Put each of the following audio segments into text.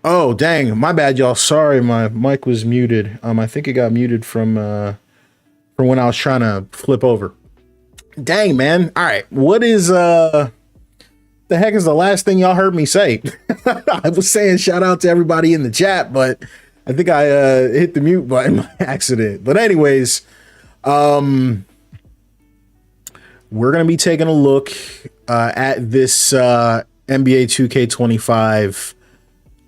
Oh, dang. My bad, y'all. Sorry, my mic was muted. I think it got muted from when I was trying to flip over. Dang, man. All right. What is the heck is the last thing y'all heard me say? I was saying shout out to everybody in the chat, but I think I hit the mute button by accident. But anyways, we're gonna be taking a look at this NBA 2K25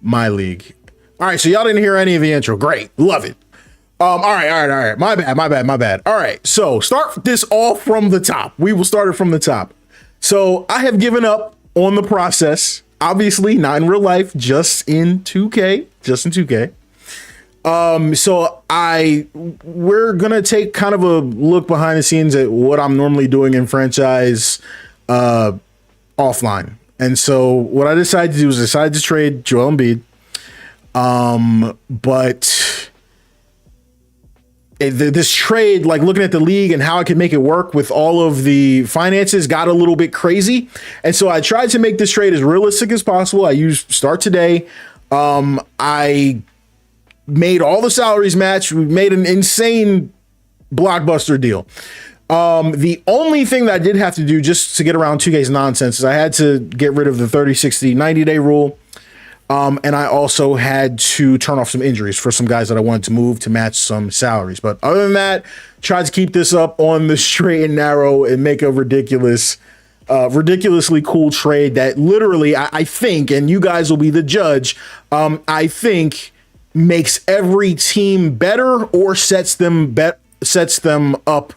My League. All right, so y'all didn't hear any of the intro. Great, love it. All right. My bad. All right, so start this all from the top. We will start it from the top. So I have given up on the process. Obviously, not in real life, just in 2K. So we're gonna take kind of a look behind the scenes at what I'm normally doing in franchise offline. And so what I decided to do is to trade Joel Embiid. But this trade, like looking at the league and how I could make it work with all of the finances, got a little bit crazy. And so I tried to make this trade as realistic as possible. I used start today. I made all the salaries match. We made an insane blockbuster deal. The only thing that I did have to do just to get around 2K's nonsense is I had to get rid of the 30, 60, 90-day rule. And I also had to turn off some injuries for some guys that I wanted to move to match some salaries. But other than that, tried to keep this up on the straight and narrow and make a ridiculously cool trade that literally, I think, and you guys will be the judge, I think makes every team better or sets them up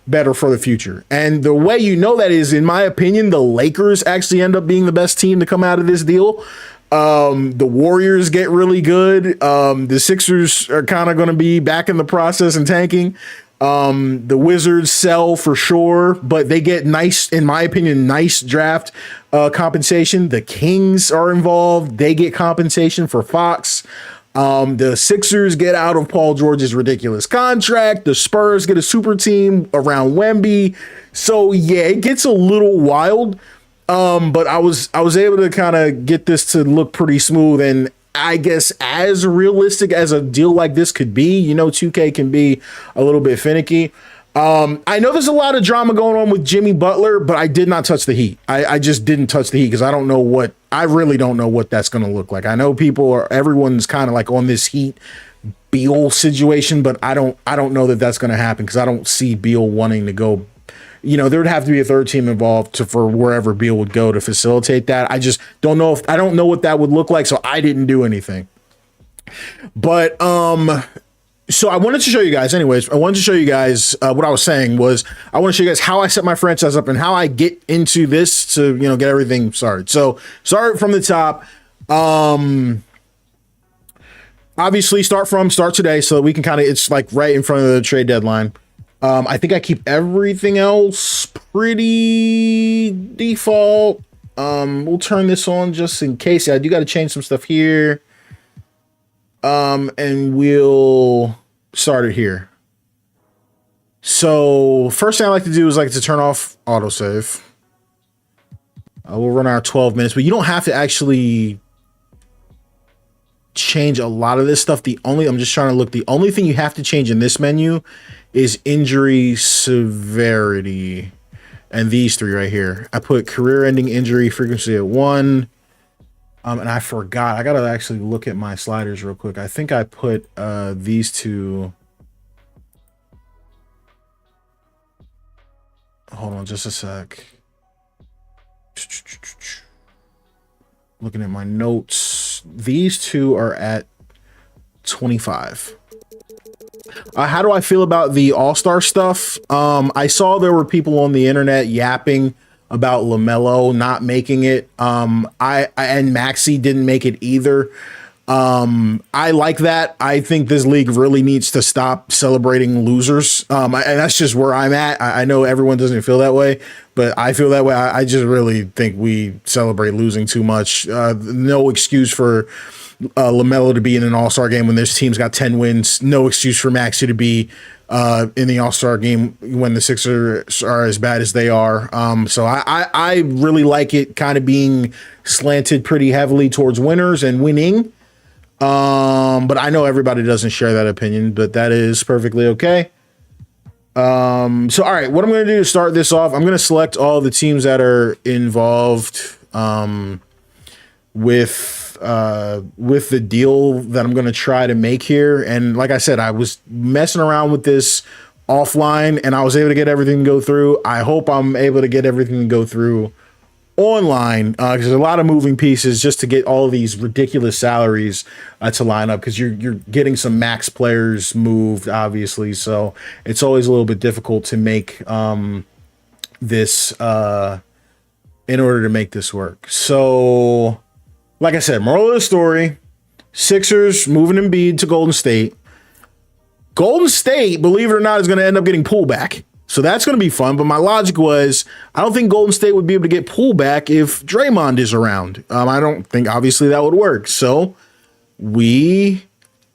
better for the future. And the way you know that is, in my opinion, the Lakers actually end up being the best team to come out of this deal. The Warriors get really good. The Sixers are kind of going to be back in the process and tanking. The Wizards sell for sure, but they get nice, in my opinion, nice draft compensation. The Kings are involved. They get compensation for Fox. The Sixers get out of Paul George's ridiculous contract. The Spurs get a super team around Wemby. So yeah, it gets a little wild. But I was able to kind of get this to look pretty smooth, and I guess as realistic as a deal like this could be. 2K can be a little bit finicky. I know there's a lot of drama going on with Jimmy Butler, but I did not touch the Heat. I just didn't touch the Heat because I really don't know what that's going to look like. I know everyone's kind of like on this Heat Beal situation, but I don't know that that's going to happen because I don't see Beal wanting to go. There would have to be a third team involved for wherever Beal would go to facilitate that. I just don't know I don't know what that would look like, so I didn't do anything. But so I wanted to show you guys, anyways. I wanted to show you guys what I was saying was I want to show you guys how I set my franchise up and how I get into this to get everything started. So start from the top. Obviously start today so that we can it's like right in front of the trade deadline. I think I keep everything else pretty default. We'll turn this on just in case. I do got to change some stuff here. And we'll start it here. So first thing I like to do is to turn off autosave. We'll run our 12 minutes, but you don't have to actually change a lot of this stuff. I'm just trying to look. The only thing you have to change in this menu is injury severity. And these three right here. I put career ending injury frequency at 1. And I forgot. I got to actually look at my sliders real quick. I think I put these two. Hold on just a sec. Looking at my notes. These two are at 25. How do I feel about the All-Star stuff? I saw there were people on the internet yapping about LaMelo not making it. And Maxey didn't make it either. I like that. I think this league really needs to stop celebrating losers. And that's just where I'm at. I know everyone doesn't feel that way, but I feel that way. I just really think we celebrate losing too much. No excuse for LaMelo to be in an All-Star game when this team's got 10 wins. No excuse for Maxey to be in the All-Star game when the Sixers are as bad as they are. So I really like it kind of being slanted pretty heavily towards winners and winning. But I know everybody doesn't share that opinion, but that is perfectly okay. So, all right, what I'm going to do to start this off, I'm going to select all the teams that are involved with the deal that I'm going to try to make here. And like I said, I was messing around with this offline and I was able to get everything to go through. I hope I'm able to get everything to go through online because there's a lot of moving pieces just to get all of these ridiculous salaries to line up, because you're getting some max players moved, obviously, so it's always a little bit difficult to make this in order to make this work. So like I said, moral of the story, Sixers moving Embiid to Golden State. Golden State, believe it or not, is going to end up getting pullback. So that's going to be fun. But my logic was, I don't think Golden State would be able to get pullback if Draymond is around. I don't think, obviously, that would work. So we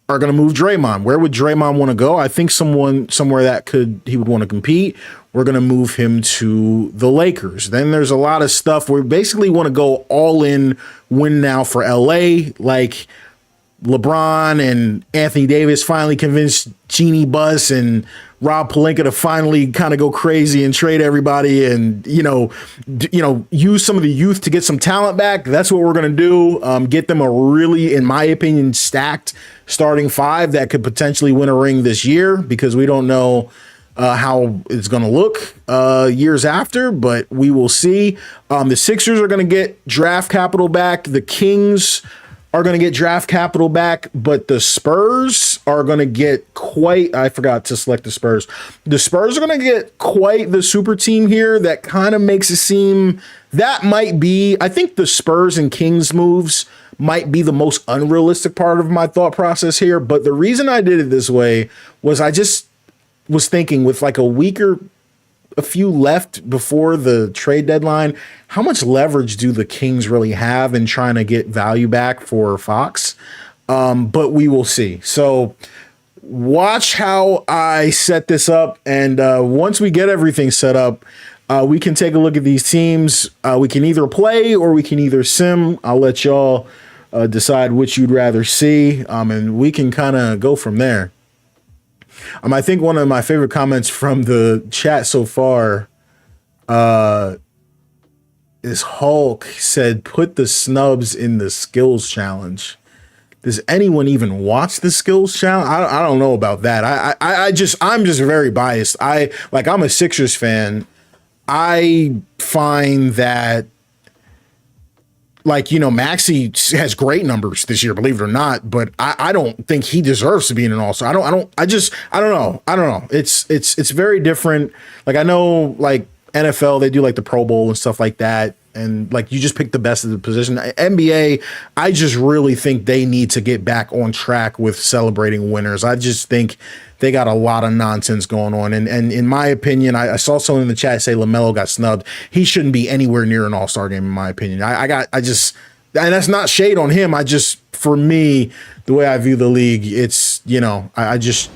are going to move Draymond. Where would Draymond want to go? I think somewhere that he would want to compete. We're going to move him to the Lakers. Then there's a lot of stuff. We basically want to go all in, win now for LA. Like LeBron and Anthony Davis finally convinced Jeannie Buss and Rob Pelinka to finally kind of go crazy and trade everybody and, use some of the youth to get some talent back. That's what we're going to do. Get them a really, in my opinion, stacked starting five that could potentially win a ring this year, because we don't know how it's going to look years after, but we will see. The Sixers are going to get draft capital back. The Kings are going to get draft capital back, but the Spurs are going to get I forgot to select the Spurs. The Spurs are going to get quite the super team here that kind of makes it seem that might be, I think the Spurs and Kings moves might be the most unrealistic part of my thought process here. But the reason I did it this way was I just was thinking, with like a few left before the trade deadline, how much leverage do the Kings really have in trying to get value back for Fox? But we will see. So watch how I set this up. And once we get everything set up, we can take a look at these teams. We can either play or we can either sim. I'll let y'all decide which you'd rather see. And we can kind of go from there. I think one of my favorite comments from the chat so far is Hulk said, "Put the snubs in the skills challenge." Does anyone even watch the skills challenge? I don't know about that. I'm just very biased. I'm a Sixers fan. I find that, Maxey has great numbers this year, believe it or not, but I don't think he deserves to be in an all-star. I don't know. It's very different. I know, NFL, they do the Pro Bowl and stuff like that. And you just pick the best of the position. NBA, I just really think they need to get back on track with celebrating winners. I just think they got a lot of nonsense going on. And in my opinion, I saw someone in the chat say LaMelo got snubbed. He shouldn't be anywhere near an all-star game, in my opinion. And that's not shade on him. For me, the way I view the league, it's, I just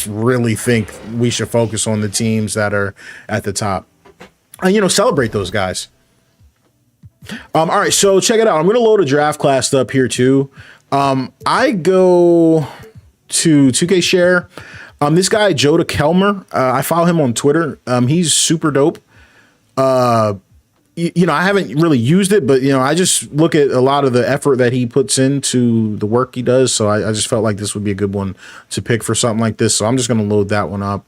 really think we should focus on the teams that are at the top and, celebrate those guys. All right, so check it out. I'm going to load a draft class up here too. I go to 2K Share. This guy, JOJO Kelmer, I follow him on Twitter. He's super dope. I haven't really used it, but, I just look at a lot of the effort that he puts into the work he does. So I just felt like this would be a good one to pick for something like this. So I'm just going to load that one up.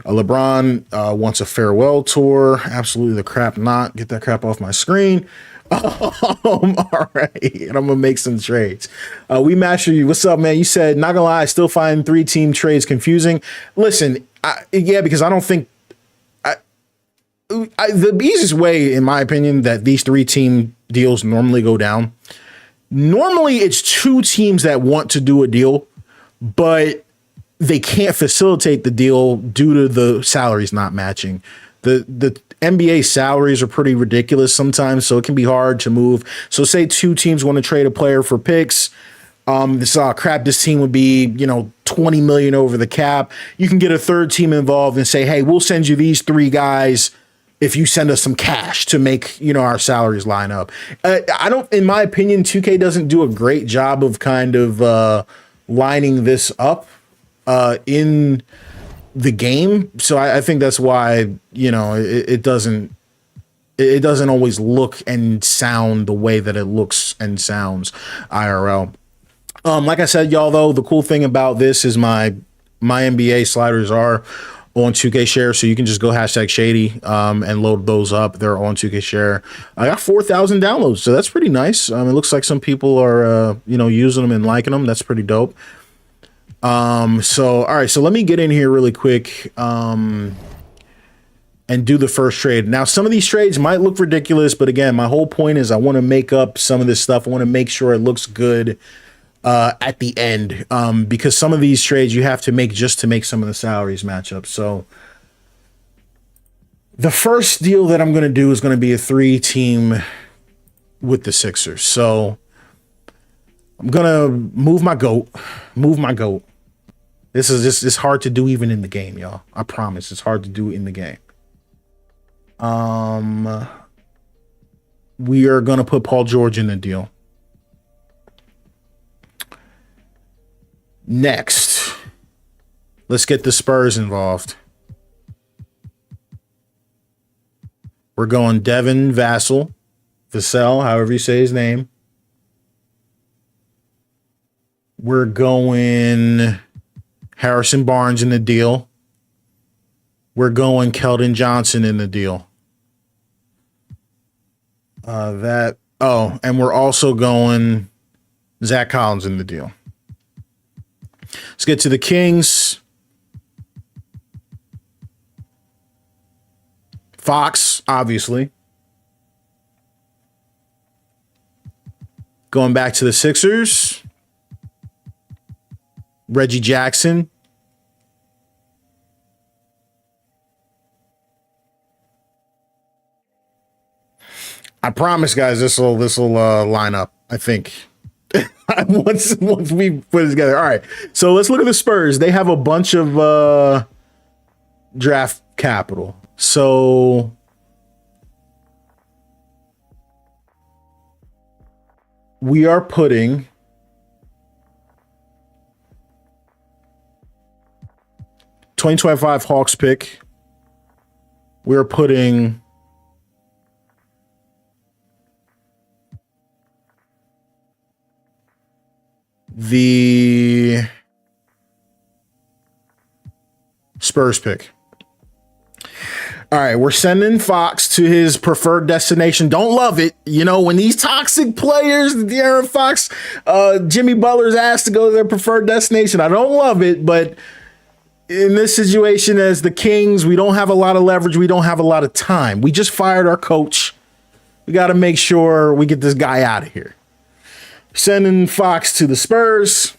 LeBron wants a farewell tour. Absolutely the crap not. Get that crap off my screen. All right. And I'm going to make some trades. We master you. What's up, man? You said, not gonna lie, I still find 3-team trades confusing. Listen, because I don't think the easiest way, in my opinion, that these 3-team deals normally go down. Normally it's 2 teams that want to do a deal, but they can't facilitate the deal due to the salaries not matching. The NBA salaries are pretty ridiculous sometimes, so it can be hard to move. So say 2 teams want to trade a player for picks. This team would be, 20 million over the cap. You can get a third team involved and say, hey, we'll send you these 3 guys if you send us some cash to make, our salaries line up. I don't, in my opinion, 2K doesn't do a great job of kind of lining this up in the game. So I think that's why, it doesn't always look and sound the way that it looks and sounds IRL. Like I said, y'all, though, the cool thing about this is my NBA sliders are on 2K Share, so you can just go #shady and load those up. They're on 2K Share. I got 4,000 downloads, so that's pretty nice. It looks like some people are using them and liking them. That's pretty dope. So all right, so let me get in here really quick and do the first trade. Now, some of these trades might look ridiculous, but again, my whole point is I want to make up some of this stuff. I want to make sure it looks good at the end, because some of these trades you have to make just to make some of the salaries match up. So the first deal that I'm going to do is going to be a 3-team with the Sixers. So I'm going to move my goat. This is just, it's hard to do even in the game, y'all. I promise it's hard to do in the game. We are going to put Paul George in the deal. Next, let's get the Spurs involved. We're going Devin Vassell, however you say his name. We're going Harrison Barnes in the deal. We're going Keldon Johnson in the deal. And we're also going Zach Collins in the deal. Let's get to the Kings. Fox, obviously. Going back to the Sixers. Reggie Jackson. I promise, guys, this will line up, I think. once we put it together. All right. So let's look at the Spurs. They have a bunch of draft capital. So we are putting .2025 Hawks pick. We're putting the Spurs pick. All right, we're sending Fox to his preferred destination. Don't love it. When these toxic players, De'Aaron Fox, Jimmy Butler's asked to go to their preferred destination. I don't love it, but in this situation as the Kings, we don't have a lot of leverage. We don't have a lot of time. We just fired our coach. We got to make sure we get this guy out of here. Sending Fox to the Spurs.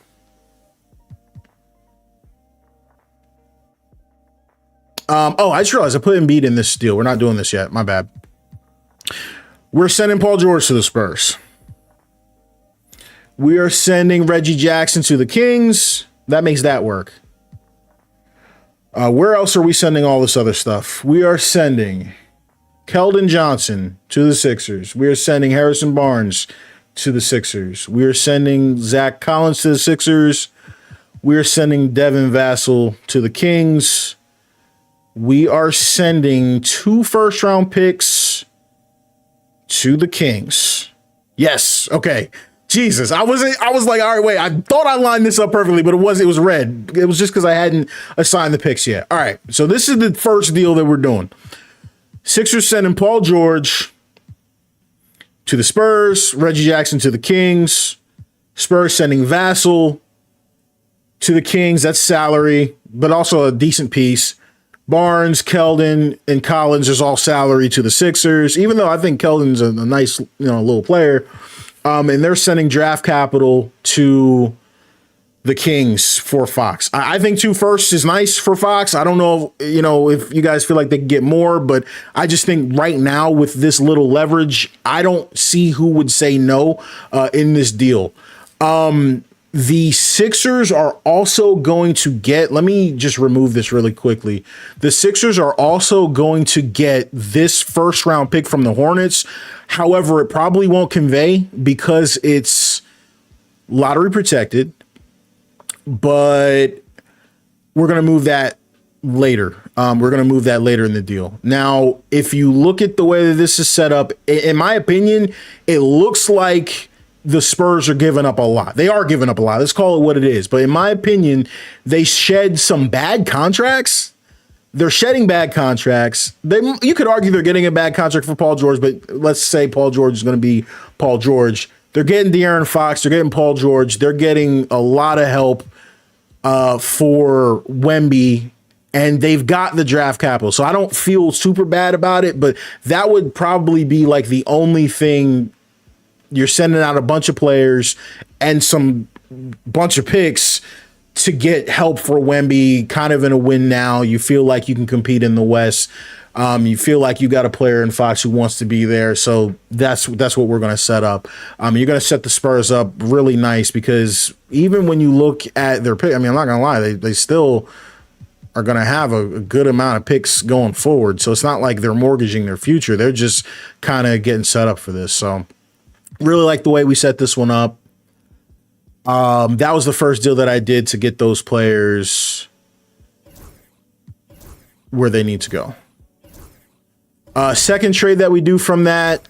I just realized I put Embiid in this deal. We're not doing this yet. My bad. We're sending Paul George to the Spurs. We are sending Reggie Jackson to the Kings. That makes that work. Where else are we sending all this other stuff? We are sending Keldon Johnson to the Sixers. We are sending Harrison Barnes to the Sixers. We are sending Zach Collins to the Sixers. We are sending Devin Vassell to the Kings. We are sending 2 first-round picks to the Kings. Yes. Okay. Jesus. I was like, all right, wait. I thought I lined this up perfectly, but it was red. It was just because I hadn't assigned the picks yet. All right. So this is the first deal that we're doing. Sixers sending Paul George to the Spurs, Reggie Jackson to the Kings, Spurs sending Vassell to the Kings. That's salary, but also a decent piece. Barnes, Keldon, and Collins is all salary to the Sixers, even though I think Keldon's a nice, little player. And they're sending draft capital to the Kings for Fox. I think 2 firsts is nice for Fox. I don't know, if you guys feel like they can get more, but I just think right now with this little leverage, I don't see who would say no in this deal. The Sixers are also going to get, let me just remove this really quickly. The Sixers are also going to get this first round pick from the Hornets. However, it probably won't convey because it's lottery protected, but we're going to move that later. We're going to move that later in the deal. Now, if you look at the way that this is set up, in my opinion, it looks like the Spurs are giving up a lot. They are giving up a lot. Let's call it what it is. But in my opinion, they shed some bad contracts. They're shedding bad contracts. You could argue they're getting a bad contract for Paul George, but let's say Paul George is going to be Paul George. They're getting De'Aaron Fox. They're getting Paul George. They're getting a lot of help for Wemby, and they've got the draft capital. So I don't feel super bad about it, but that would probably be like the only thing. You're sending out a bunch of players and some bunch of picks to get help for Wemby, kind of in a win now. You feel like you can compete in the West. You feel like you got a player in Fox who wants to be there. So that's what we're going to set up. You're going to set the Spurs up really nice because even when you look at their pick, I mean, I'm not going to lie, they still are going to have a good amount of picks going forward. So it's not like they're mortgaging their future. They're just kind of getting set up for this. So really like the way we set this one up. That was the first deal that I did to get those players where they need to go. Second trade that we do from that,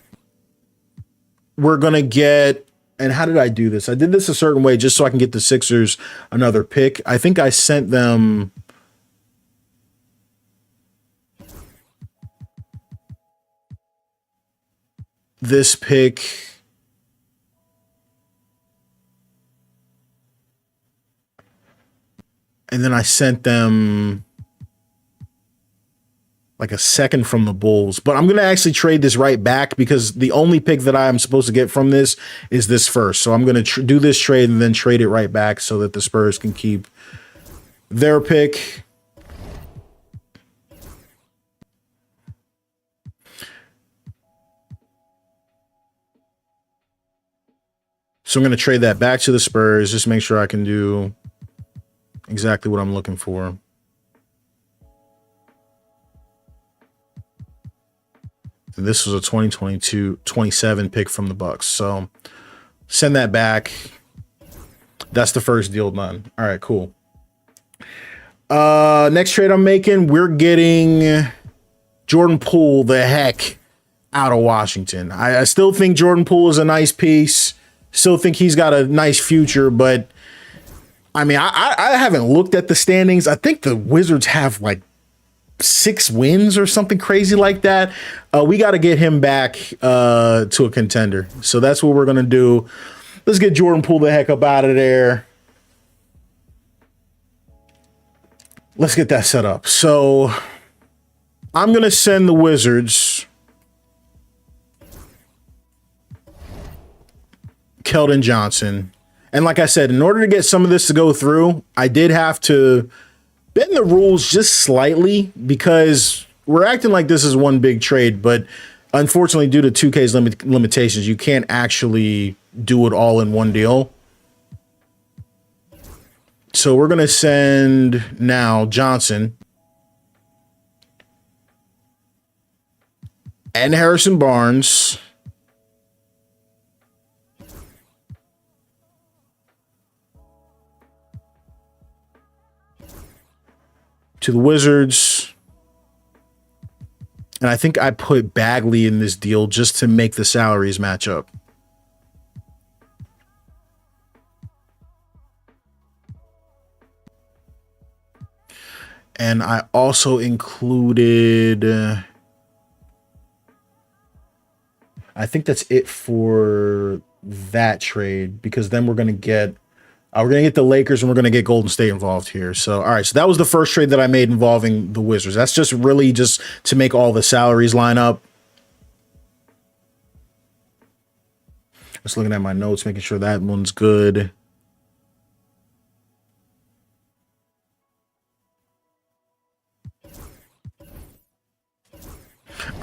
we're going to get, and how did I do this? I did this a certain way just so I can get the Sixers another pick. I think I sent them this pick. And then I sent them like a second from the Bulls. But I'm going to actually trade this right back because the only pick that I'm supposed to get from this is this first. So I'm going to do this trade and then trade it right back so that the Spurs can keep their pick. So I'm going to trade that back to the Spurs. Just make sure I can do exactly what I'm looking for. And this was a 2022-27 pick from the Bucks. So send that back. That's the first deal done. All right, cool. Next trade I'm making, we're getting Jordan Poole the heck out of Washington. I still think Jordan Poole is a nice piece. Still think he's got a nice future, but I mean, I haven't looked at the standings. I think the Wizards have like 6 wins or something crazy like that. We got to get him back to a contender. So that's what we're going to do. Let's get Jordan Poole the heck up out of there. Let's get that set up. So I'm going to send the Wizards Keldon Johnson. And like I said, in order to get some of this to go through, I did have to bend the rules just slightly because we're acting like this is one big trade. But unfortunately, due to 2K's limitations, you can't actually do it all in one deal. So we're going to send now Johnson and Harrison Barnes to the Wizards. And I think I put Bagley in this deal just to make the salaries match up. And I also included, I think that's it for that trade, because then we're going to get the Lakers and we're going to get Golden State involved here. So, all right. So that was the first trade that I made involving the Wizards. That's just really just to make all the salaries line up. Just looking at my notes, making sure that one's good.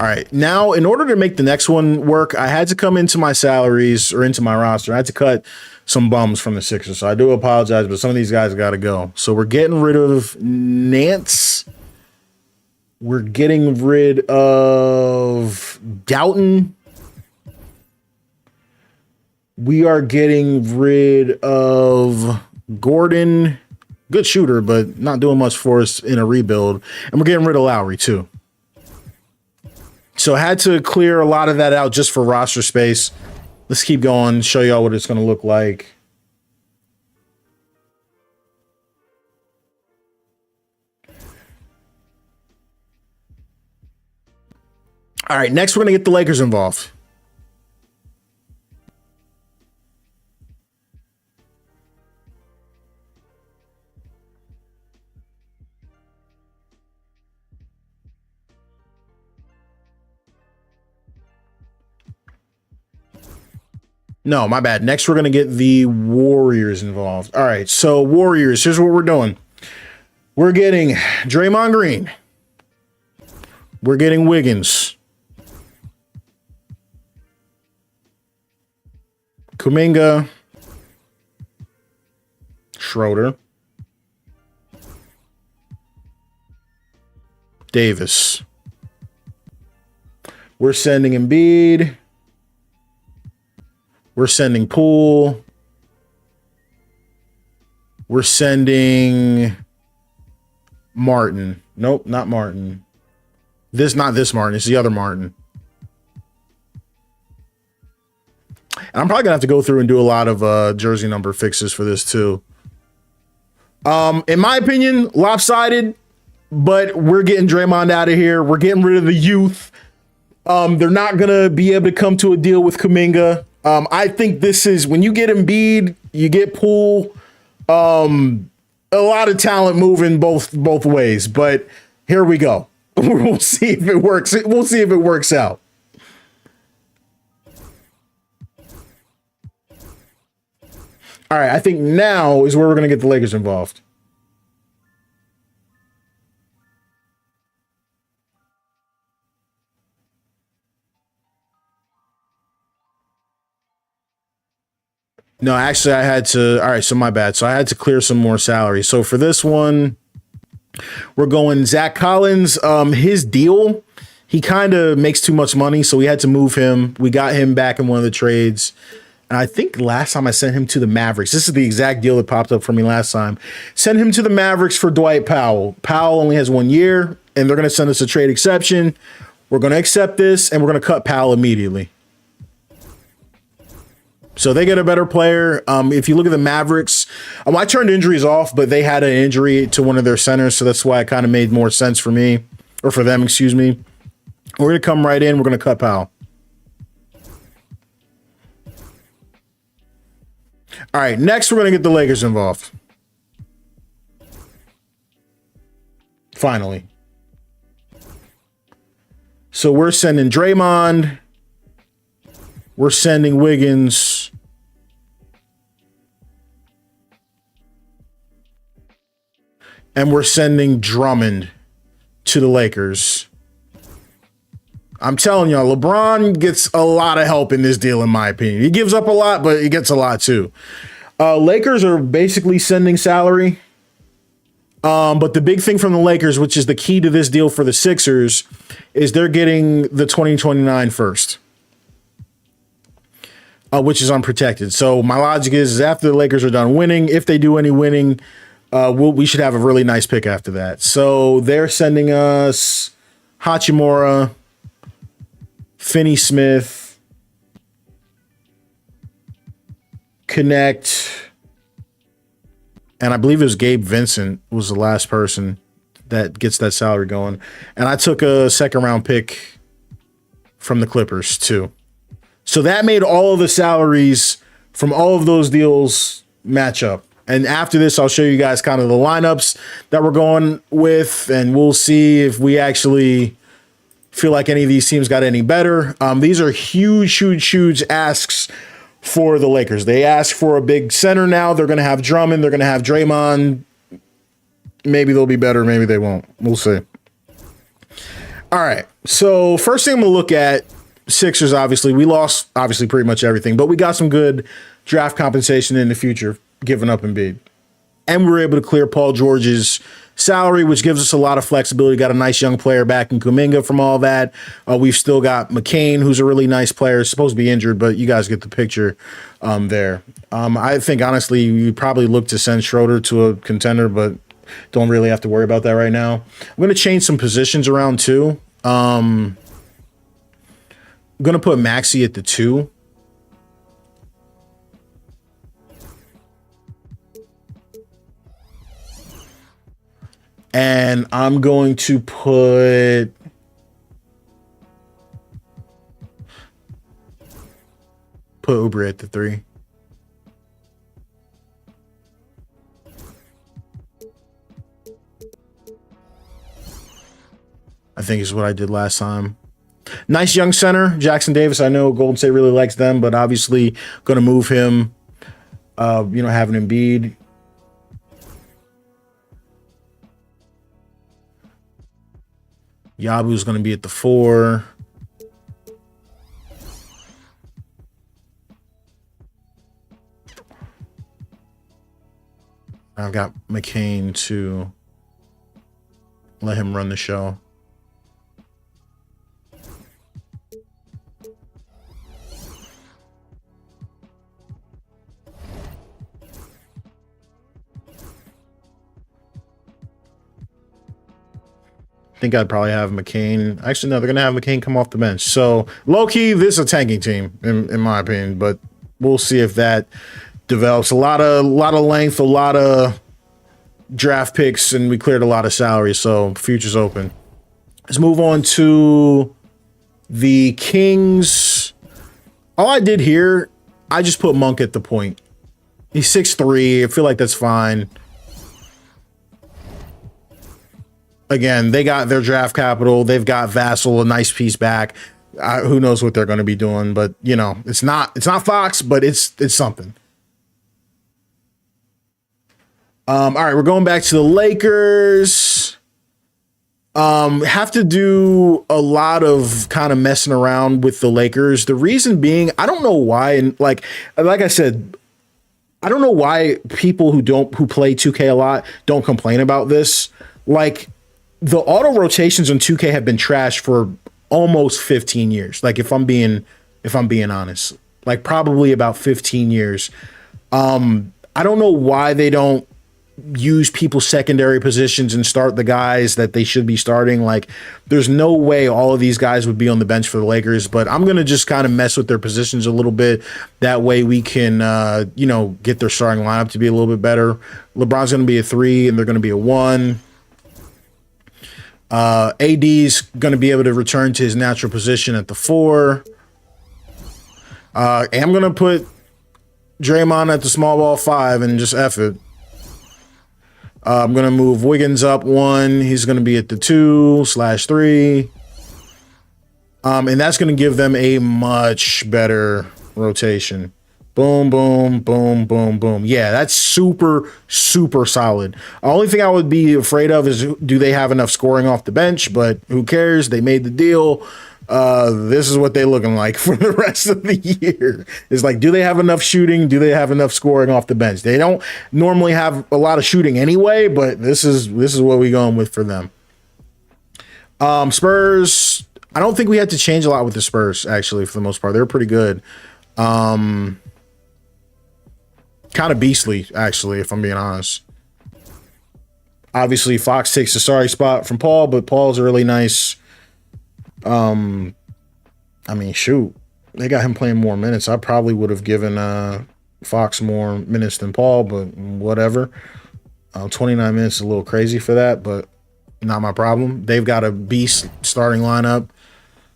All All right. Now, in order to make the next one work, I had to come into my salaries or into my roster. I had to cut some bums from the Sixers. So I do apologize, but some of these guys got to go. So we're getting rid of Nance. We're getting rid of Doughton. We are getting rid of Gordon. Good shooter, but not doing much for us in a rebuild. And we're getting rid of Lowry, too. So I had to clear a lot of that out just for roster space. Let's keep going, show y'all what it's going to look like. All right, next we're going to get the Lakers involved. No, my bad. Next, we're going to get the Warriors involved. All right, so Warriors, here's what we're doing. We're getting Draymond Green. We're getting Wiggins. Kuminga. Schroeder. Davis. We're sending Embiid. We're sending Poole. We're sending Martin. Nope, not Martin. Not this Martin. It's the other Martin. And I'm probably gonna have to go through and do a lot of jersey number fixes for this too. In my opinion, lopsided, but we're getting Draymond out of here. We're getting rid of the youth. They're not gonna be able to come to a deal with Kuminga. I think this is when you get Embiid, you get Poole. A lot of talent moving both ways, but here we go. We'll see if it works. We'll see if it works out. All right, I think now is where we're going to get the Lakers involved. No, actually, I had to. All right, so my bad. So I had to clear some more salary. So for this one, we're going Zach Collins. His deal, he kind of makes too much money, so we had to move him. We got him back in one of the trades. And I think last time I sent him to the Mavericks. This is the exact deal that popped up for me last time. Send him to the Mavericks for Dwight Powell. Powell only has 1 year, and they're going to send us a trade exception. We're going to accept this, and we're going to cut Powell immediately. So they get a better player. If you look at the Mavericks, I turned injuries off, but they had an injury to one of their centers, so that's why it kind of made more sense for me, or for them, excuse me. We're going to come right in. We're going to cut Powell. All right, next we're going to get the Lakers involved. Finally. So we're sending Draymond. We're sending Wiggins. And we're sending Drummond to the Lakers. I'm telling y'all, LeBron gets a lot of help in this deal, in my opinion. He gives up a lot, but he gets a lot too. Lakers are basically sending salary. But the big thing from the Lakers, which is the key to this deal for the Sixers, is they're getting the 2029 first. Which is unprotected. So my logic is after the Lakers are done winning, if they do any winning, we should have a really nice pick after that. So they're sending us Hachimura, Finney Smith, Connect, and I believe it was Gabe Vincent was the last person that gets that salary going. And I took a second round pick from the Clippers too. So that made all of the salaries from all of those deals match up. And after this, I'll show you guys kind of the lineups that we're going with, and we'll see if we actually feel like any of these teams got any better. These are huge asks for the Lakers. They ask for a big center now. They're going to have Drummond. They're going to have Draymond. Maybe they'll be better. Maybe they won't. We'll see. All right. So first thing I'm gonna look at, Sixers. Obviously, we lost obviously pretty much everything, but we got some good draft compensation in the future, giving up Embiid, and we were able to clear Paul George's salary, which gives us a lot of flexibility. Got a nice young player back in Kuminga from all that. We've still got McCain, who's a really nice player, supposed to be injured, but you guys get the picture there. I think honestly, you probably look to send Schroeder to a contender, but don't really have to worry about that right now. I'm going to change some positions around too. I'm going to put Maxey at the 2. And I'm going to put Oubre at the 3. I think is what I did last time. Nice young center, Jackson Davis. I know Golden State really likes them, but obviously going to move him. Having Embiid. Yabu's going to be at the 4. I've got McCain to let him run the show. I think I'd probably have McCain. Actually, no, they're going to have McCain come off the bench. So, low-key, this is a tanking team, in my opinion. But we'll see if that develops. A lot of length, a lot of draft picks, and we cleared a lot of salary. So, future's open. Let's move on to the Kings. All I did here, I just put Monk at the point. He's 6'3". I feel like that's fine. Again, they got their draft capital. They've got Vassell, a nice piece back. Who knows what they're going to be doing? But it's not Fox, but it's something. All right, we're going back to the Lakers. Have to do a lot of kind of messing around with the Lakers. The reason being, I don't know why, and like I said, I don't know why people who play 2K a lot don't complain about this. Like, the auto rotations on 2K have been trashed for almost 15 years. Like, if I'm being honest, like probably about 15 years. I don't know why they don't use people's secondary positions and start the guys that they should be starting. Like, there's no way all of these guys would be on the bench for the Lakers, but I'm going to just kind of mess with their positions a little bit. That way we can, get their starting lineup to be a little bit better. LeBron's going to be a 3 and they're going to be a 1. AD's going to be able to return to his natural position at the 4. I'm going to put Draymond at the small ball 5 and just F it. I'm going to move Wiggins up 1. He's going to be at the 2/3. And that's going to give them a much better rotation. Boom, boom, boom, boom, boom. Yeah, that's super, super solid. The only thing I would be afraid of is, do they have enough scoring off the bench? But who cares? They made the deal. This is what they're looking like for the rest of the year. It's like, do they have enough shooting? Do they have enough scoring off the bench? They don't normally have a lot of shooting anyway, but this is what we're going with for them. Spurs, I don't think we had to change a lot with the Spurs, actually, for the most part. They're pretty good. Kind of beastly, actually, if I'm being honest. Obviously, Fox takes the sorry spot from Paul, but Paul's a really nice. Shoot, they got him playing more minutes. I probably would have given Fox more minutes than Paul, but whatever. 29 minutes is a little crazy for that, but not my problem. They've got a beast starting lineup.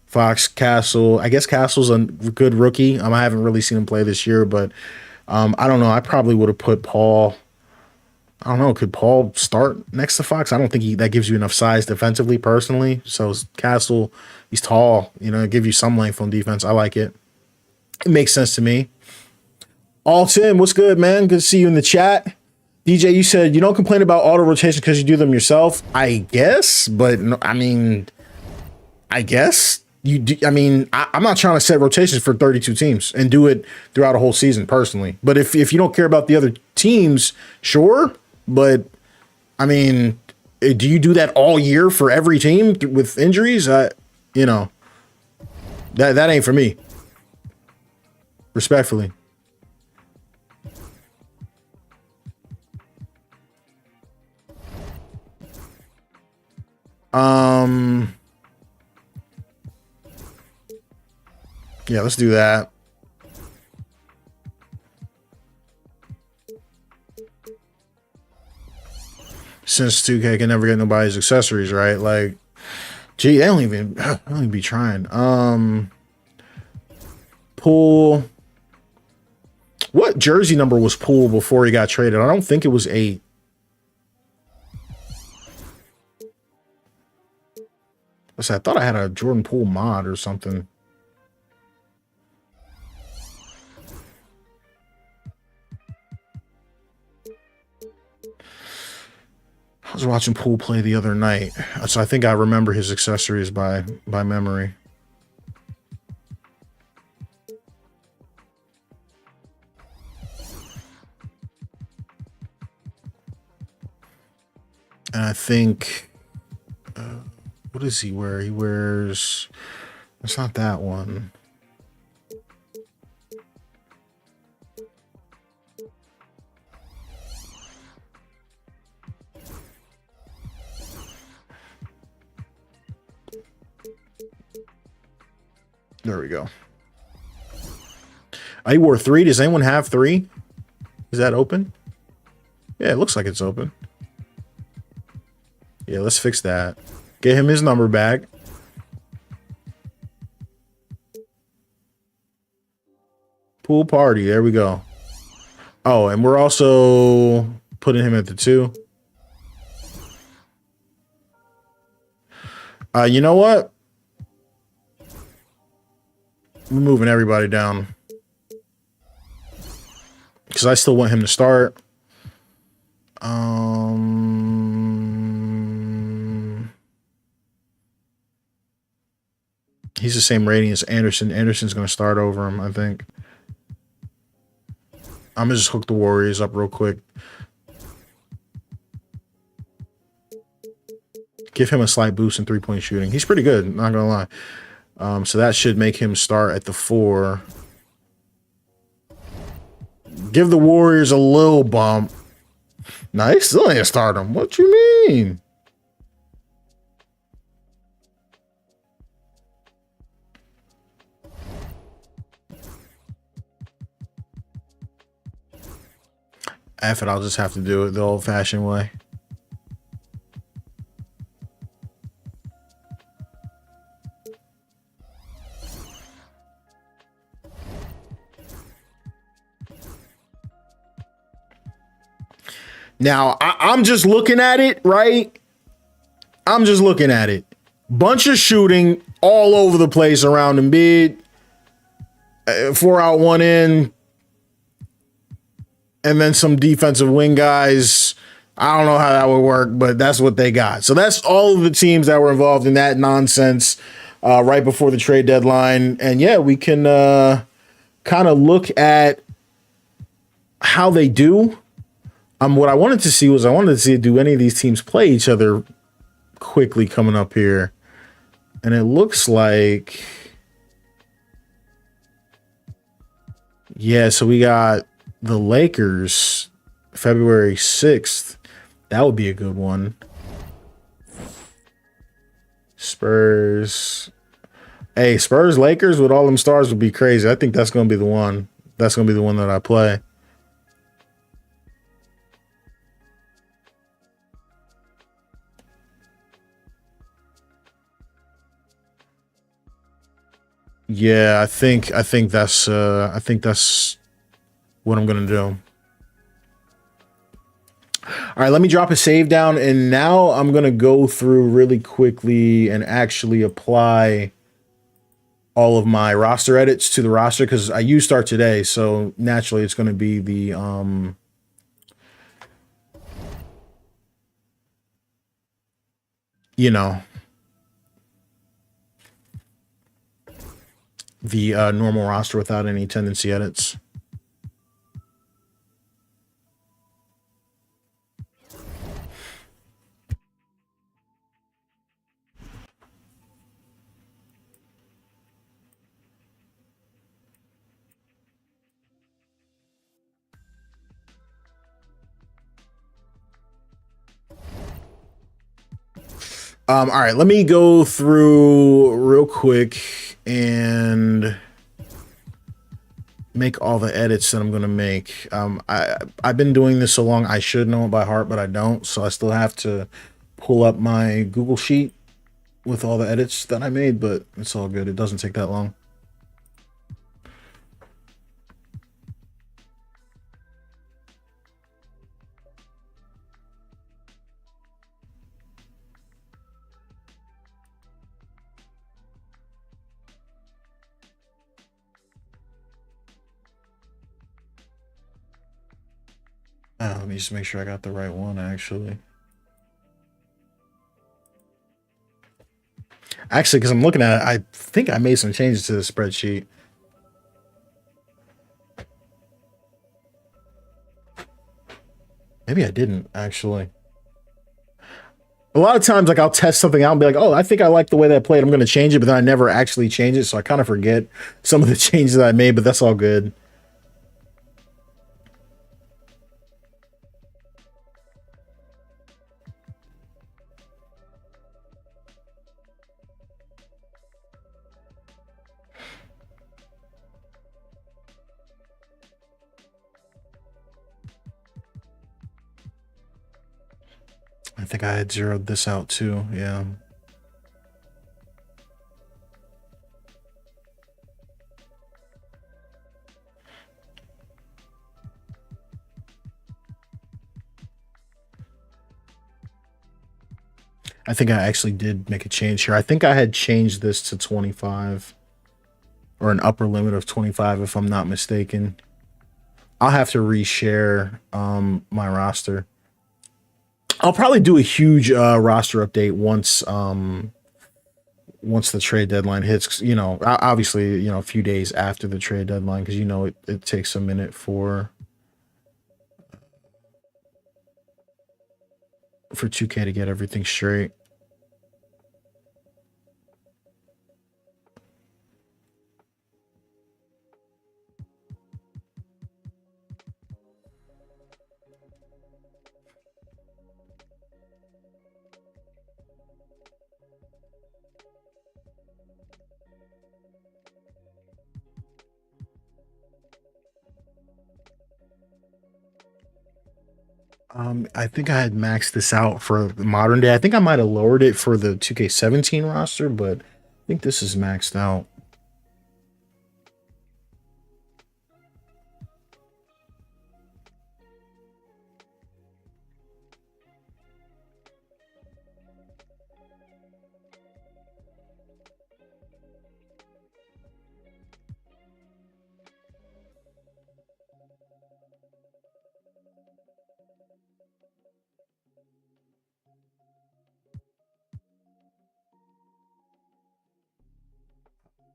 Fox, Castle. I guess Castle's a good rookie. I haven't really seen him play this year, but I don't know. I probably would have put Paul. I don't know. Could Paul start next to Fox? I don't think that gives you enough size defensively, personally. So Castle, he's tall. Give you some length on defense. I like it. It makes sense to me. All Tim, what's good, man? Good to see you in the chat. DJ, you said you don't complain about auto rotation because you do them yourself. I guess, but no, I guess you do. I mean, I'm not trying to set rotations for 32 teams and do it throughout a whole season personally. But if you don't care about the other teams, sure. But I mean, do you do that all year for every team with injuries? You know, that ain't for me. Respectfully. Yeah, let's do that. Since 2K can never get nobody's accessories, right? Like, gee, they don't even be trying. Pool. What jersey number was Pool before he got traded? I don't think it was 8. I thought I had a Jordan Poole mod or something. I was watching Poole play the other night, so I think I remember his accessories by memory. And I think, what does he wear? He wears, it's not that one. There we go. He wore 3. Does anyone have 3? Is that open? Yeah, it looks like it's open. Yeah, let's fix that. Get him his number back. Pool party. There we go. Oh, and we're also putting him at the 2. You know what? We're moving everybody down. Because I still want him to start. He's the same rating as Anderson. Anderson's going to start over him, I think. I'm going to just hook the Warriors up real quick. Give him a slight boost in three-point shooting. He's pretty good, not going to lie. So that should make him start at the 4. Give the Warriors a little bump. Nah, they still ain't start him. What you mean? F it, I'll just have to do it the old-fashioned way. Now, I'm just looking at it, right? I'm just looking at it. Bunch of shooting all over the place around Embiid. 4 out, 1 in. And then some defensive wing guys. I don't know how that would work, but that's what they got. So that's all of the teams that were involved in that nonsense right before the trade deadline. And yeah, we can kind of look at how they do. What I wanted to see was do any of these teams play each other quickly coming up here. And it looks like, yeah, so we got the Lakers February 6th. That would be a good one. Spurs. Hey, Spurs Lakers with all them stars would be crazy. I think that's going to be the one. That's going to be the one that I play. Yeah, I think that's what I'm gonna do. All right, let me drop a save down, and now I'm gonna go through really quickly and actually apply all of my roster edits to the roster because I used Start Today, so naturally it's gonna be the you know, the normal roster without any tendency edits. All right, let me go through real quick and make all the edits that I'm going to make. I've been doing this so long, I should know it by heart, but I don't. So I still have to pull up my Google Sheet with all the edits that I made, but it's all good. It doesn't take that long. Let me just make sure I got the right one, actually. Actually, because I'm looking at it, I think I made some changes to the spreadsheet. Maybe I didn't, actually. A lot of times, like, I'll test something out and be like, oh, I think I like the way that played. I'm going to change it, but then I never actually change it. So I kind of forget some of the changes that I made, but that's all good. I think I had zeroed this out too. Yeah. I think I actually did make a change here. I think I had changed this to 25 or an upper limit of 25, if I'm not mistaken. I'll have to reshare my roster. I'll probably do a huge roster update once the trade deadline hits. You know, obviously, you know, a few days after the trade deadline, because you know it takes a minute for 2K to get everything straight. I think I had maxed this out for the modern day. I think I might have lowered it for the 2K17 roster, but I think this is maxed out.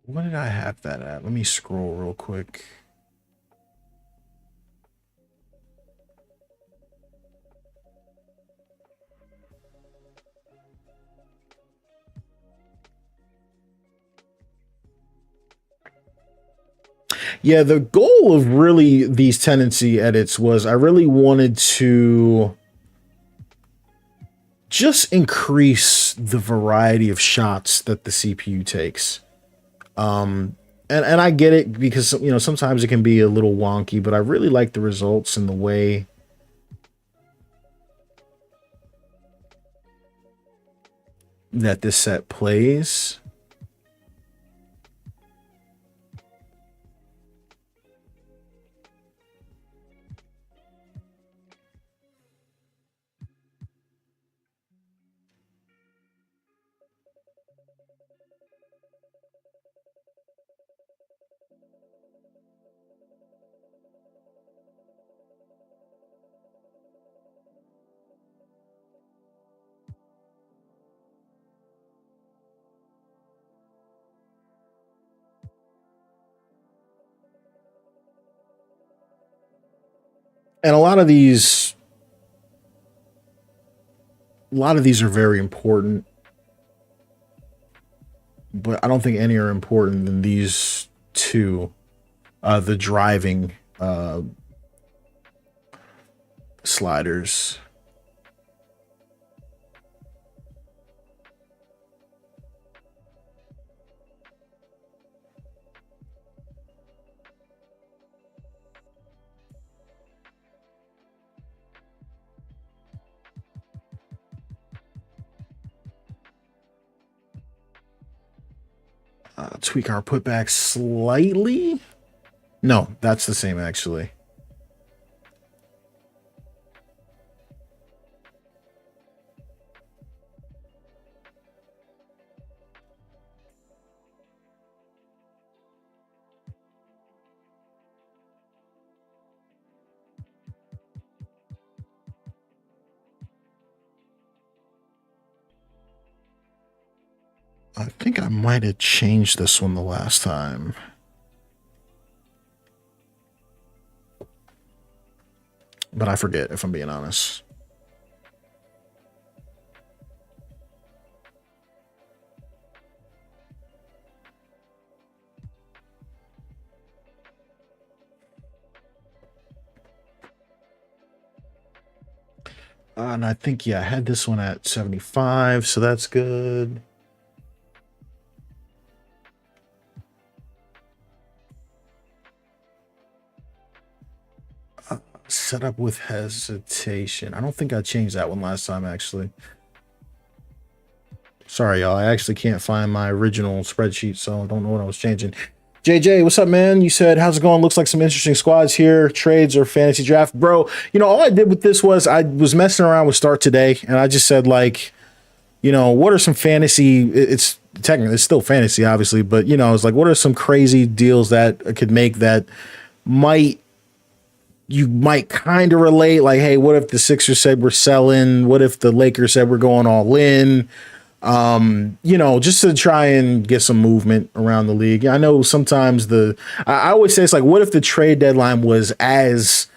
What did I have that at? Let me scroll real quick. Yeah, the goal of really these tendency edits was I really wanted to just increase the variety of shots that the CPU takes. And I get it because, you know, sometimes it can be a little wonky, but I really like the results and the way that this set plays. And a lot of these are very important, but I don't think any are important than these two. The driving sliders. Tweak our putback slightly. No, that's the same actually. I think I might have changed this one the last time. But I forget, if I'm being honest. And I think, yeah, I had this one at 75, so that's good. Set up with hesitation. I don't think I changed that one last time, actually. Sorry, y'all. I actually can't find my original spreadsheet, so I don't know what I was changing. JJ, what's up, man? You said, how's it going? Looks like some interesting squads here, trades or fantasy draft. Bro, all I did with this was I was messing around with Start Today, and I just said, like, what are some fantasy? It's technically, it's still fantasy, obviously, but, it's like, what are some crazy deals that I could make that you might kind of relate? Like, hey, what if the Sixers said we're selling? What if the Lakers said we're going all in? Just to try and get some movement around the league. I know sometimes I always say it's like, what if the trade deadline was as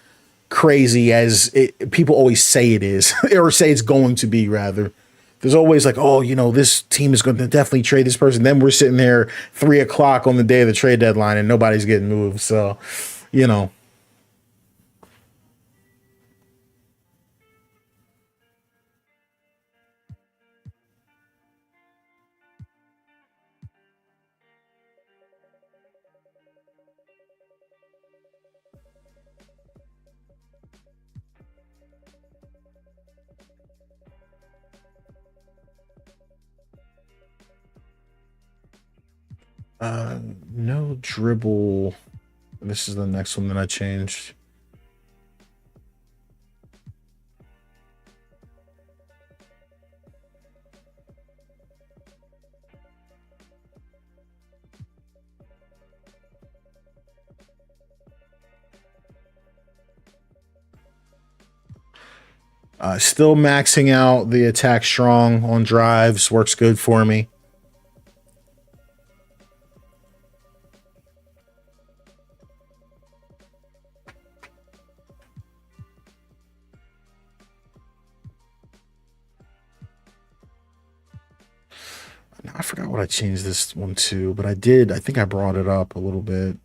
crazy as people always say it is, or say it's going to be, rather. There's always like, oh, this team is going to definitely trade this person. Then we're sitting there 3 o'clock on the day of the trade deadline and nobody's getting moved. So, you know. No dribble. This is the next one that I changed. Still maxing out the attack strong on drives. Works good for me. I forgot what I changed this one to, but I did. I think I brought it up a little bit.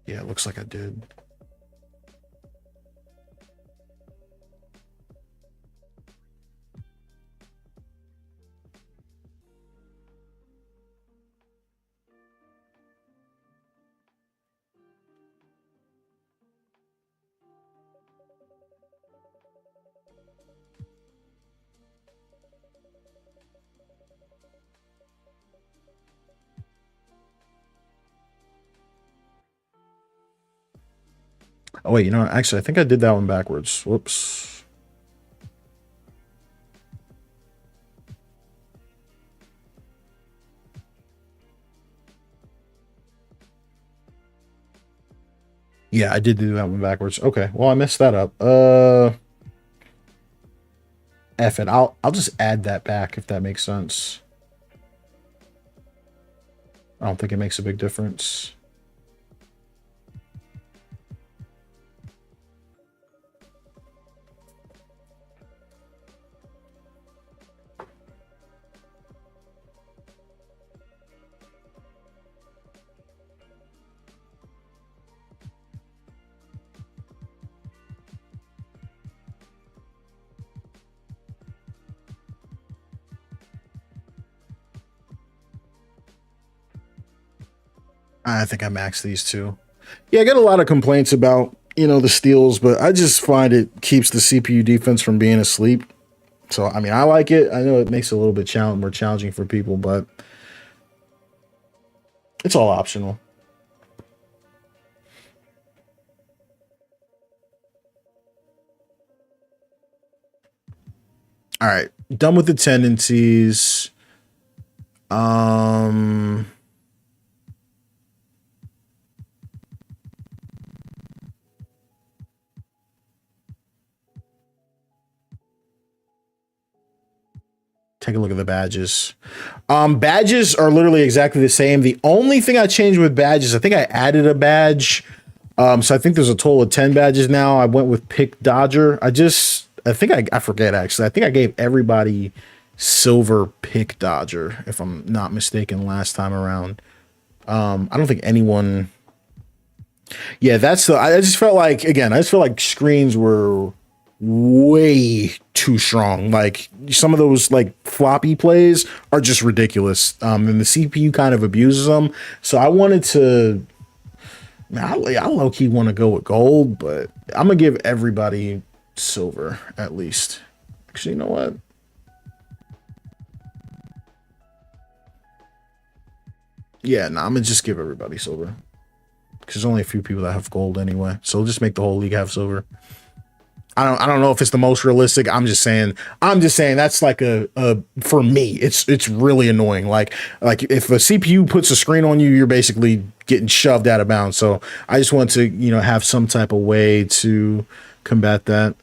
Yeah, it looks like I did. Oh, wait, actually, I think I did that one backwards. Whoops. Yeah, I did do that one backwards. Okay, well, I messed that up. F it. I'll just add that back if that makes sense. I don't think it makes a big difference. I think I maxed these two. Yeah, I get a lot of complaints about, the steals, but I just find it keeps the CPU defense from being asleep. So, I mean, I like it. I know it makes it a little bit more challenging for people, but it's all optional. All right, done with the tendencies. Um, Take a look at the badges. Badges are literally exactly the same. The only thing I changed with badges, I think I added a badge. So I think there's a total of 10 badges now. I went with Pick Dodger. I forget actually. I think I gave everybody silver Pick Dodger, if I'm not mistaken, last time around. I don't think anyone. Yeah, I just felt like, again, I just felt like screens were way too strong. Like some of those like floppy plays are just ridiculous. And the CPU kind of abuses them. So I wanted to, man, I low key want to go with gold, but I'm gonna give everybody silver at least. Actually, you know what? Yeah, no, I'm gonna just give everybody silver because there's only a few people that have gold anyway. So we'll just make the whole league have silver. I don't know if it's the most realistic. I'm just saying that's like a for me, it's really annoying. Like if a CPU puts a screen on you, you're basically getting shoved out of bounds. So I just want to, have some type of way to combat that.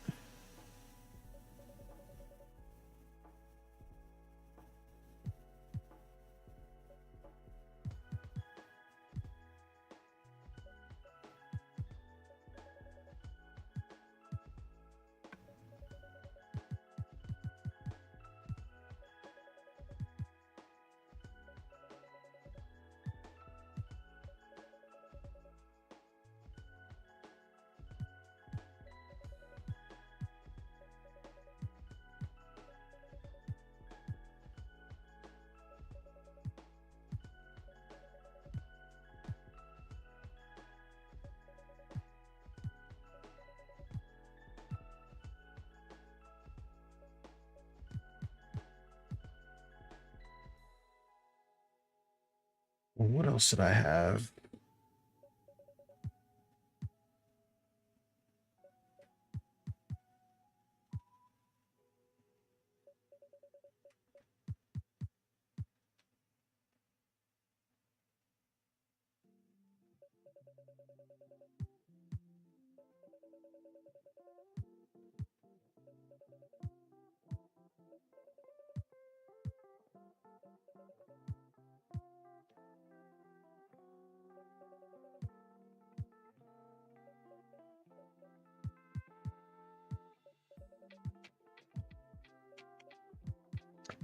What else did I have?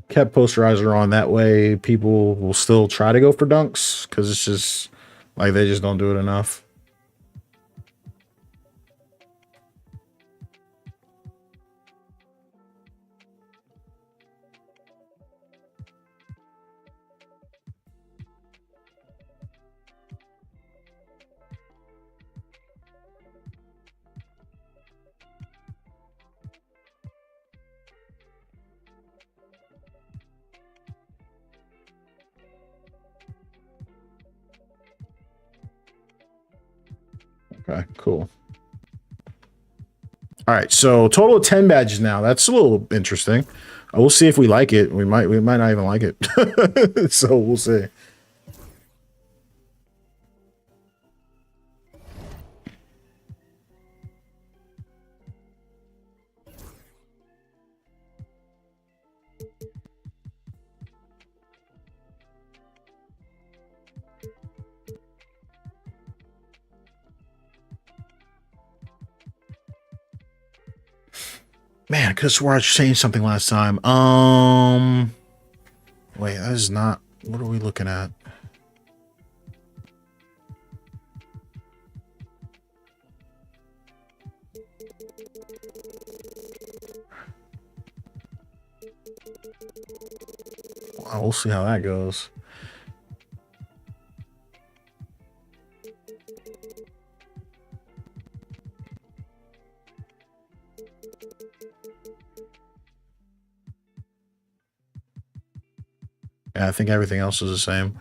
Kept posterizer on, that way people will still try to go for dunks because it's just like they just don't do it enough. Okay, cool. All right, so total of 10 badges now. That's a little interesting. We'll see if we like it. We might not even like it. So we'll see. Man, I could have swore I changed something last time. Wait, that is not. What are we looking at? Well, we'll see how that goes. Yeah, I think everything else is the same.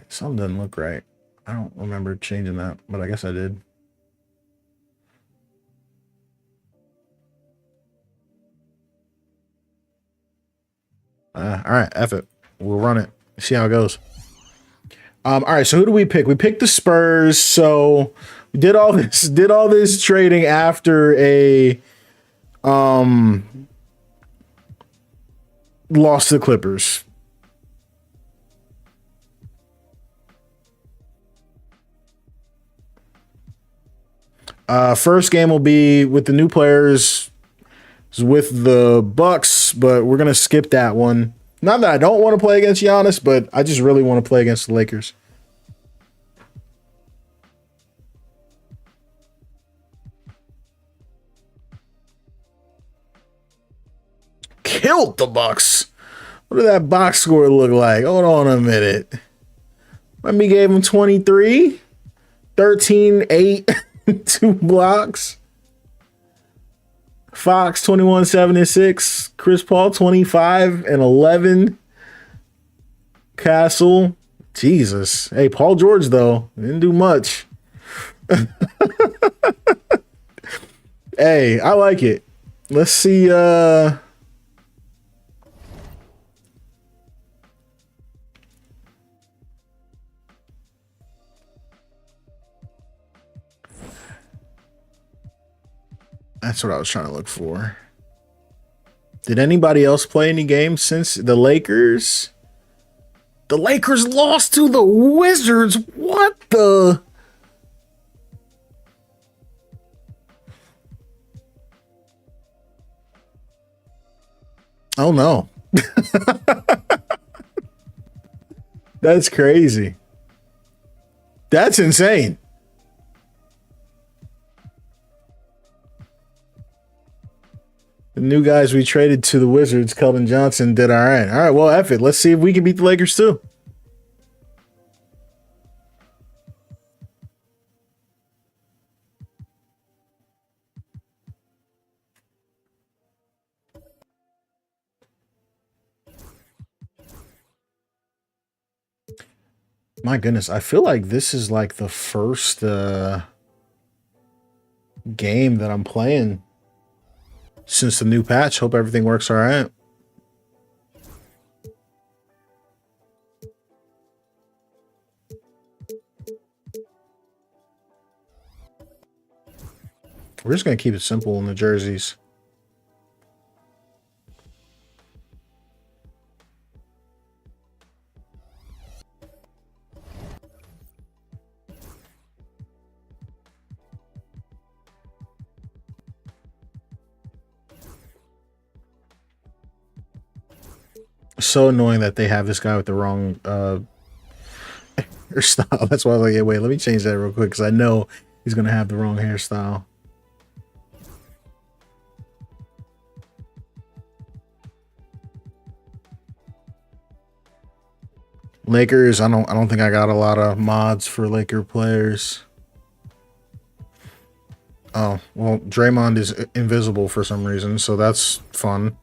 Something doesn't look right. I don't remember changing that, but I guess I did. All right, F it. We'll run it. See how it goes. All right, so who do we pick? We picked the Spurs. So we did all this trading after a loss to the Clippers. First game will be with the new players with the Bucks, but we're gonna skip that one. Not that I don't want to play against Giannis, but I just really want to play against the Lakers. Killed the Bucks. What did that box score look like? Hold on a minute. Let me gave him 23, 13, 8, 2 blocks. Fox 21, 7 and 6. Chris Paul 25 and 11. Castle. Jesus. Hey, Paul George though didn't do much. Hey, I like it. Let's see. That's what I was trying to look for. Did anybody else play any games since the Lakers? The Lakers lost to the Wizards. What the? Oh no. That's crazy. That's insane. The new guys we traded to the Wizards, Kelvin Johnson, did all right. All right, well, F it. Let's see if we can beat the Lakers too. My goodness, I feel like this is like the first game that I'm playing since the new patch. Hope everything works all right. We're just going to keep it simple in the jerseys. So annoying that they have this guy with the wrong hairstyle. That's why I was like, yeah, wait, let me change that real quick because I know he's going to have the wrong hairstyle. Lakers, I don't think I got a lot of mods for Laker players. Oh, well, Draymond is invisible for some reason, so that's fun.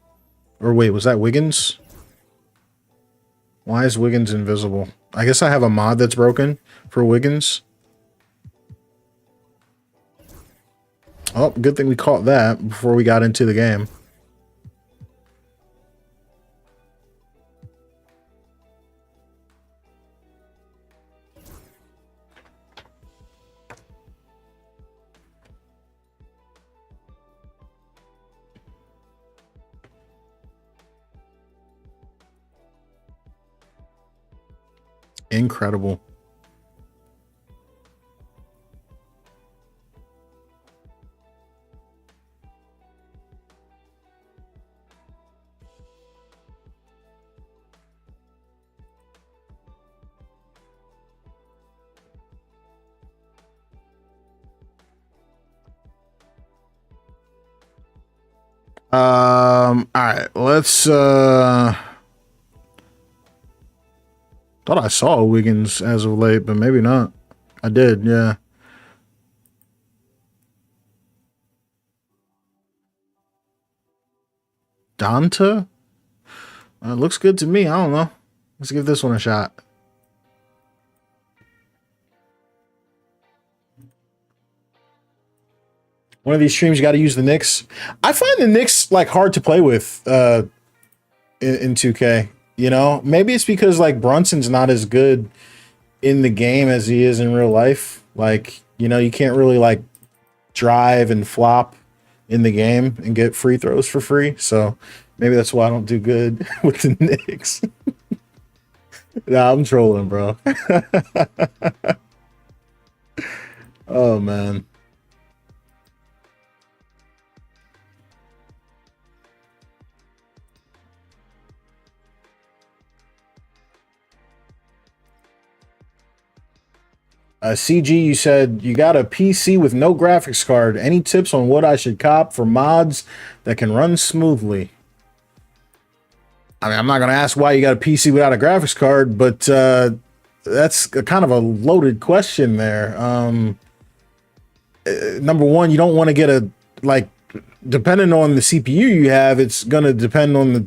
Or wait, was that Wiggins? Why is Wiggins invisible? I guess I have a mod that's broken for Wiggins. Oh, good thing we caught that before we got into the game. Incredible. All right, let's thought I saw Wiggins as of late, but maybe not. I did, yeah. Donta? Looks good to me. I don't know. Let's give this one a shot. One of these streams, you got to use the Knicks. I find the Knicks like hard to play with in 2K. You know, maybe it's because like Brunson's not as good in the game as he is in real life. Like, you know, you can't really like drive and flop in the game and get free throws for free. So maybe that's why I don't do good with the Knicks. Nah, I'm trolling, bro. Oh man. CG, you said you got a PC with no graphics card. Any tips on what I should cop for mods that can run smoothly? I mean, I'm not going to ask why you got a PC without a graphics card, but that's kind of a loaded question there. Number one, you don't want to get a, like, depending on the CPU you have, it's going to depend on the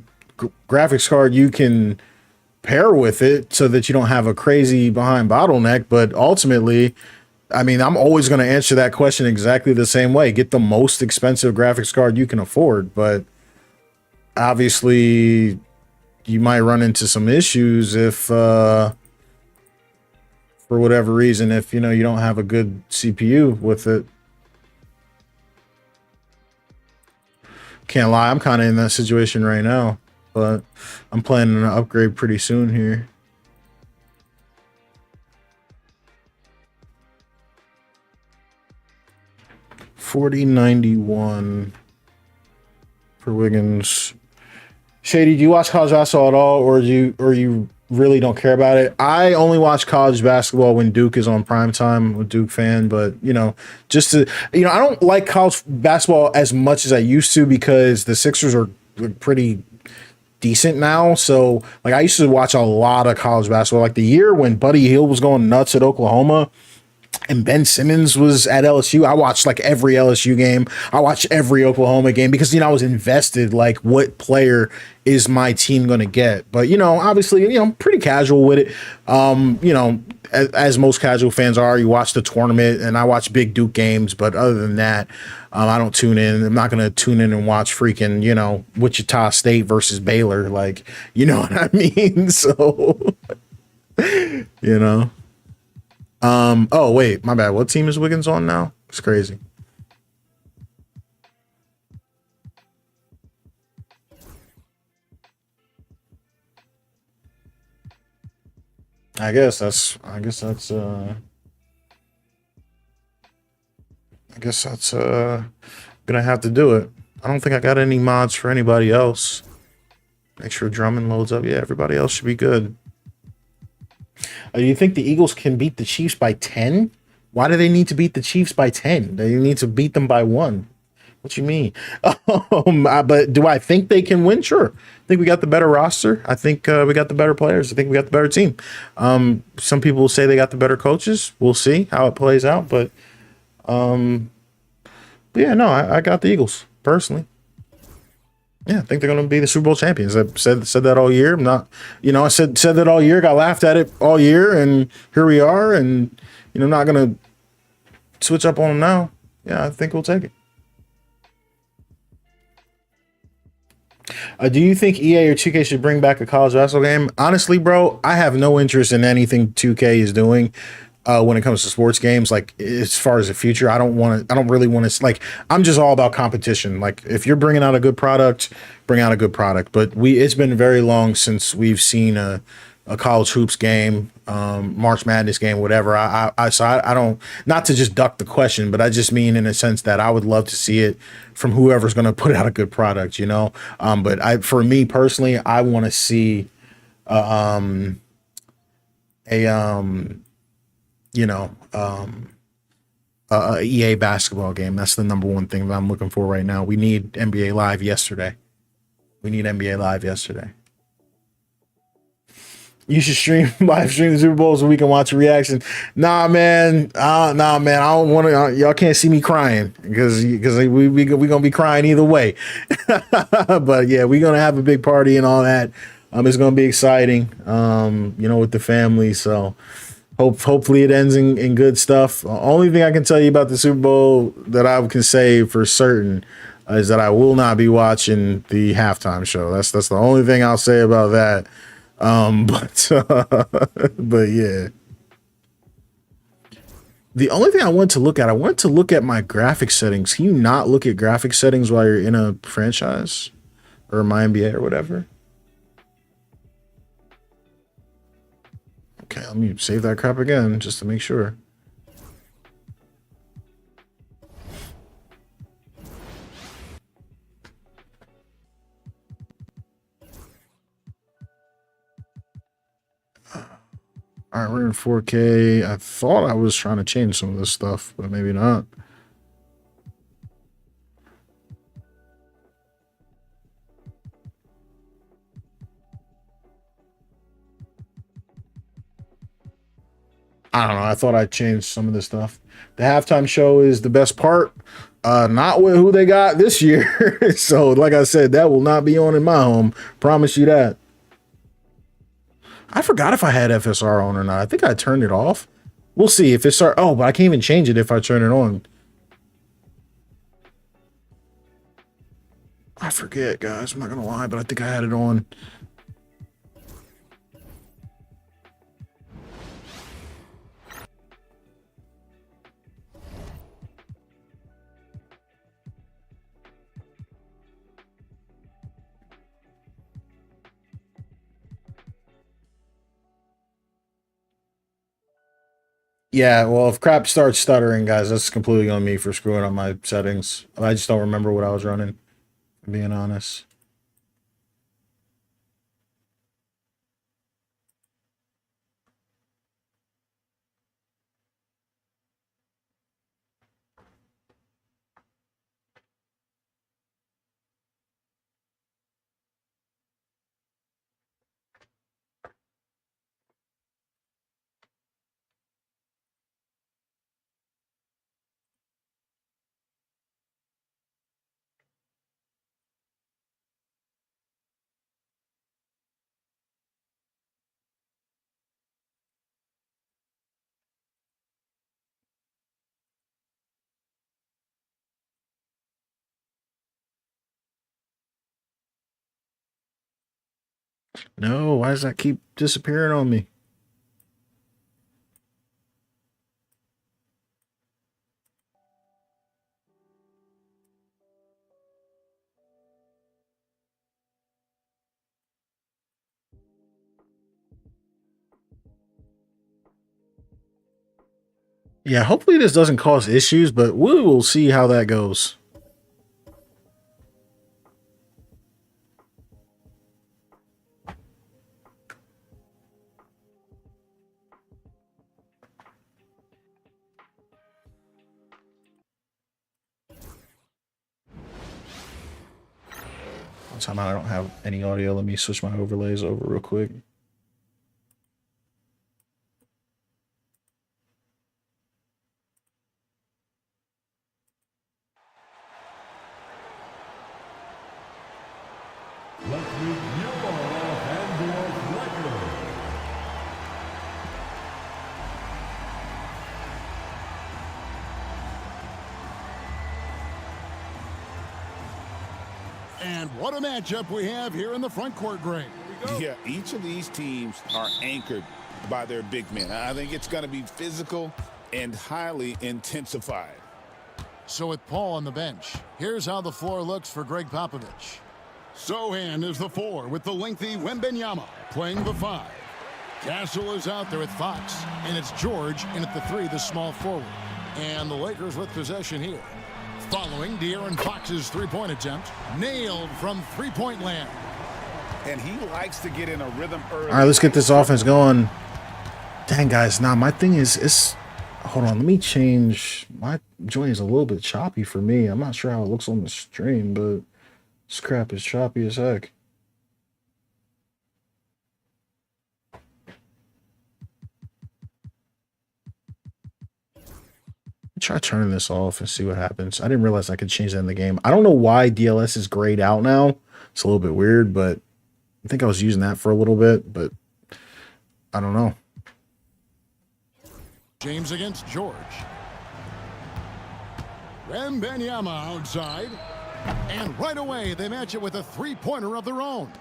graphics card you can pair with it so that you don't have a crazy behind bottleneck. But ultimately, I mean, I'm always going to answer that question exactly the same way. Get the most expensive graphics card you can afford. But obviously, you might run into some issues if, for whatever reason, if, you know, you don't have a good CPU with it. Can't lie, I'm kind of in that situation right now, but I'm planning to upgrade pretty soon here. $40.91 for Wiggins. Shady, do you watch college basketball at all, or you really don't care about it? I only watch college basketball when Duke is on primetime. I'm a Duke fan, but you know, just to, you know, I don't like college basketball as much as I used to because the Sixers are pretty decent now. So like I used to watch a lot of college basketball. Like the year when Buddy Hield was going nuts at Oklahoma and Ben Simmons was at LSU, I watched like every LSU game. I watched every Oklahoma game because, you know, I was invested, like what player is my team going to get? But, you know, obviously, you know, I'm pretty casual with it. You know, as most casual fans are, you watch the tournament and I watch big Duke games. But other than that, I don't tune in. I'm not going to tune in and watch freaking, you know, Wichita State versus Baylor. Like, you know what I mean? So, you know. Oh wait, my bad. What team is Wiggins on now? It's crazy. I guess that's gonna have to do it. I don't think I got any mods for anybody else. Make sure Drummond loads up. Yeah, everybody else should be good. Do you think the Eagles can beat the Chiefs by 10? Why do they need to beat the Chiefs by 10? They need to beat them by 1. What you mean? But do I think they can win? Sure. I think we got the better roster. I think we got the better players. I think we got the better team. Some people will say they got the better coaches. We'll see how it plays out. But yeah, no, I got the Eagles personally. Yeah, I think they're going to be the Super Bowl champions. I said that all year. I'm not, you know, I said that all year. Got laughed at it all year, and here we are. And you know, I'm not going to switch up on them now. Yeah, I think we'll take it. Do you think EA or 2K should bring back a college basketball game? Honestly, bro, I have no interest in anything 2K is doing when it comes to sports games. Like as far as the future, I don't want to. I don't really want to. Like I'm just all about competition. Like if you're bringing out a good product, bring out a good product. But it's been very long since we've seen a college hoops game, March Madness game, whatever. I don't, not to just duck the question, but I just mean in a sense that I would love to see it from whoever's going to put out a good product, you know? But for me personally, I want to see, a, you know, a EA basketball game. That's the number one thing that I'm looking for right now. We need NBA Live yesterday. We need NBA Live yesterday. You should live stream the Super Bowl so we can watch a reaction. Nah, man. I don't want to. Y'all can't see me crying because we gonna be crying either way. But yeah, we're gonna have a big party and all that. It's gonna be exciting. With the family. So hopefully it ends in good stuff. Only thing I can tell you about the Super Bowl that I can say for certain is that I will not be watching the halftime show. That's the only thing I'll say about that. But yeah. The only thing I want to look at my graphic settings. Can you not look at graphic settings while you're in a franchise or my NBA or whatever? Okay, let me save that crap again just to make sure. All right, we're in 4K. I thought I was trying to change some of this stuff, but maybe not. I don't know. I thought I changed some of this stuff. The halftime show is the best part. Not with who they got this year. So, like I said, that will not be on in my home. Promise you that. I forgot if I had FSR on or not. I think I turned it off. We'll see if it start. Oh, but I can't even change it if I turn it on. I forget, guys. I'm not gonna lie, but I think I had it on. Yeah, well, if crap starts stuttering, guys, that's completely on me for screwing up my settings. I just don't remember what I was running, being honest. No, why does that keep disappearing on me? Yeah, hopefully this doesn't cause issues, but we will see how that goes. Somehow I don't have any audio. Let me switch my overlays over real quick. And what a matchup we have here in the front court, Greg. Yeah, each of these teams are anchored by their big men. I think it's going to be physical and highly intensified. So with Paul on the bench, here's how the floor looks for Greg Popovich. Sohan is the 4 with the lengthy Wembenyama playing the 5. Castle is out there with Fox, and it's George in at the 3, the small forward. And the Lakers with possession here. Following De'Aaron Fox's three-point attempt, nailed from three-point land. And he likes to get in a rhythm early. All right, let's get this offense going. Dang, guys, nah, my thing is, hold on, let me change My joint is a little bit choppy for me. I'm not sure how it looks on the stream, but this crap is choppy as heck. Try turning this off and see what happens. I didn't realize I could change that in the game. I don't know why DLS is grayed out now. It's a little bit weird, but I think I was using that for a little bit, but I don't know. James against George. Wembanyama outside. And right away, they match it with a three-pointer of their own.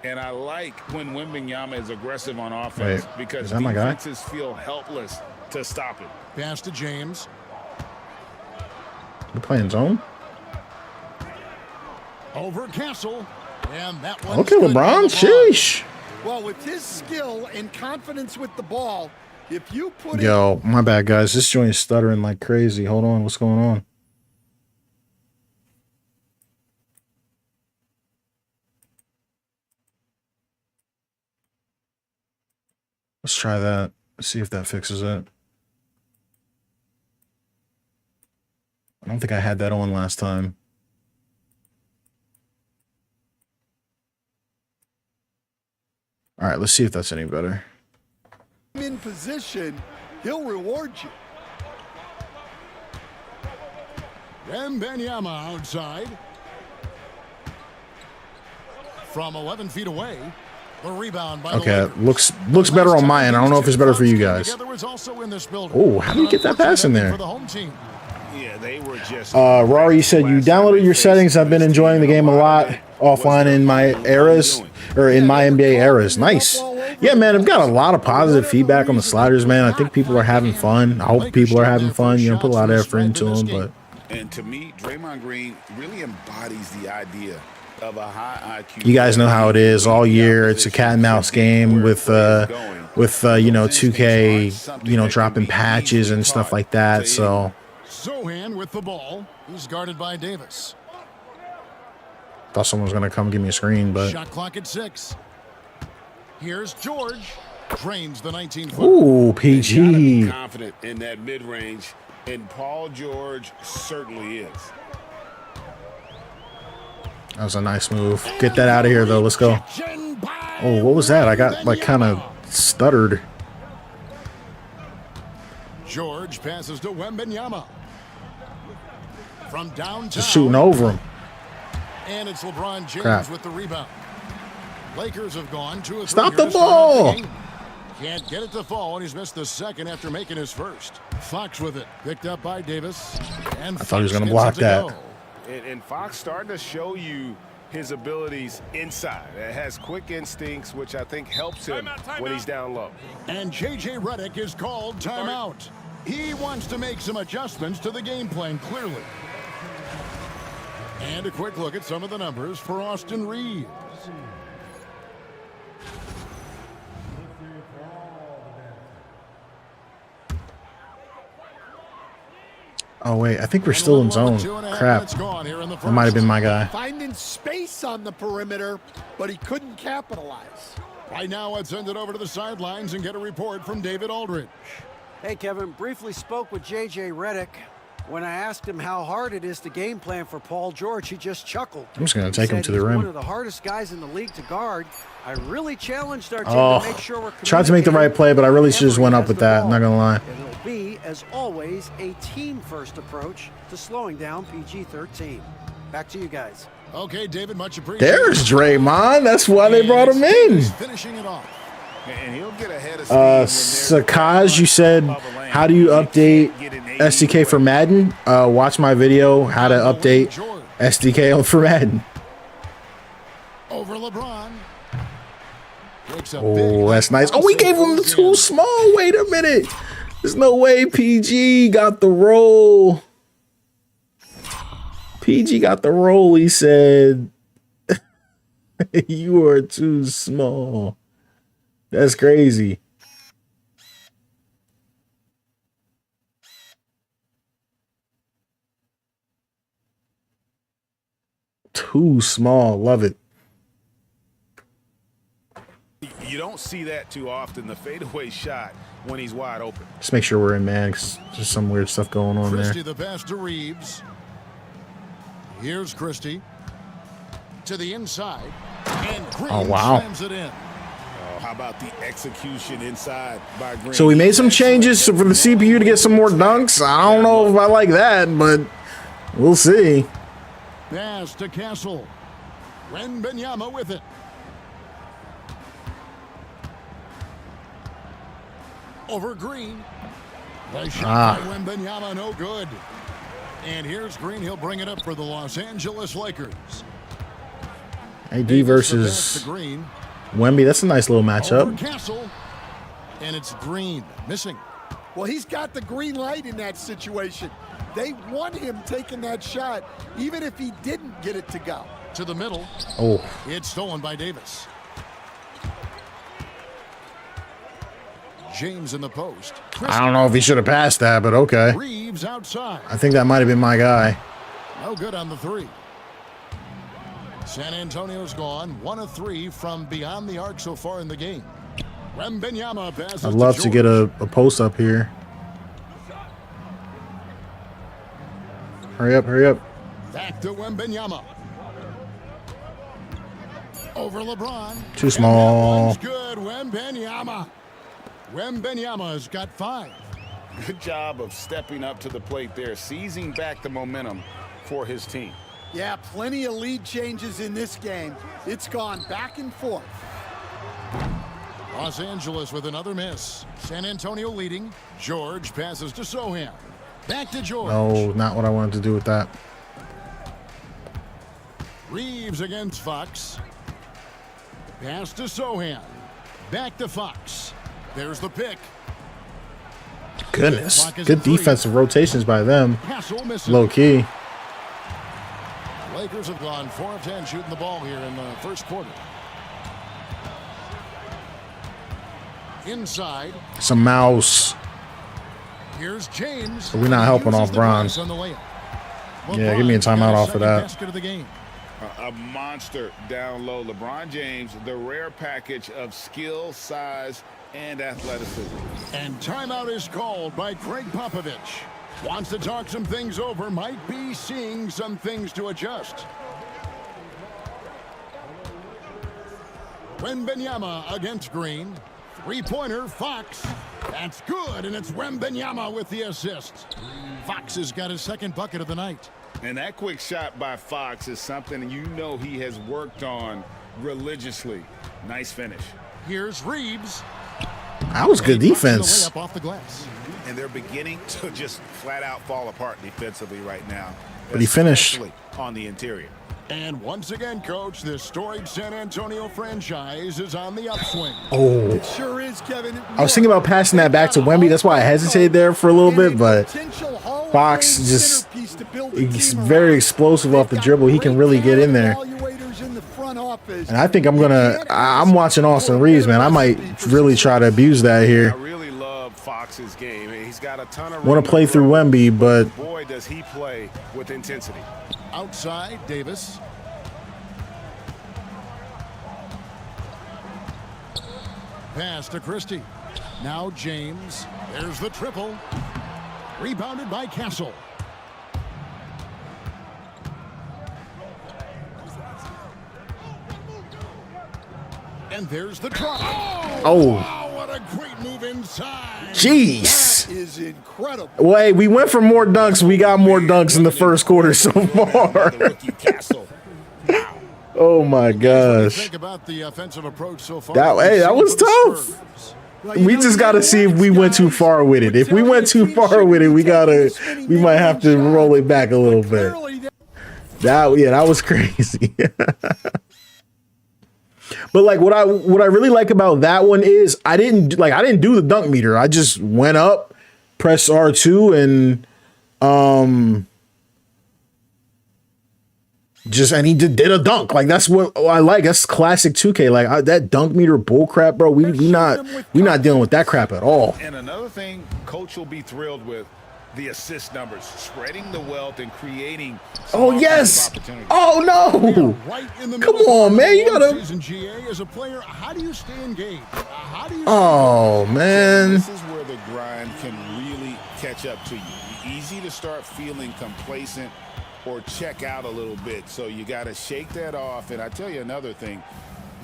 And I like when Wembanyama is aggressive on offense because defenses feel helpless to stop it. Pass to James. We're playing zone? Over Castle. And that one. Okay, LeBron. Sheesh. Well, with his skill and confidence with the ball, if you put Yo, my bad, guys. This joint is stuttering like crazy. Hold on. What's going on? Let's try that. See if that fixes it. I don't think I had that on last time. All right, let's see if that's any better. in position, he'll reward you. Wembanyama outside. From 11 feet away. The rebound by Okay, the Lakers. looks better on my end. I don't know if it's better for you guys. Oh, how do you get that pass in there? Yeah, they were just. Rory, you said you downloaded your settings. I've been enjoying the game a lot offline in my eras, or in my NBA eras. Nice. Yeah, man, I've got a lot of positive feedback on the sliders, man. I think people are having fun. I hope people are having fun. You know, put a lot of effort into them. But and to me, Draymond Green really embodies the idea of a high IQ. you guys know how it is all year. It's a cat and mouse game with you know, 2K, you know, dropping patches and stuff like that. So Sohan with the ball. He's guarded by Davis. thought someone was gonna come give me a screen, but Shot clock at 6. Here's George. Drains the 19-foot. ooh, PG. Confident in that mid-range, and Paul George certainly is. That was a nice move. Get that out of here, though. Let's go. Oh, what was that? I got, like, kind of stuttered. George passes to Wembanyama. From downtown. Just shooting over him. And it's LeBron James Crap. with the rebound. Lakers have gone 2 or 3. Stop the here to start off ball. the game. Can't get it to fall, and he's missed the second after making his first. Fox with it. Picked up by Davis. And I thought he was going to Fox block gets it to that. go. And Fox starting to show you his abilities inside. It has quick instincts, which I think helps him when he's down low. And J.J. Redick is called timeout. He wants to make some adjustments to the game plan, clearly. And a quick look at some of the numbers for Austin Reeves. Oh, wait. I think we're still in zone. Crap. That might have been my guy. Finding space on the perimeter, but he couldn't capitalize. Right now, let's send it over to the sidelines and get a report from David Aldridge. Hey, Kevin, briefly spoke with J.J. Redick. When I asked him how hard it is to game plan for Paul George, he just chuckled. I'm just going to take him to the He's rim. one of the hardest guys in the league to guard. I really challenged our team to make sure we're tried to make the right play, but I really should have just went up with that. I'm not going to lie. It'll be, as always, a team-first approach to slowing down PG-13. Back to you guys. Okay, David, much appreciated. There's Draymond. That's why they brought him in. Finishing it off. And he'll get ahead of steam Sakaj, you said, how do you update SDK for Madden? Watch my video, how to update SDK for Madden. Over LeBron. Oh, that's nice. Oh, we gave him the too small. Wait a minute. There's no way PG got the roll. PG got the roll, he said. You are too small. That's crazy. Too small. Love it. You don't see that too often. The fadeaway shot when he's wide open. Just make sure we're in man, 'cause there's some weird stuff going on Christie there. the pass to Reeves. Here's Christie to the inside, and Green slams it in. Oh, how about the execution inside by Green? So we made some changes for the CPU to get some more dunks. I don't know if I like that, but we'll see. Pass to Castle. Wembanyama with it. Over Green. The shot by Wembanyama, no good. And here's Green. He'll bring it up for the Los Angeles Lakers. AD versus Green. Wemby. That's a nice little Over matchup. Castle. And it's Green missing. Well, he's got the green light in that situation. They want him taking that shot, even if he didn't get it to go. To the middle. Oh, It's stolen by Davis. James in the post. I don't know if he should have passed that, but okay. Reeves outside. I think that might have been my guy. No good on the three. San Antonio's gone 1 of 3 from beyond the arc so far in the game. Wembanyama passes. I'd love to get a post up here. Hurry up, hurry up. Back to Wembanyama. Over LeBron. Too small. And that one's good. Wembanyama. Wembanyama's got 5. Good job of stepping up to the plate there, seizing back the momentum for his team. Yeah, plenty of lead changes in this game. It's gone back and forth. Los Angeles with another miss. San Antonio leading. George passes to Sohan. Back to George. No, not what I wanted to do with that. Reeves against Fox. Pass to Sohan. Back to Fox. There's the pick. Goodness. Good defensive rotations by them. Castle missing. Low key. Lakers have gone 4 of 10 shooting the ball here in the first quarter. Inside. Some mouse. Here's James. We're not helping off Bron. On the layup. Yeah, give me a timeout off of that. Basket of the game. A monster down low. LeBron James, the rare package of skill, size, and athleticism. And timeout is called by Greg Popovich. Wants to talk some things over, might be seeing some things to adjust. Wembanyama against Green. Three-pointer, Fox. That's good, and it's Wembanyama with the assist. Fox has got his second bucket of the night. And that quick shot by Fox is something you know he has worked on religiously. Nice finish. Here's Reeves. That was good defense. Layup off the glass. And they're beginning to just flat out fall apart defensively right now. But he finished. Especially on the interior. And once again, Coach, this storied San Antonio franchise is on the upswing. Oh, It sure is, Kevin. I was thinking about passing that back to Wemby. That's why I hesitated there for a little bit, but Fox just, he's very explosive off the dribble. He can really get in there. And I think I'm watching Austin Reeves, man. I might really try to abuse that here. I really love Fox's game. He's got a ton of Want to play through Wemby, but boy, does he play with intensity. Outside, Davis. Pass to Christie. Now James. There's the triple. Rebounded by Castle. And there's the try. Oh. Wow, what a great move inside. jeez. That is incredible. Wait, we went for more dunks. We got more dunks in the first quarter so far. Oh my gosh. Think about the offensive approach so far. That was tough. We just got to see if we went too far with it. If we went too far with it, we might have to roll it back a little bit. That was crazy. But like what I really like about that one is I didn't do the dunk meter. I just went up, pressed R2 and he did a dunk. Like that's what I like. That's classic 2K. Like that dunk meter bull crap, bro. We not dealing with that crap at all. And another thing coach will be thrilled with the assist numbers, spreading the wealth and creating Oh, yes. Oh, no. Right in the Come middle on, of man. You one got to. season, GA, as a player, how do you stay engaged? How do you Oh, man. This is where the grind can really catch up to you. Easy to start feeling complacent or check out a little bit. So you got to shake that off. And I tell you another thing,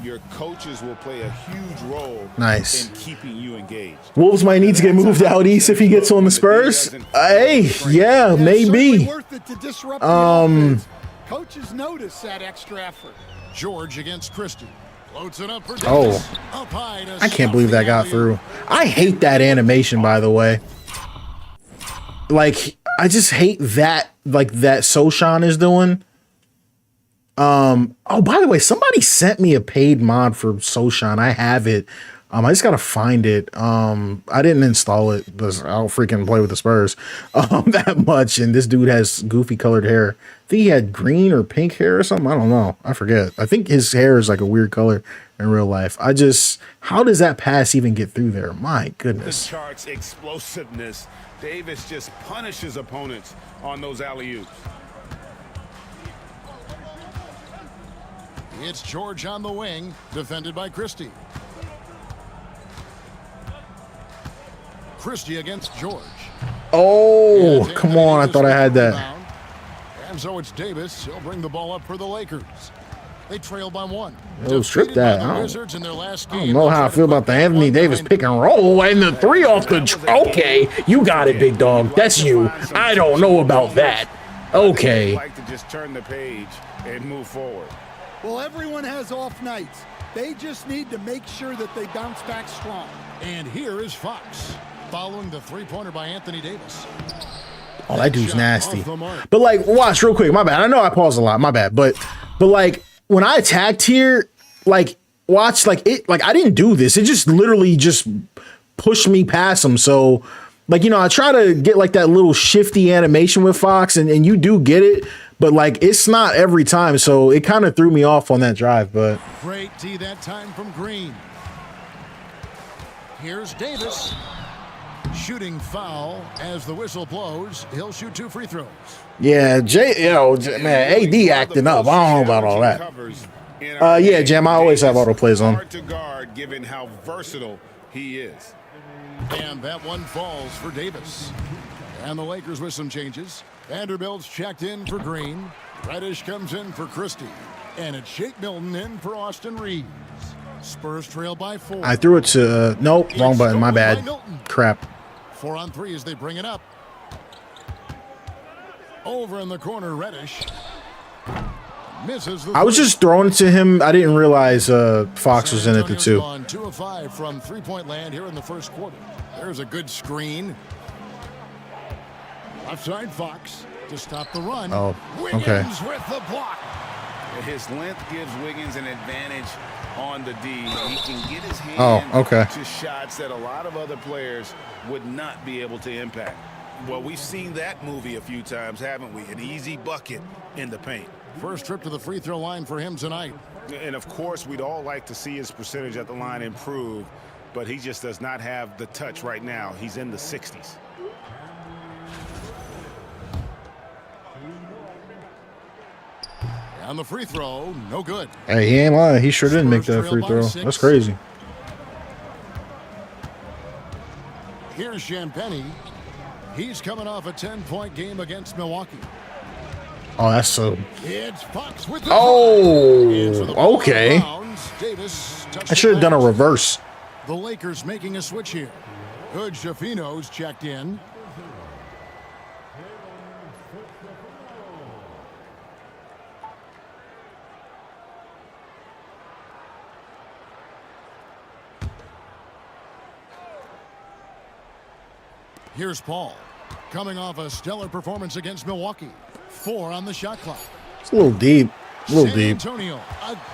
your coaches will play a huge role in keeping you engaged. Wolves might need to get moved out east if he gets on the Spurs. Hey, yeah, maybe. Worth it to disrupt the offense. Coaches notice that extra effort. George against Christie. Floats it up for Davis. Oh, Up high to I can't believe that got alley-oop. through. I hate that animation, by the way. Like, I just hate that, like, that Soshan is doing. Oh, by the way, somebody sent me a paid mod for Soshan. I have it. I just gotta find it. I didn't install it because I don't freaking play with the Spurs that much. And this dude has goofy colored hair. I think he had green or pink hair or something. I don't know. I forget. I think his hair is like a weird color in real life. How does that pass even get through there? My goodness. The charts explosiveness. Davis just punishes opponents on those alley-oops. It's George on the wing, defended by Christie. Christie against George. Oh, And come on. I Davis thought I had with the that. rebound. And so it's Davis. He'll bring the ball up for the Lakers. They trail by one. Oh, strip that. I don't know how I feel about the Anthony Davis pick and roll and the three off the. Okay, you got it, big dog. That's you. I don't know about that. Okay. Like to just turn the page and move forward. Well, everyone has off nights. They just need to make sure that they bounce back strong. And here is Fox, following the three-pointer by Anthony Davis. Oh, that dude's nasty. But like, watch real quick. My bad. I know I pause a lot. My bad. But like, when I attacked here, like, watch, like it, like I didn't do this. It just literally just pushed me past him. So, like, you know, I try to get like that little shifty animation with Fox, and you do get it. But like, it's not every time. So it kind of threw me off on that drive. But Great D that time from Green. Here's Davis. Shooting foul as the whistle blows. He'll shoot 2 free throws. yeah, man, AD acting up. I don't know about all that. Yeah, Jam, I always have auto plays on. Hard to guard given how versatile he is. And that one falls for Davis. And the Lakers with some changes. Vanderbilt's checked in for Green. Reddish comes in for Christie. And it's Shake Milton in for Austin Reeves. Spurs trail by 4. I threw it to, nope, wrong button. My bad. Crap. 4 on 3 as they bring it up. Over in the corner, Reddish. Misses the I was just throwing it to him. I didn't realize Fox was in it, the Antonio's two. gone 2 of 5 from three-point land here in the first quarter. There's a good screen. Left side, Fox to stop the run. Oh, Wiggins okay. with the block. His length gives Wiggins an advantage on the D. He can get his hand okay. to shots that a lot of other players would not be able to impact. Well, we've seen that movie a few times, haven't we? An easy bucket in the paint. First trip to the free throw line for him tonight. And, of course, we'd all like to see his percentage at the line improve, but he just does not have the touch right now. He's in the 60s. And the free throw, no good. Hey, he ain't lying. He sure didn't make that free throw. That's crazy. Here's Champagny. He's coming off a 10-point game against Milwaukee. Oh, that's so. It's Fox with the Oh, okay. Davis I should have done a reverse. The Lakers making a switch here. Good Shafino's checked in. Here's Paul, coming off a stellar performance against Milwaukee. 4 on the shot clock. It's a little deep. A little San deep. Antonio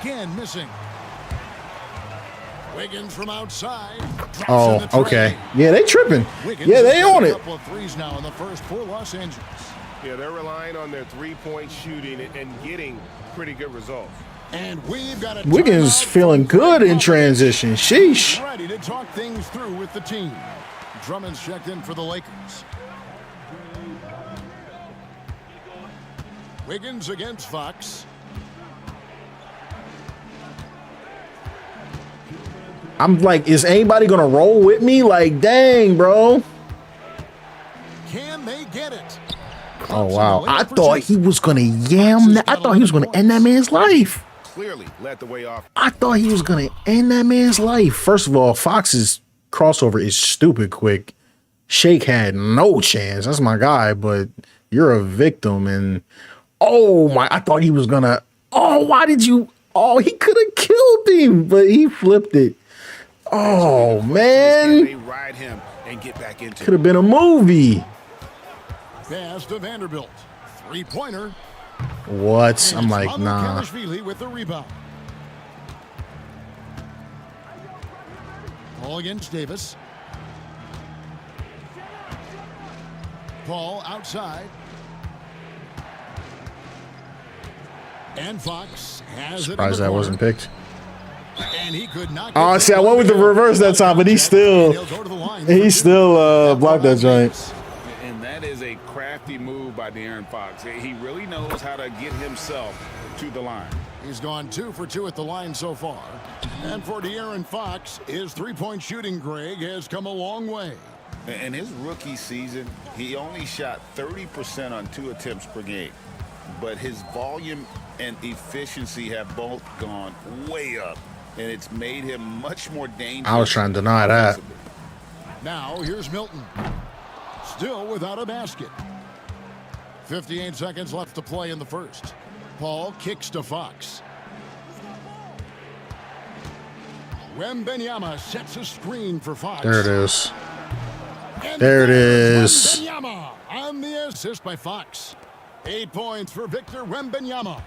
again missing. Wiggins from outside. Oh, okay. Yeah, they tripping. Yeah, they on A it. couple of threes now in the first for Los Angeles. Yeah, they're relying on their three-point shooting and getting pretty good results. And we've got a Wiggins timeout feeling from good in Popovich. transition. Sheesh. Ready to talk things through with the team. Drummond's checked in for the Lakers. Wiggins against Fox. I'm like, is anybody gonna roll with me? Like, dang, bro. Can they get it? Oh wow! I thought he was gonna yam that. I thought he was gonna end that man's life. Clearly led the way off. I thought he was gonna end that man's life. First of all, Fox's crossover is stupid quick. Shake had no chance. That's my guy, but you're a victim. And oh my, I thought he was gonna. Oh, why did you? Oh, he could have killed him, but he flipped it. Oh man, They ride him and get back into could have been a movie. Pass to Vanderbilt. Three-pointer. What? I'm And like, Mamu nah. Kalashvili with the rebound. Paul against Davis. Paul outside. And Fox has Surprised it. that wasn't picked. And he could not. Oh, see, I went with the reverse that time, but he still blocked that joint. And that is a crafty move by De'Aaron Fox. He really knows how to get himself to the line. He's gone 2 for 2 at the line so far. And for De'Aaron Fox, his three-point shooting, Greg, has come a long way. In his rookie season, he only shot 30% on 2 attempts per game. But his volume and efficiency have both gone way up. And it's made him much more dangerous. I was trying to deny that. Now, here's Milton. Still without a basket. 58 seconds left to play in the first. Paul kicks to Fox. Wembenyama sets a screen for Fox. There it is. And There it is. Wembenyama on the assist by Fox. 8 points for Victor Wembenyama.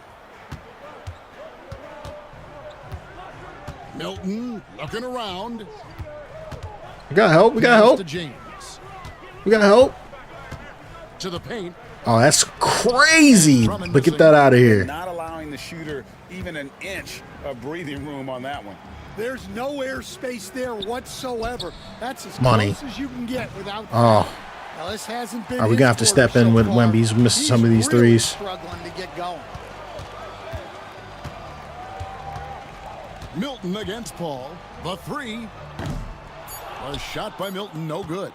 Milton looking around. We got help. We got Pass help. to James. We got help. To the paint. Oh, that's crazy. But get that out of here. Not allowing the shooter even an inch of breathing room on that one. There's no air space there whatsoever. That's as Money. close as you can get without. Oh, Now, this hasn't been. Are we his gonna have to quarter step in so with far. Wemby? He's missing some of these really threes. Struggling to get going. Milton against Paul. The three. A shot by Milton, no good.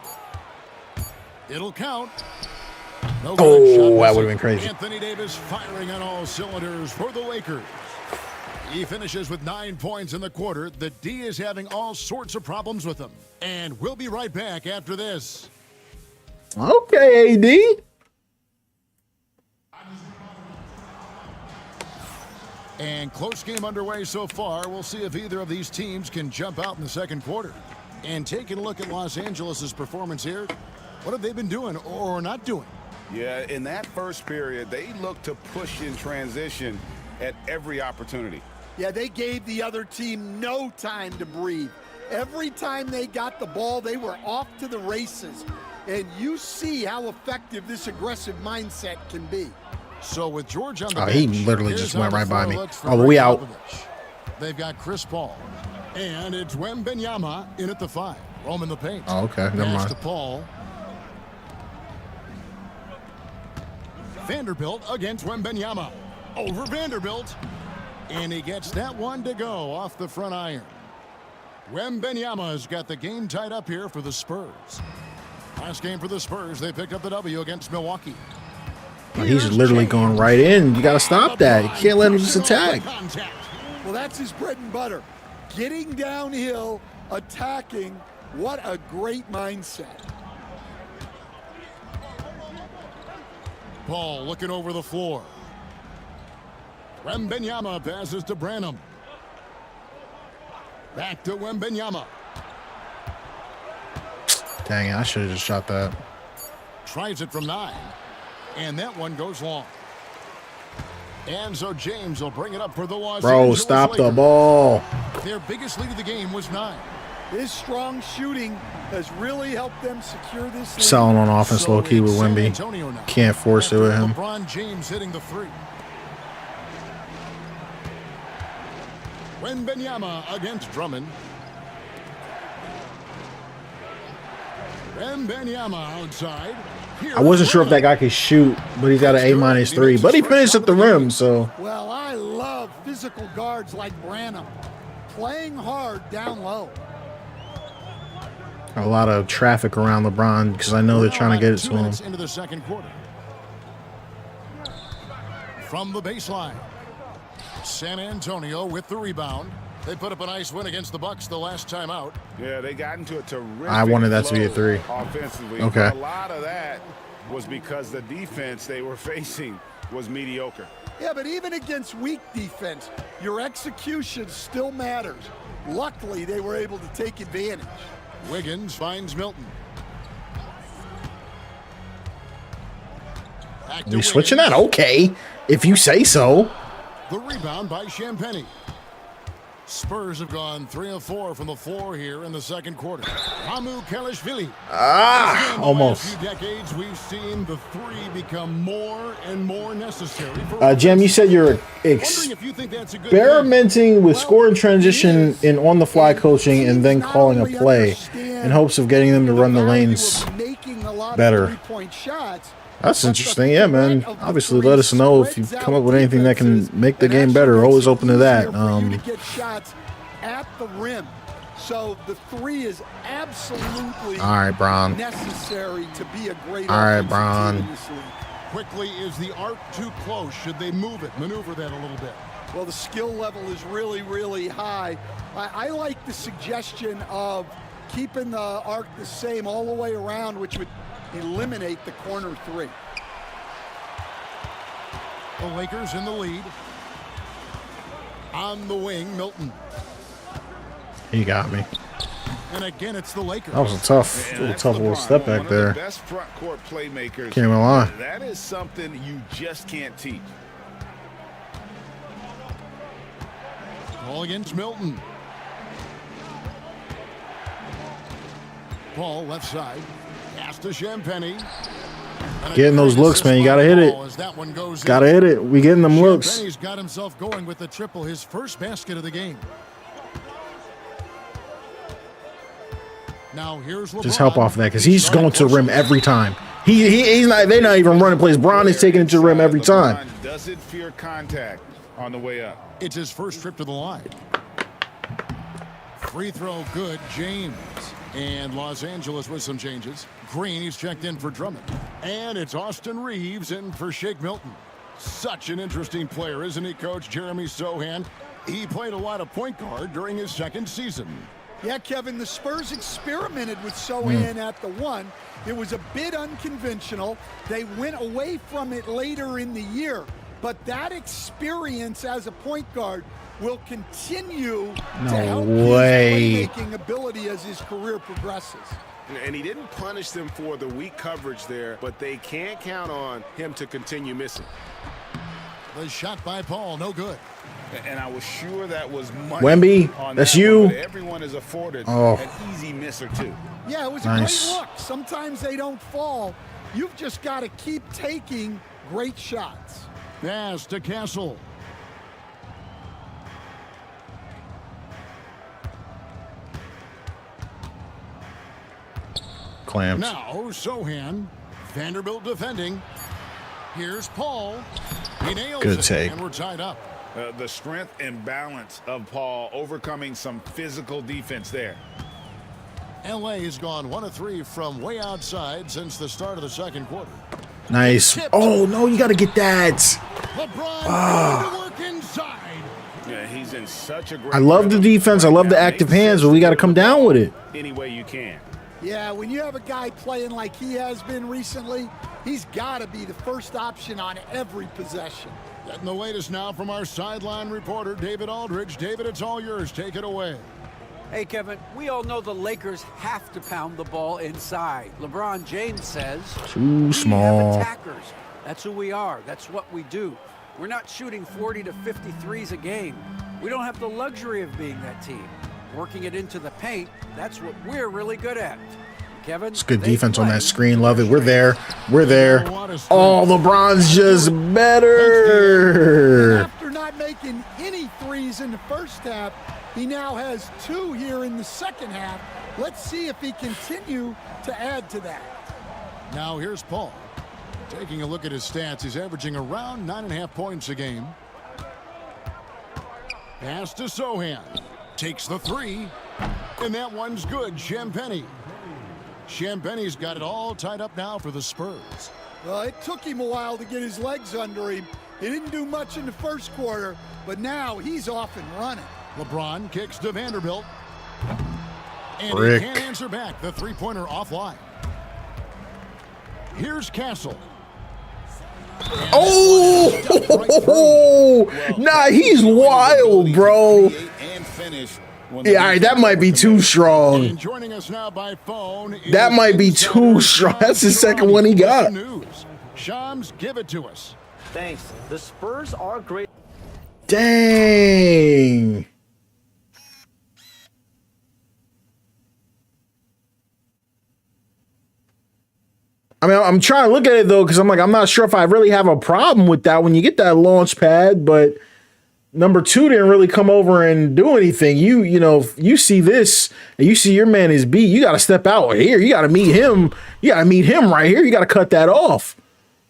It'll count. No good. Oh, Shot that missing. would've been crazy. Anthony Davis firing on all cylinders for the Lakers. He finishes with 9 points in the quarter. The D is having all sorts of problems with him. And we'll be right back after this. Okay, AD. And close game underway so far. We'll see if either of these teams can jump out in the second quarter. And taking a look at Los Angeles' performance here, what have they been doing or not doing? Yeah, in that first period, they looked to push in transition at every opportunity. Yeah, they gave the other team no time to breathe. Every time they got the ball, they were off to the races. And you see how effective this aggressive mindset can be. So with George on the Oh, bench, he literally here's just how went the right by floor me. looks for Oh, but we Greg out. Popovich. They've got Chris Paul. And it's Wembenyama in at the 5. Roaming the paint. Oh, okay. Never Pass mind. to Paul. Vanderbilt against Wembenyama. Over Vanderbilt. And he gets that one to go off the front iron. Wembenyama's got the game tied up here for the Spurs. Last game for the Spurs, they picked up the W against Milwaukee. Oh, he's literally going right in. You got to stop that. You can't let him just attack. Well, that's his bread and butter. Getting downhill, attacking. What a great mindset. Paul looking over the floor. Wembenyama passes to Branham. Back to Wembenyama. Dang it, I should have just shot that. Tries it from 9. And that one goes long. And so James will bring it up for the Los Bro, Angeles stop the Lakers. ball. Their biggest lead of the game was 9. His strong shooting has really helped them secure this lead. Selling on offense So low key with it's San Wemby. Antonio now. Can't force it with him. LeBron James hitting the 3. Wembenyama against Drummond. Wembenyama outside. I wasn't sure if that guy could shoot, but he's got an A-3. But he finished at the rim, so. Well, I love physical guards like Branham, playing hard down low. A lot of traffic around LeBron because I know they're trying to get it to him. Into the second quarter. From the baseline, San Antonio with the rebound. They put up a nice win against the Bucks the last time out. Yeah, they got into a terrific I wanted that to be a 3. Offensively. Okay. A lot of that was because the defense they were facing was mediocre. Yeah, but even against weak defense, your execution still matters. Luckily, they were able to take advantage. Wiggins finds Milton. You switching that? Okay, if you say so. The rebound by Champagny. Spurs have gone 3 of 4 from the floor here in the second quarter. Hamu Kelishvili. Almost. In the last few decades, we've seen the 3 become more and more necessary. For Jim, you said you're experimenting with score and transition in on-the-fly coaching and then calling a play in hopes of getting them to run the lanes better. That's interesting. Yeah, man. Obviously, let us know if you come up with anything that can make the game better. Always open to that. Get shots at the rim. So the 3 is absolutely necessary to be a great Bron. team in this league. Quickly, is the arc too close? Should they move it, maneuver that a little bit? Well, the skill level is really, really high. I like the suggestion of keeping the arc the same all the way around, which would eliminate the corner 3. The Lakers in the lead. On the wing, Milton. He got me. And again, it's the Lakers. That was a tough little step back there. Best front court playmakers. Can't even lie. That is something you just can't teach. Ball against Milton. Ball left side. Pass to Champagny. Getting those looks, man. You gotta hit it. Gotta hit it. We getting them looks. Champagny's got himself going with the triple, his first basket of the game. Now here's LeBron. Just help off that because he's going to the rim every time. He's not. They're not even running plays. Bron is taking it to the rim every time. Doesn't fear contact on the way up. It's his first trip to the line. Free throw good, James. And Los Angeles with some changes. Green, he's checked in for Drummond. And it's Austin Reeves in for Shake Milton. Such an interesting player, isn't he, Coach Jeremy Sohan? He played a lot of point guard during his second season. Yeah, Kevin, the Spurs experimented with Sohan at the 1. It was a bit unconventional. They went away from it later in the year. But that experience as a point guard will continue to help his playmaking ability as his career progresses. And he didn't punish them for the weak coverage there, but they can't count on him to continue missing. The shot by Paul, no good. And I was sure that was money. Wemby, that's you. Everyone is afforded an easy miss or 2. Yeah, it was a great look. Sometimes they don't fall. You've just got to keep taking great shots. Pass to Castle. Clamps. Now Sohan, Vanderbilt defending. Here's Paul. He nails Good it, take. and we're tied up. The strength and balance of Paul overcoming some physical defense there. LA has gone 1 of 3 from way outside since the start of the second quarter. Nice. Oh, no, you got to get that. LeBron to work inside. Yeah, he's in such a great. I love the defense. I love the active hands, but we got to come down with it. Any way you can. Yeah, when you have a guy playing like he has been recently, he's got to be the first option on every possession. Getting the latest now from our sideline reporter, David Aldridge. David, it's all yours. Take it away. Hey, Kevin, we all know the Lakers have to pound the ball inside. LeBron James says, too small. We have attackers. That's who we are. That's what we do. We're not shooting 40 to 53s a game. We don't have the luxury of being that team. Working it into the paint, that's what we're really good at. Kevin, it's good defense on that screen. Love it. We're there. We're there. Oh, LeBron's just better. And after not making any threes in the first half, he now has 2 here in the second half. Let's see if he continue to add to that. Now here's Paul. Taking a look at his stats, he's averaging around 9.5 points a game. Pass to Sohan. Takes the three. And that one's good. Champagny. Champagny's got it all tied up now for the Spurs. Well, it took him a while to get his legs under him. He didn't do much in the first quarter, but now he's off and running. LeBron kicks to Vanderbilt. And Rick. he can't answer back. The three-pointer offline. Here's Castle. Oh, nah, he's wild, bro. Yeah, all right, that might be too strong. And joining us now by phone. That might be too strong. That's the second one he got. Shams, give it to us. Thanks. The Spurs are great. Dang. I mean, I'm trying to look at it though, because I'm like, I'm not sure if I really have a problem with that when you get that launch pad, but number two didn't really come over and do anything. You know, if you see this and you see your man is beat, you got to step out here. You got to meet him. You got to meet him right here. You got to cut that off.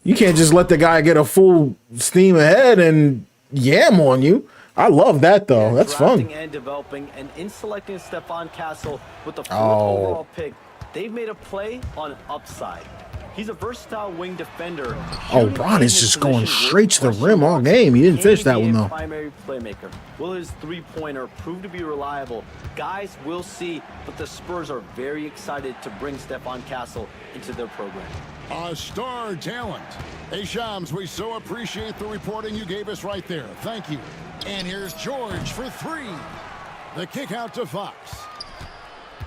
You can't just let the guy get a full steam ahead and yam on you. I love that though. That's fun. And developing and in selecting Stephon Castle with the 4th overall pick, they've made a play on upside. He's a versatile wing defender. Oh, Bron is just going straight to the rim all game. He didn't finish that one though. Primary playmaker. Will his three-pointer prove to be reliable? Guys, we'll see, but the Spurs are very excited to bring Stephon Castle into their program. A star talent. Hey, Shams, we so appreciate the reporting you gave us right there. Thank you. And here's George for three. The kick out to Fox.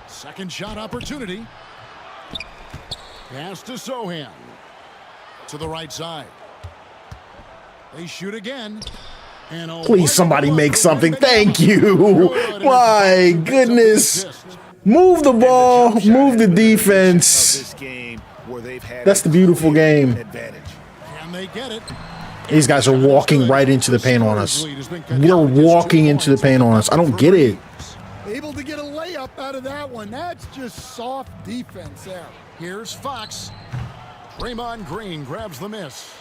Second shot opportunity. Pass to Sohan. To the right side. They shoot again. And please, somebody make something. Thank you. My goodness. Move the ball. Move the defense. That's the beautiful game. Can they get it? These guys are walking right into the paint on us. They're walking into the paint on us. I don't get it. Able to get a layup out of that one. That's just soft defense there. Here's Fox. Draymond Green grabs the miss.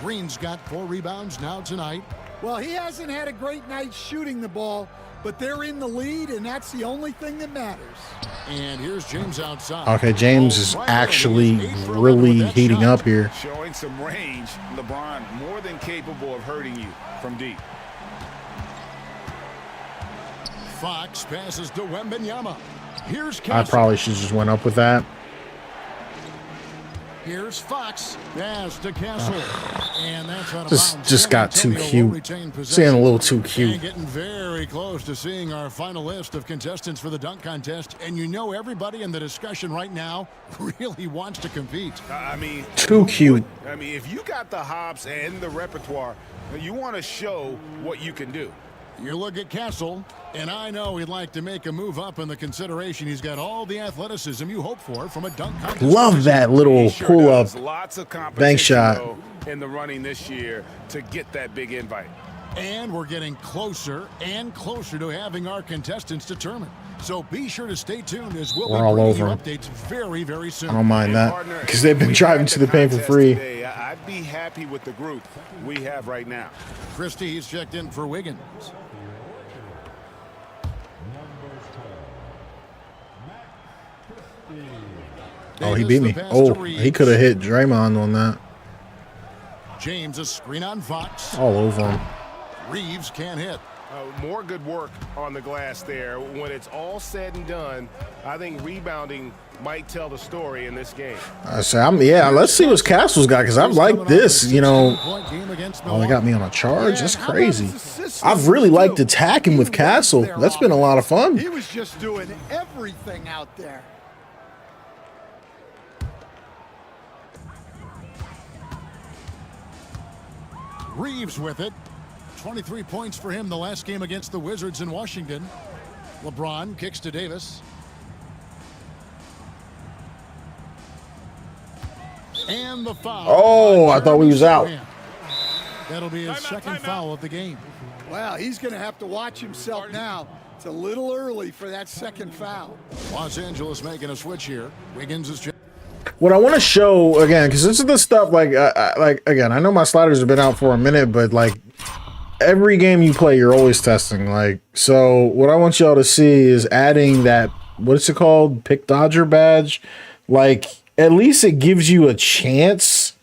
Green's got 4 rebounds now tonight. Well, he hasn't had a great night shooting the ball, but they're in the lead, and that's the only thing that matters. And here's James outside. Okay, James is actually really heating up here. Showing some range. LeBron more than capable of hurting you from deep. Fox passes to Wembanyama. Here's I Castle. probably should just went up with that. Here's Fox. Pass to Castle. And that's out of Just bounds. got too Antonio will cute. retain possession. Seeing a little too And cute. getting very close to seeing our final list of contestants for the dunk contest. And you know everybody in the discussion right now really wants to compete. I mean, Too cute. I mean, if you got the hops and the repertoire, you want to show what you can do. You look at Castle, and I know he'd like to make a move up in the consideration. He's got all the athleticism you hope for from a dunk contest. Love that little Sure pull up. does. Lots of competition, Bank shot. though, in the running this year to get that big invite. And we're getting closer and closer to having our contestants determined. So be sure to stay tuned as we'll We're be all bringing over you 'em. updates very, very soon. I don't mind that Partner, because they've been we driving had to the paint for contest free. today. I'd be happy with the group we have right now. Christie, he's checked in for Wiggins. Oh, he Davis, beat the me. pass Oh, to he Reeves. could have hit Draymond on that. James, a screen on Fox. All over him. Reeves can't hit. More good work on the glass there. When it's all said and done, I think rebounding might tell the story in this game. I say, yeah, let's see what Castle's got because I like this, you know. Oh, they got me on a charge? That's crazy. I've really liked attacking with Castle. That's been a lot of fun. He was just doing everything out there. Reeves with it. 23 points for him the last game against the Wizards in Washington. LeBron kicks to Davis. And the foul. Oh, I thought we was out. That'll be his second foul of the game. Well, he's going to have to watch himself now. It's a little early for that second foul. Los Angeles making a switch here. Wiggins is what I want to show again, because this is the stuff like again, I know my sliders have been out for a minute, but like every game you play, you're always testing. Like, so what I want y'all to see is adding that, what's it called? Pick Dodger badge. Like, at least it gives you a chance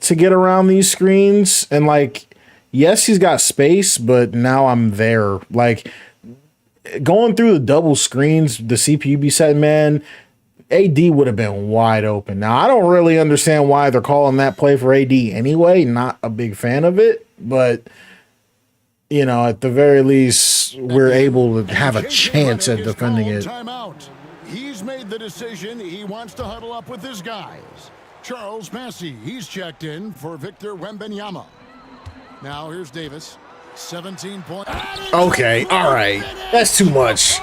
to get around these screens. And like, yes, he's got space, but now I'm there. Like, going through the double screens, the CPU be set, man, AD would have been wide open. Now, I don't really understand why they're calling that play for AD anyway. Not a big fan of it, but you know, at the very least, we're able to have a chance at defending it. Timeout. He's made the decision. He wants to huddle up with his guys. Charles Massey, he's checked in for Victor Wembanyama. Now here's Davis. 17 points. Okay, all right. That's too much.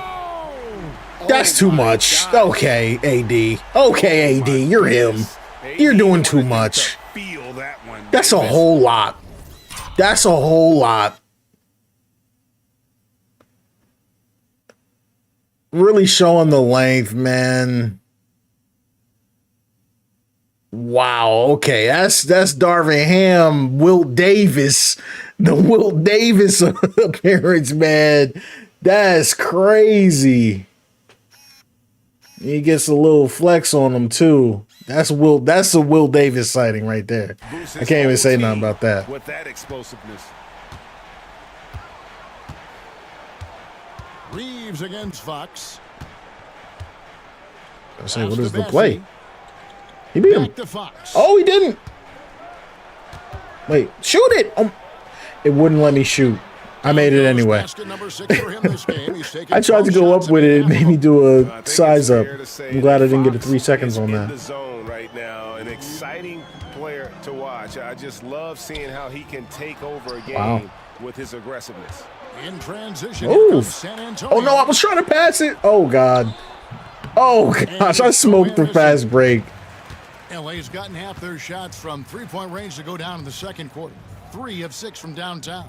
That's too much. Okay, AD. Okay, AD, you're him. You're doing too much. That's a whole lot. That's a whole lot. Really showing the length, man. Wow. Okay, that's Darvin Ham, Wilt Davis, the Wilt Davis appearance, man. That's crazy. He gets a little flex on him too. That's Wilt. That's a Wilt Davis sighting right there. I can't even say nothing about that. With that explosiveness. Reeves against Fox. I say, what is the play? He beat him. Back to Fox. Oh, he didn't. Wait, shoot it. It wouldn't let me shoot. I made it anyway. I tried to go up with it. It made me do a size up. I'm glad I didn't get a 3 seconds on that. In the zone right now, an exciting player to watch. I just love seeing how he can take over a game with his aggressiveness. In transition, here comes San Antonio. Oh no, I was trying to pass it. Oh god. Oh gosh, I smoked the fast break. LA's gotten half their shots from three-point range to go down in the second quarter. 3 of 6 from downtown.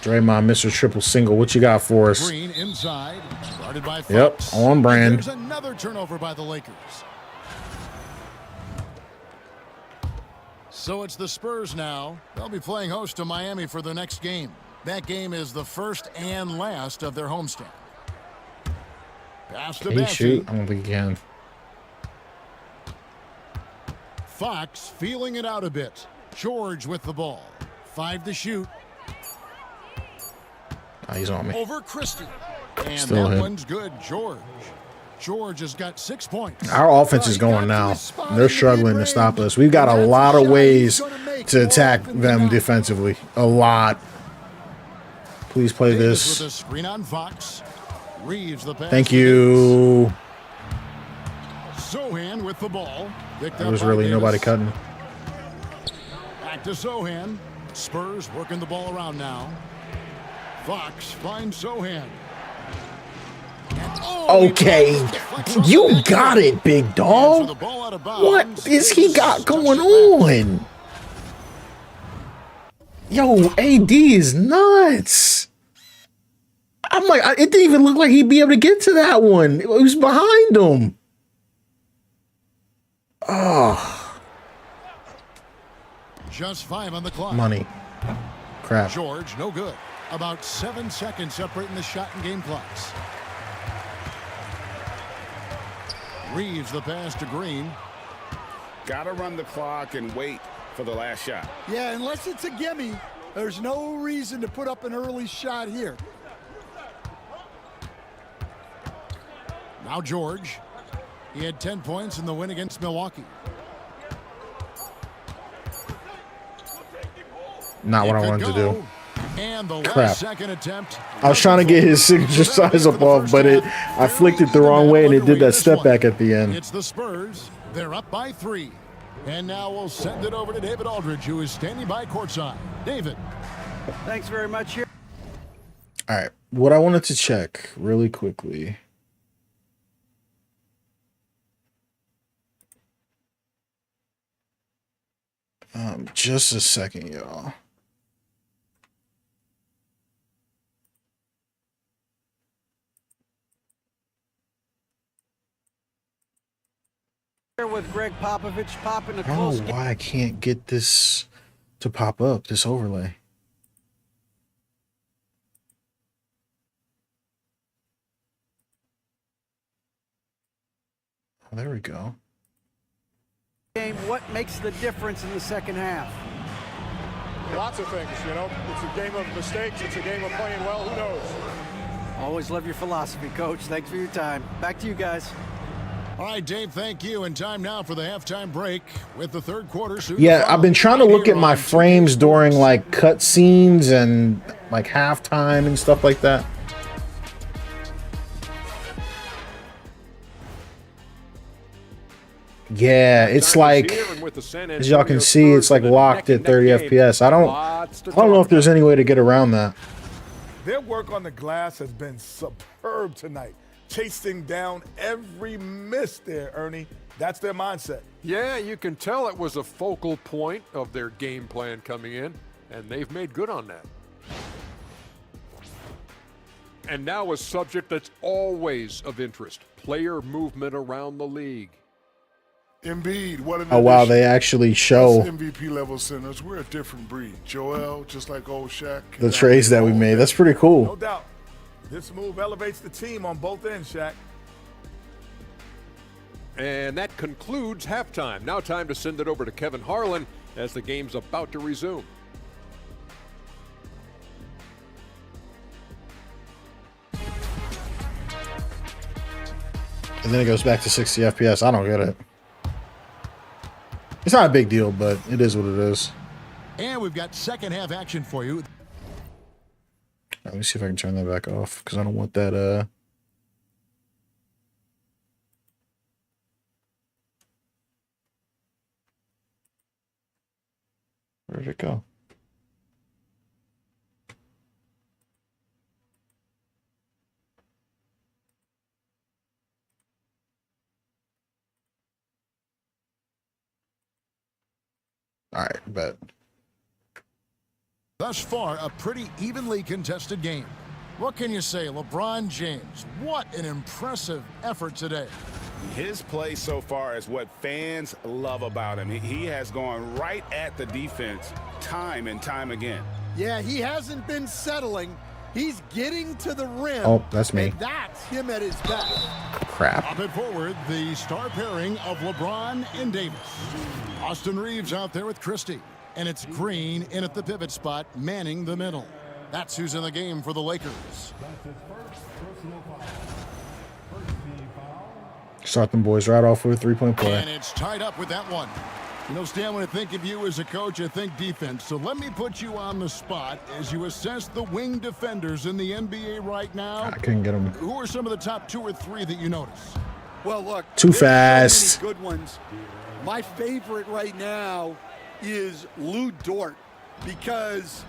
Draymond, Mr. Triple Single, what you got for us? Green inside, started by Fox. Yep, on brand. There's another turnover by the Lakers. So it's the Spurs now. They'll be playing host to Miami for their next game. That game is the first and last of their homestand. Pass to Can he shoot? I don't think he can. Fox feeling it out a bit. George with the ball. 5 to shoot. He's on me. Over Christie. And Still that hit. one's good. George has got 6 points. Our offense is going now. They're struggling to stop us. We've got a lot of ways to attack them defensively. A lot. Please play this. With a screen on Fox. Reeves the pass. Thank you. Sohan with the ball. There was really nobody cutting. Back to Sohan. Spurs working the ball around now. Fox finds Sohan. Okay, you got it, big dog. What is he got going on? Yo, AD is nuts. I'm like, it didn't even look like he'd be able to get to that one. It was behind him. Oh. Just 5 on the clock. Money. Crap. George, no good. About 7 seconds separating the shot and game clocks. Reeves the pass to Green. Got to run the clock and wait for the last shot. Yeah, unless it's a gimme, there's no reason to put up an early shot here. Now George. He had 10 points in the win against Milwaukee. Not what I wanted to do. And the Crap. last second attempt. I was trying to get his signature size up off, but I flicked it the wrong way and it did that step back at the end. It's the Spurs. They're up by 3. And now we'll send it over to David Aldridge, who is standing by courtside. David. Thanks very much here. All right. What I wanted to check really quickly. Just a second, y'all. Popovich popping a I don't close know game. why I can't get this to pop up, this overlay. Oh, there we go. What makes the difference in the second half? Lots of things, you know. It's a game of mistakes. It's a game of playing well. Who knows? Always love your philosophy, Coach. Thanks for your time. Back to you guys. All right, Dave, thank you. And time now for the halftime break with the third quarter. Yeah, I've been trying to look at my frames during like cut scenes and like halftime and stuff like that. Yeah, it's like, as y'all can see, it's like locked at 30 FPS. I don't know if there's any way to get around that. Their work on the glass has been superb tonight. Chasing down every miss there, Ernie. That's their mindset. Yeah, you can tell it was a focal point of their game plan coming in, and they've made good on that. And now a subject that's always of interest, player movement around the league. Embiid, what an Oh, wow, addition. they actually show Us MVP level centers. We're a different breed. Joel, just like old Shaq. the trades that we made. That's pretty No cool. doubt. This move elevates the team on both ends, Shaq. And that concludes halftime. Now time to send it over to Kevin Harlan as the game's about to resume. And then it goes back to 60 FPS. I don't get it. It's not a big deal, but it is what it is. And we've got second half action for you. Let me see if I can turn that back off because I don't want that. Where did it go? All right, bet. Thus far, a pretty evenly contested game. What can you say, LeBron James? What an impressive effort today. His play so far is what fans love about him. He has gone right at the defense time and time again. Yeah, he hasn't been settling. He's getting to the rim. Oh, that's me. And that's him at his best. Crap. Up and forward, the star pairing of LeBron and Davis. Austin Reeves out there with Christie. And it's Green in at the pivot spot, manning the middle. That's who's in the game for the Lakers. Start them boys right off with a three-point play. And it's tied up with that one. You know, Stan, when I think of you as a coach, I think defense. So let me put you on the spot as you assess the wing defenders in the NBA right now. I couldn't get them. Who are some of the top 2 or 3 that you notice? Well, look. Too there's fast. So many good ones. My favorite right now is Lou Dort because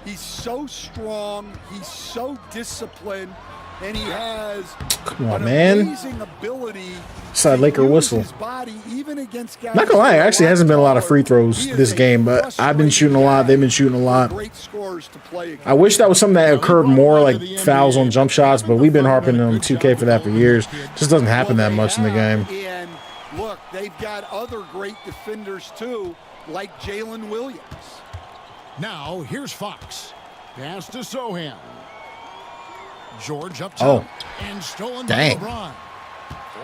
he's so strong, he's so disciplined, and he has Come on, an man. amazing ability It's that to Laker use whistle. his body, even against guys Not gonna lie, who are actually hasn't been a lot of free throws He is this a game, but I've been shooting a lot. They've been shooting a lot. Great scores to play against. I wish that was something that occurred more, like fouls on jump shots, but we've been harping on 2K for that for years. Just doesn't happen that much in the game. And look, they've got other great defenders too, like Jalen Williams. Now, here's Fox. Pass to Sohan. George up top. Oh. And stolen Dang. by LeBron.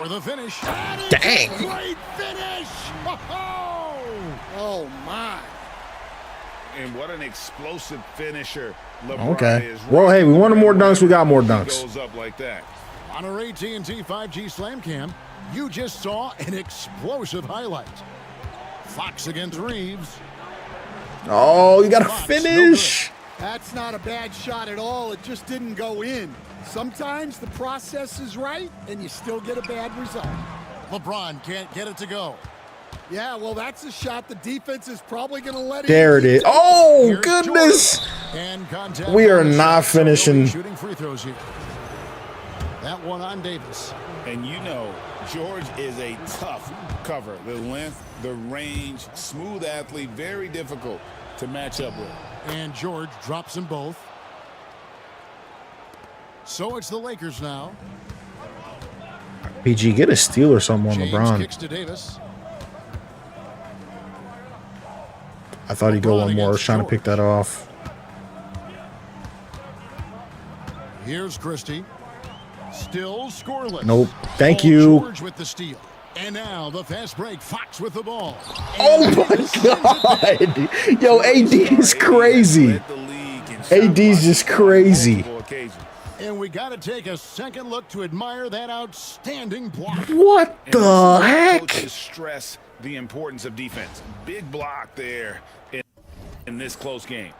For the finish. And it's Dang. a great finish. Oh my. And what an explosive finisher LeBron Okay. is. Well, hey, we wanted more dunks. We got more He dunks. goes up like that. On our AT&T 5G Slam Cam, you just saw an explosive highlight. Fox against Reeves. Oh, you got to Fox, no finish. That's not a bad shot at all. It just didn't go in. Sometimes the process is right and you still get a bad result. LeBron can't get it to go. Yeah, well, that's a shot the defense is probably going to let There it is. Oh, Here's goodness. Jordan. And contact We are on the not shot, so they'll be finishing. shooting free throws here. That one on Davis. And you know, George is a tough cover. The length, the range, smooth athlete, very difficult to match up with. And George drops them both. So it's the Lakers now. PG, get a steal or something on James LeBron. kicks to Davis. I thought he'd go one more. I was trying to pick that off. Here's Christie. Still scoreless. Nope. Thank Paul you. George with the steal. And now the fast break. Fox with the ball. Oh my God. Yo, AD is crazy. AD's just crazy. And we got to take a second look to admire that outstanding block. What the heck? Coaches stress the importance of defense. Big block there in this close game.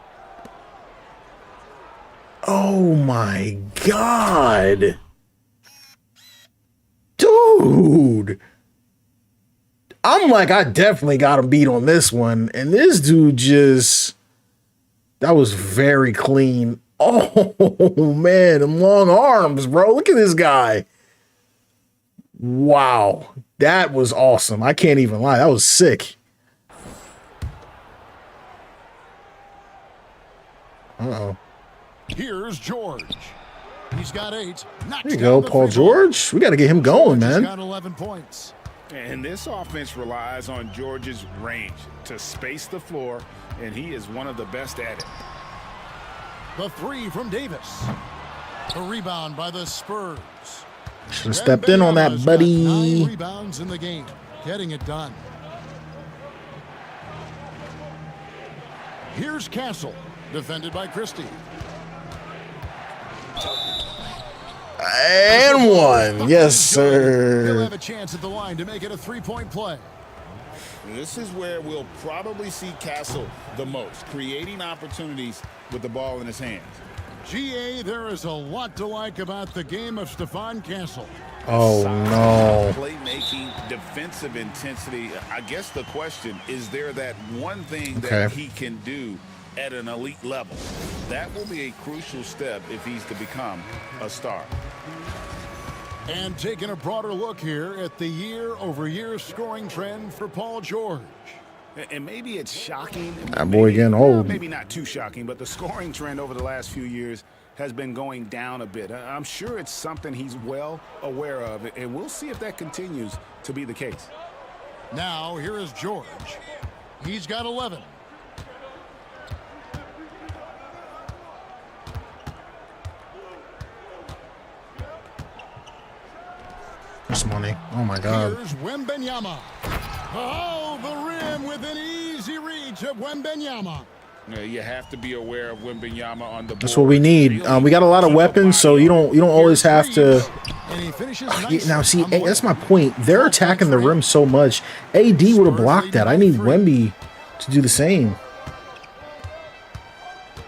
Oh my God. Dude. I'm like, I definitely got him beat on this one. And this dude just, that was very clean. Oh man, them long arms, bro. Look at this guy. Wow. That was awesome. I can't even lie. That was sick. Uh-oh. Here's George. He's got 8. There you go, Paul George. We got to get him going, man. Got 11 points. And this offense relies on George's range to space the floor, and he is one of the best at it. The 3 from Davis. The rebound by the Spurs. Should have stepped in on that, buddy. 9 rebounds in the game, getting it done. Here's Castle, defended by Christie. And one. Yes, sir. He'll have a chance at the line to make it a 3-point play. This is where we'll probably see Castle the most, creating opportunities with the ball in his hands. GA, there is a lot to like about the game of Stephon Castle. Oh, no. Playmaking, defensive intensity. I guess the question, is there that one thing Okay. that he can do at an elite level? That will be a crucial step if he's to become a star. And taking a broader look here at the year-over-year scoring trend for Paul George. And maybe it's shocking. That boy getting old. Maybe not too shocking, but the scoring trend over the last few years has been going down a bit. I'm sure it's something he's well aware of, and we'll see if that continues to be the case. Now, here is George. He's got 11. That's money. Oh, my God. Here's Wembenyama. Oh, the rim with an easy reach of Wembenyama. You have to be aware of Wembenyama on the board. That's what we need. We got a lot of weapons, so you don't always have to. And he finishes nice. Now, see, that's my point. They're attacking the rim so much. AD would have blocked that. I need Wemby to do the same.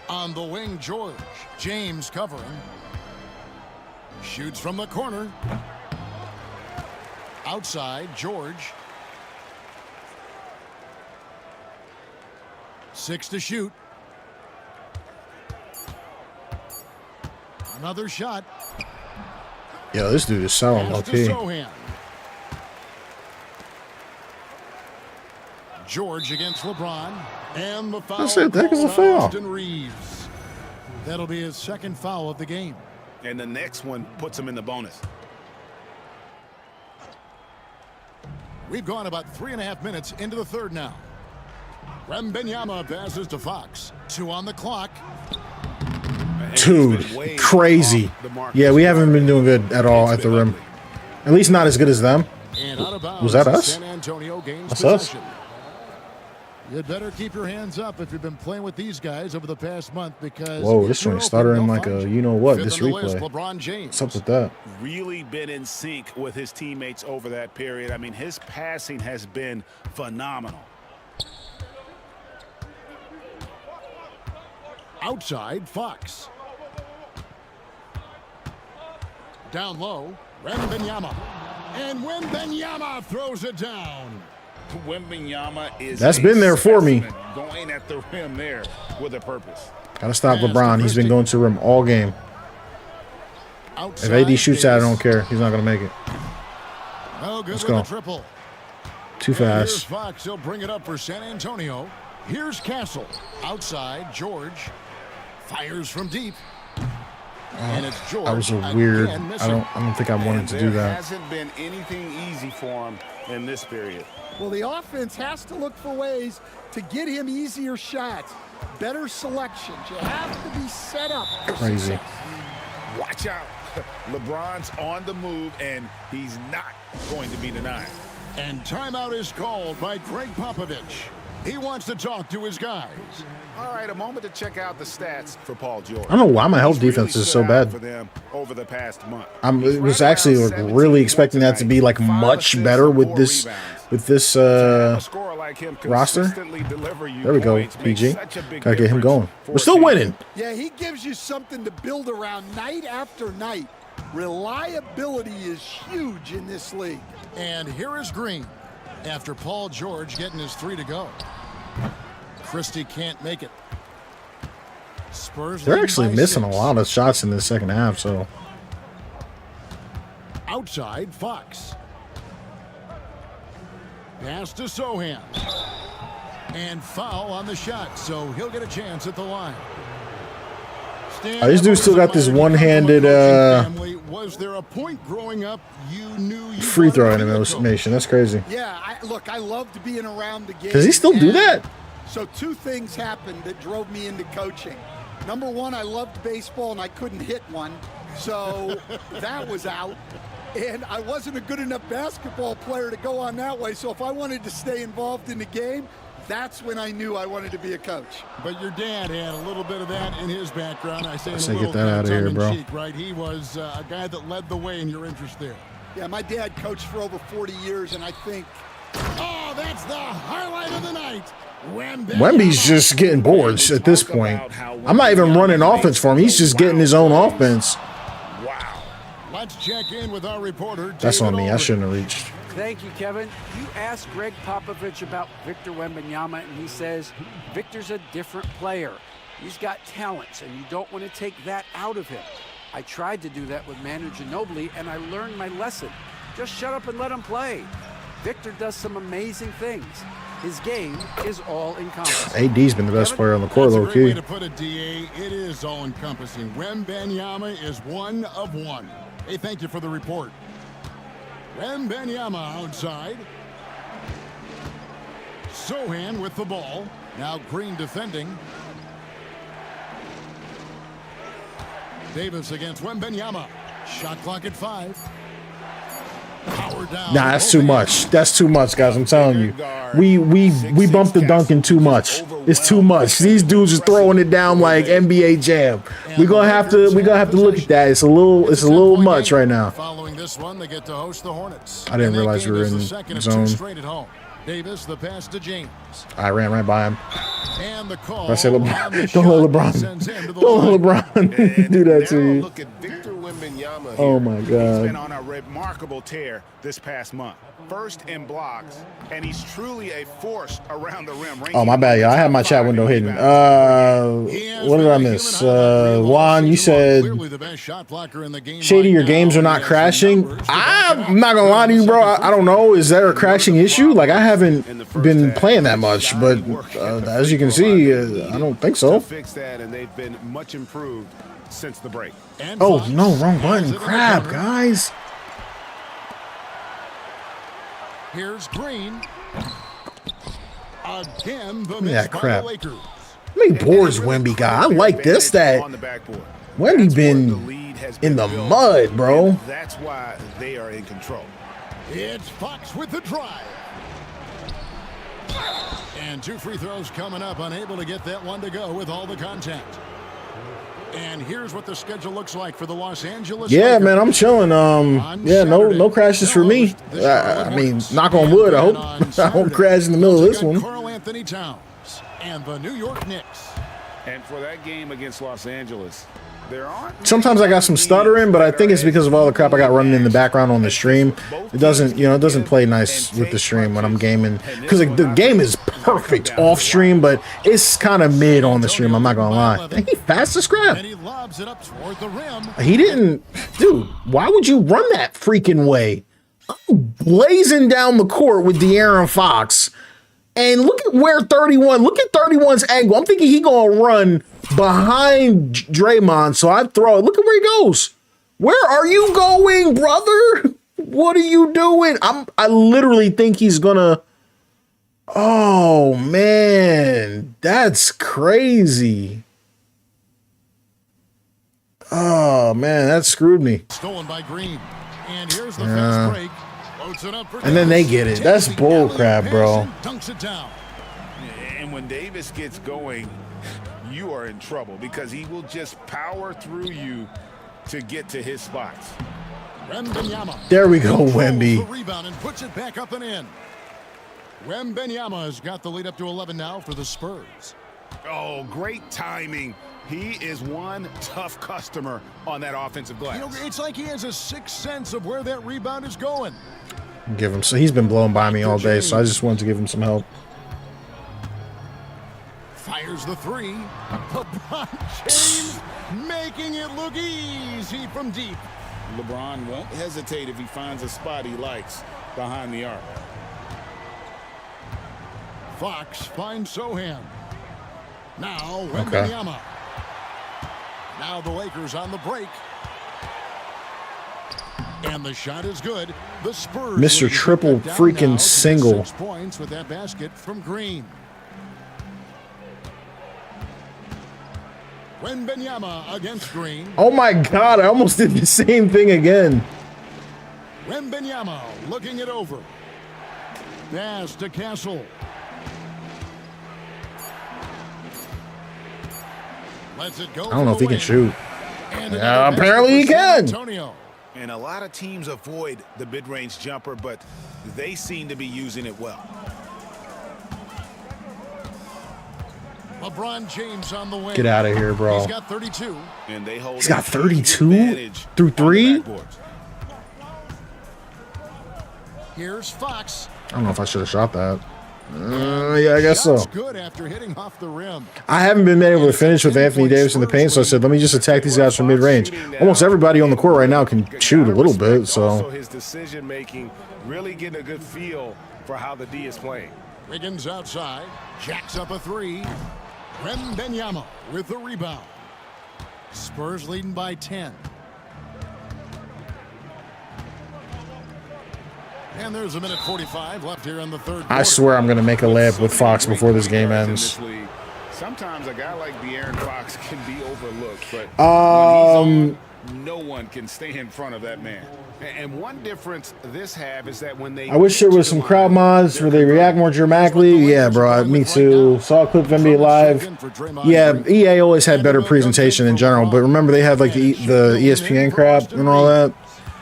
On the wing, George. James covering. Shoots from the corner. Outside, George. 6 to shoot. Another shot. Yo, this dude is selling Pass to LP. Sohan. George against LeBron. And the foul. That's it. That is a called foul. Austin Reeves. That'll be his second foul of the game. And the next one puts him in the bonus. We've gone about 3.5 minutes into the third now. Wembenyama passes to Fox. 2 on the clock. Dude, crazy. Yeah, we haven't been doing good at all at the rim. At least not as good as them. And out of bounds, Was that us? San Antonio gains That's us. possession. You'd better keep your hands up if you've been playing with these guys over the past month, because Whoa, this joint stuttering like a you-know-what, Fifth this on the list, replay. LeBron James. What's up with that? Really been in sync with his teammates over that period. I mean, his passing has been phenomenal. Outside, Fox. Down low, Wembenyama. And Wembenyama throws it down. Wembenyama is That's been there for me. Going at the rim there with a purpose. Gotta stop LeBron. He's been going to the rim all game. If Outside, AD shoots that, I Davis. don't care. He's not gonna make it. No good Let's with go. the triple. Too Here's fast. Fox. He'll bring it up for San Antonio. Here's Castle. Outside, George. Fires from deep. And it's George. That was a weird. again I don't think I wanted to do There that. hasn't been anything easy for him in this period. Well, the offense has to look for ways to get him easier shots, better selections. You have to be set up for Crazy. success. Watch out. LeBron's on the move, and he's not going to be denied. And timeout is called by Greg Popovich. He wants to talk to his guys. All right, a moment to check out the stats for Paul George. I don't know why my health He's really defense is stood so out bad. for them over the past month. I He's was right actually around like 17 really points expecting that to tonight, be like 5 much assists better and with 4 this rebounds. roster. A scorer like him Roster? consistently deliver you There we go, points makes PG. such a big Gotta get him difference going. for We're still a team. winning. Yeah, he gives you something to build around night after night. Reliability is huge in this league. And here is Green after Paul George getting his 3 to go. Christie can't make it. Spurs They're lead actually by missing 6. a lot of shots in the second half. So Outside, Fox. Pass to Sohan. And foul on the shot, so he'll get a chance at the line. This dude still got this one-handed Was there a point growing up you knew you free throw wanted to be a coach? animation. That's crazy. Yeah, look, I loved being around the game. Does he still do and that? So 2 things happened that drove me into coaching. Number 1, I loved baseball and I couldn't hit one, so that was out. And I wasn't a good enough basketball player to go on that way, so if I wanted to stay involved in the game, that's when I knew I wanted to be a coach. But your dad had a little bit of that in his background. I say I in say a get little that outta here, bro. tongue-in-cheek, right? He was a guy that led the way in your interest there. Yeah, my dad coached for over 40 years, and I think Oh, that's the highlight of the night. Wemby's just getting boards at this point. I'm not even running offense for him. He's just getting his own offense. Wow. Let's check in with our reporter. That's on David me. I Aldridge. shouldn't have reached. Thank you, Kevin. You asked Greg Popovich about Victor Wembanyama, and he says Victor's a different player. He's got talents, and you don't want to take that out of him. I tried to do that with Manu Ginobili, and I learned my lesson. Just shut up and let him play. Victor does some amazing things. His game is all-encompassing. AD's been the best player on the court, That's a low great key. way to put it, DA. It is all-encompassing. Wembanyama is 1 of 1. Hey, thank you for the report. Wembanyama outside. Sohan with the ball. Now Green defending. Davis against Wembanyama. Shot clock at 5. Power down. Nah, that's too much. That's too much, guys. I'm telling you. We bumped the dunking too much. It's too much. These dudes are throwing it down like NBA Jam. We're gonna have to look at that. It's a little much right now. Following this one, they get to host the Hornets. I didn't And that realize we game were is the in second of zone. 2 straight at home. Davis, the pass to James. I ran right by him. And the call. I said, on the LeBron, shot don't let sends him to LeBron, the don't line. let LeBron do that to Now you. look at Victor Wembanyama here. Oh my He's God. been on a remarkable tear this past month. First in blocks, and he's truly a force around the rim. Oh my bad, y'all. I had my chat window hidden. What did I miss? Juan, you said Shady, your games are not crashing. I'm not gonna lie to you, bro. I don't know. Is there a crashing issue? Like I haven't been playing that much, but as you can see, I don't think so. Fix that, and they've been much improved since the break. Oh no, wrong button. Crap, guys. Here's Green. Again, the Yeah, miss by crap. the Lakers. How many boards Wemby got? I like this stat. On the backboard. Wemby That's where been the lead has in been the built, mud, bro. and that's why they are in control. It's Fox with the drive. And 2 free throws coming up, unable to get that one to go with all the contact. And here's what the schedule looks like for the Los Angeles Yeah, Lakers. man, I'm chilling. Yeah, no crashes for me. I mean, knock on wood. I hope I don't crash in the middle of this one. Karl Anthony Towns and the New York Knicks. And for that game against Los Angeles, there aren't. Sometimes I got some stuttering, but I think it's because of all the crap I got running in the background on the stream. It doesn't play nice with the stream when I'm gaming because the game is perfect off stream, but it's kind of mid on the stream. I'm not gonna lie. Dang, he fast as crap. And he lobs it up toward the rim. He didn't, dude. Why would you run that freaking way? I'm blazing down the court with De'Aaron Fox. And look at where 31, look at 31's angle. I'm thinking he gonna run behind Draymond, so I throw it. Look at where he goes. Where are you going, brother? What are you doing? I literally think he's gonna. Oh man, that's crazy. Oh man, that screwed me. Stolen by Green. And here's the fast break. Loads it up for And then they Davis. get it. That's Takes the bull alley-oop crap, pass bro. and dunks it down. And when Davis gets going, you are in trouble because he will just power through you to get to his spots. Wembanyama. There we go, Controls Wemby. the rebound and puts it back up and in. Wembanyama has got the lead up to 11 now for the Spurs. Oh, great timing. He is one tough customer on that offensive glass. You know, it's like he has a sixth sense of where that rebound is going. Give him. So he's been blowing by me all day, so I just wanted to give him some help. Fires the three. LeBron James making it look easy from deep. LeBron won't hesitate if he finds a spot he likes behind the arc. Fox finds Sohan. Now Okay. Wembanyama. Now the Lakers on the break. And the shot is good. The Spurs. Mr. looking to Triple cut down freaking now to single. 6 points with that basket from Green. Wembanyama against Green. Oh my God, I almost did the same thing again. Wembanyama looking it over. Pass to Castle. Lets it go. I don't know if he can shoot. And Yeah, another apparently he basket for San can. Antonio. And a lot of teams avoid the mid-range jumper, but they seem to be using it well. LeBron James on the wing. Get out of here, bro. He's got 32. And they hold He's got a huge 32 advantage through on the three? backboards. Here's Fox. I don't know if I should have shot that. Yeah, I guess so. Shot's good after hitting off the rim. I haven't been able to finish with Anthony Davis in the paint, so I said, let me just attack these guys from mid-range. Almost everybody on the court right now can shoot a little bit, Also, so. his decision making, really getting a good feel for how the D is playing. Wiggins outside. Jacks up a three. Wembanyama with the rebound. Spurs leading by 10. And there's a minute 45 left here in the third quarter. I swear I'm going to make a layup with Fox before this game ends. Sometimes a guy like De'Aaron Fox can be overlooked, but when he's on, no one can stay in front of that man. And one difference this have is that when they I wish there was some crowd mods where they react more dramatically. Yeah, bro, me too. Saw a clip of NBA Live. Yeah, EA always had better presentation in general, but remember they had like the ESPN crap and all that.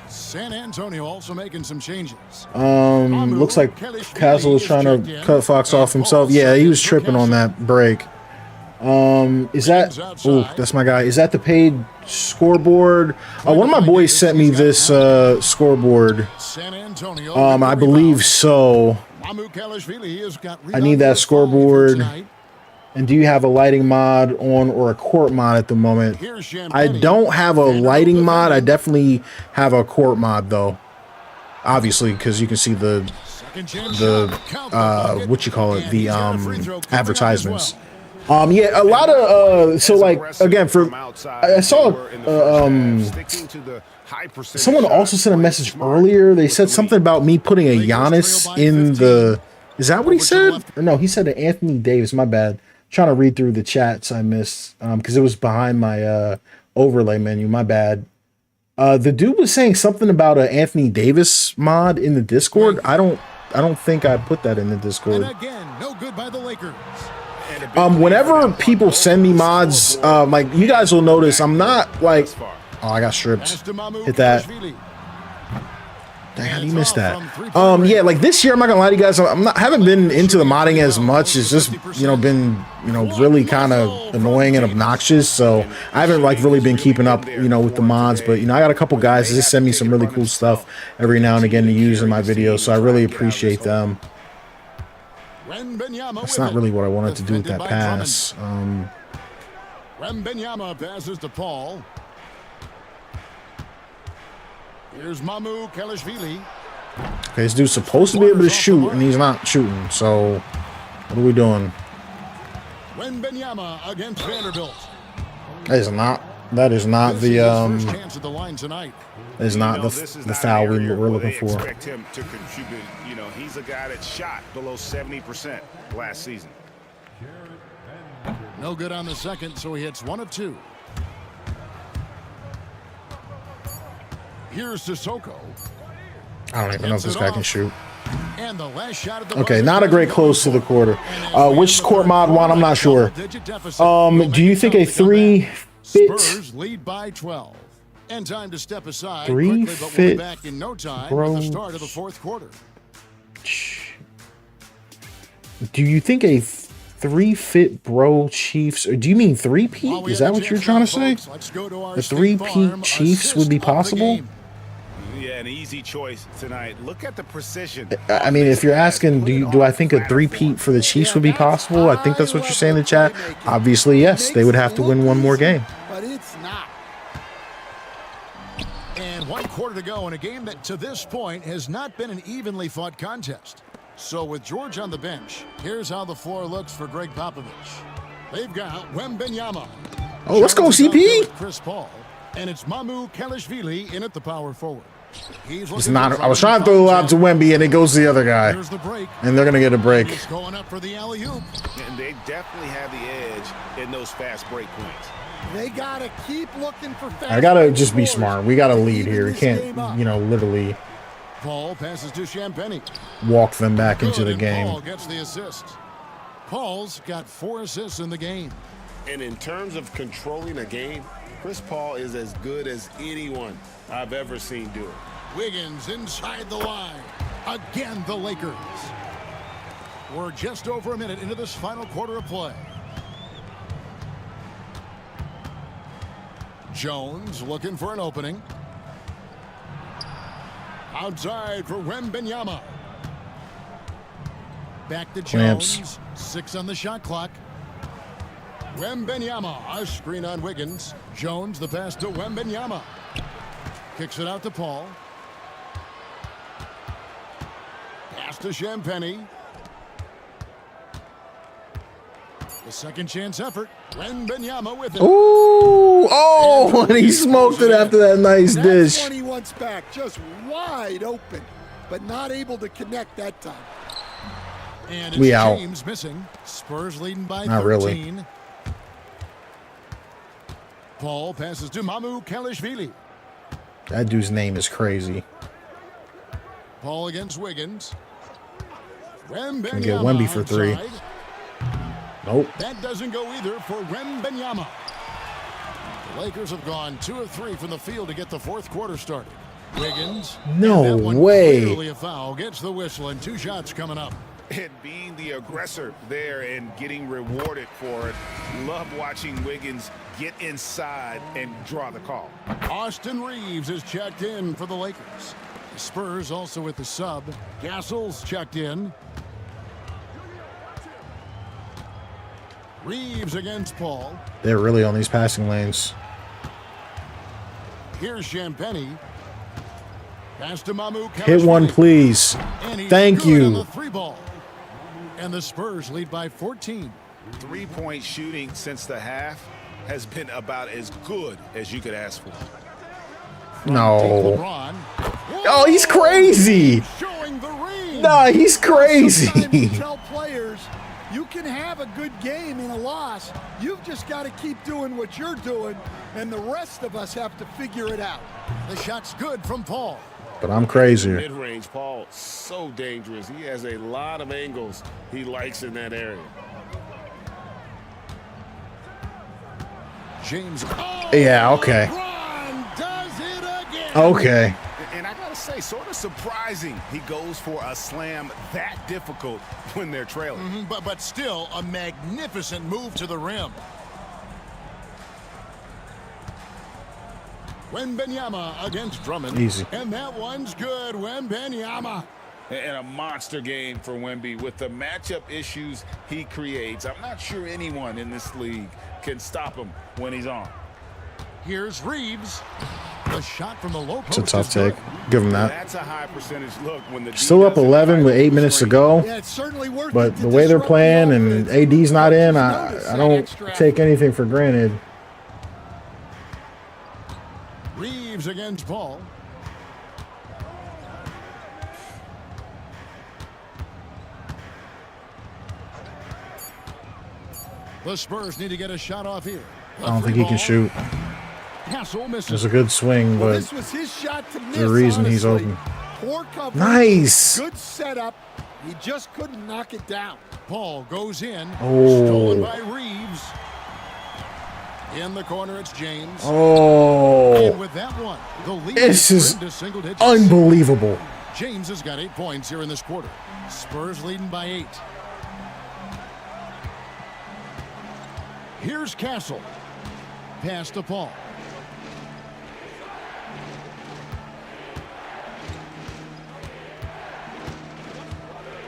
San Antonio also making some changes. Looks like Castle was trying to cut Fox off himself. Yeah, he was tripping on that break. Is that? Oh, that's my guy. Is that the paid scoreboard? One of my boys sent me this scoreboard. San Antonio. I believe so. I need that scoreboard. And do you have a lighting mod on or a court mod at the moment? I don't have a lighting mod. I definitely have a court mod though. Obviously, because you can see the what you call it, the advertisements. Yeah, a lot of so like again for I saw someone also sent a message earlier. They said something about me putting a Giannis in the. Is that what he said? Or no, he said to Anthony Davis. My bad. Trying to read through the chats I missed because it was behind my overlay menu. My bad. The dude was saying something about an Anthony Davis mod in the Discord. I don't think I put that in the Discord. And again, no good by the Lakers. Whenever people send me mods, like you guys will notice, I'm not like, oh, I got stripped. Hit that. Dang, how do you miss that? Yeah, like this year, I'm not gonna lie to you guys, haven't been into the modding as much. It's just been really kind of annoying and obnoxious. So I haven't like really been keeping up with the mods. But I got a couple guys that just send me some really cool stuff every now and again to use in my videos. So I really appreciate them. That's not really what I wanted to do with that pass. Wembanyama passes to Paul. Here's Mamu Kelishvili. Okay, this dude's supposed to be able to shoot, and he's not shooting. So what are we doing? Wembanyama against Vanderbilt. That is not. That is not the Chance at the line tonight. is not This is the not foul an area we're where looking they for. expect him to contribute. You know, he's a guy that shot below 70% last season. No good on the second, so he hits 1 of 2. Here's Sissoko. I don't even know if this guy can shoot. And the last shot of the Okay, not a great close to the quarter. Which court mod one? I'm not sure. Do you think a 3 fit? Spurs lead by 12. And time to step aside 3 quickly, but we'll be fit, back in no time bro. with the start of the 4th quarter. Do you think a 3 fit bro Chiefs, or do you mean 3-peat? Is that what you're trying to say? The 3-peat Chiefs would be possible? Yeah, an easy choice tonight. Look at the precision. I mean, if you're asking, do I think a 3-peat for the Chiefs would be possible? I think that's what you're saying in the chat. Obviously, yes. They would have to win one more game. But it's not. And 1 quarter to go in a game that to this point has not been an evenly fought contest. So with George on the bench, here's how the floor looks for Greg Popovich. They've got Wembanyama. Oh, let's go, CP. Chris Paul. And it's Mamu Kelishvili in at the power forward. It's not. I was trying to throw the lob to Wemby, and it goes to the other guy. Here's the break. And they're going to get a break. He's going up for the alley-oop. And they definitely have the edge in those fast break points. They got to keep looking for fast. I got to just be smart. We got to lead here. We can't, you know, literally Paul passes to Champagnie. walk them back into the And game. Paul gets the assist. Paul's got 4 assists in the game. And in terms of controlling a game, Chris Paul is as good as anyone I've ever seen do it. Wiggins inside the line. Again, the Lakers. We're just over a minute into this final quarter of play. Jones looking for an opening. Outside for Wembanyama. Back to Jones. Lamps. 6 on the shot clock. Wembanyama, a screen on Wiggins. Jones, the pass to Wembanyama. Kicks it out to Paul. Pass to Champagnie. The second chance effort. Wembanyama with it. Ooh, oh, and he smoked it after that nice That's dish. when he wants back, just wide open, but not able to connect that time. And We it's out. James missing. Spurs leading by Not 13. really. Paul passes to Mamu Kelishvili. That dude's name is crazy. Paul against Wiggins. Can get Wemby for 3. outside. Nope. That doesn't go either for Wembanyama. The Lakers have gone 2 of 3 from the field to get the 4th quarter started. Wiggins. No and that one way. Clearly a foul. Gets the whistle and 2 shots coming up. And being the aggressor there and getting rewarded for it. Love watching Wiggins get inside and draw the call. Austin Reeves is checked in for the Lakers. The Spurs also with the sub. Gassol's checked in. Reeves against Paul. They're really on these passing lanes. Here's Champagnie. Pass to Mamu Hit one, Kelishvili. please. And he's Thank good you. on the 3 ball. And the Spurs lead by 14. 3-point shooting since the half has been about as good as you could ask for. No. LeBron. Oh, he's crazy. Showing the ring. Nah, he's Sometimes you crazy. tell players, you can have a good game in a loss. You've just got to keep doing what you're doing, and the rest of us have to figure it out. The shot's good from Paul. But I'm crazier. Mid-range, Paul, so dangerous. He has a lot of angles he likes in that area. James. Yeah, okay. LeBron does it again. Okay. And I gotta say, sort of surprising he goes for a slam that difficult when they're trailing. But still a magnificent move to the rim. Wembanyama against Drummond. Easy. And that one's good. Wembanyama. And a monster game for Wemby with the matchup issues he creates. I'm not sure anyone in this league can stop him when he's on. Here's Reeves. The shot from the low It's a post tough is good. take. Give him that. That's a high percentage look when the Still up defensive 11 with guy 8 minutes to go. Yeah, it's certainly worth But it to the way they're disrupt playing the and offense. AD's not in, Notice I that don't extra take anything for granted. Reeves against Paul. The Spurs need to get a shot off here. I don't think he can shoot. Castle misses. It's a good swing, Well, but this was his shot to miss, there's a reason he's honestly. open. Poor coverage. Nice. Good setup. He just couldn't knock it down. Paul goes in. Oh. Stolen by Reeves. In the corner, it's James. Oh, And with that one, the lead this is into single digits. unbelievable. James has got 8 points here in this quarter. Spurs leading by 8. Here's Castle. Pass to Paul.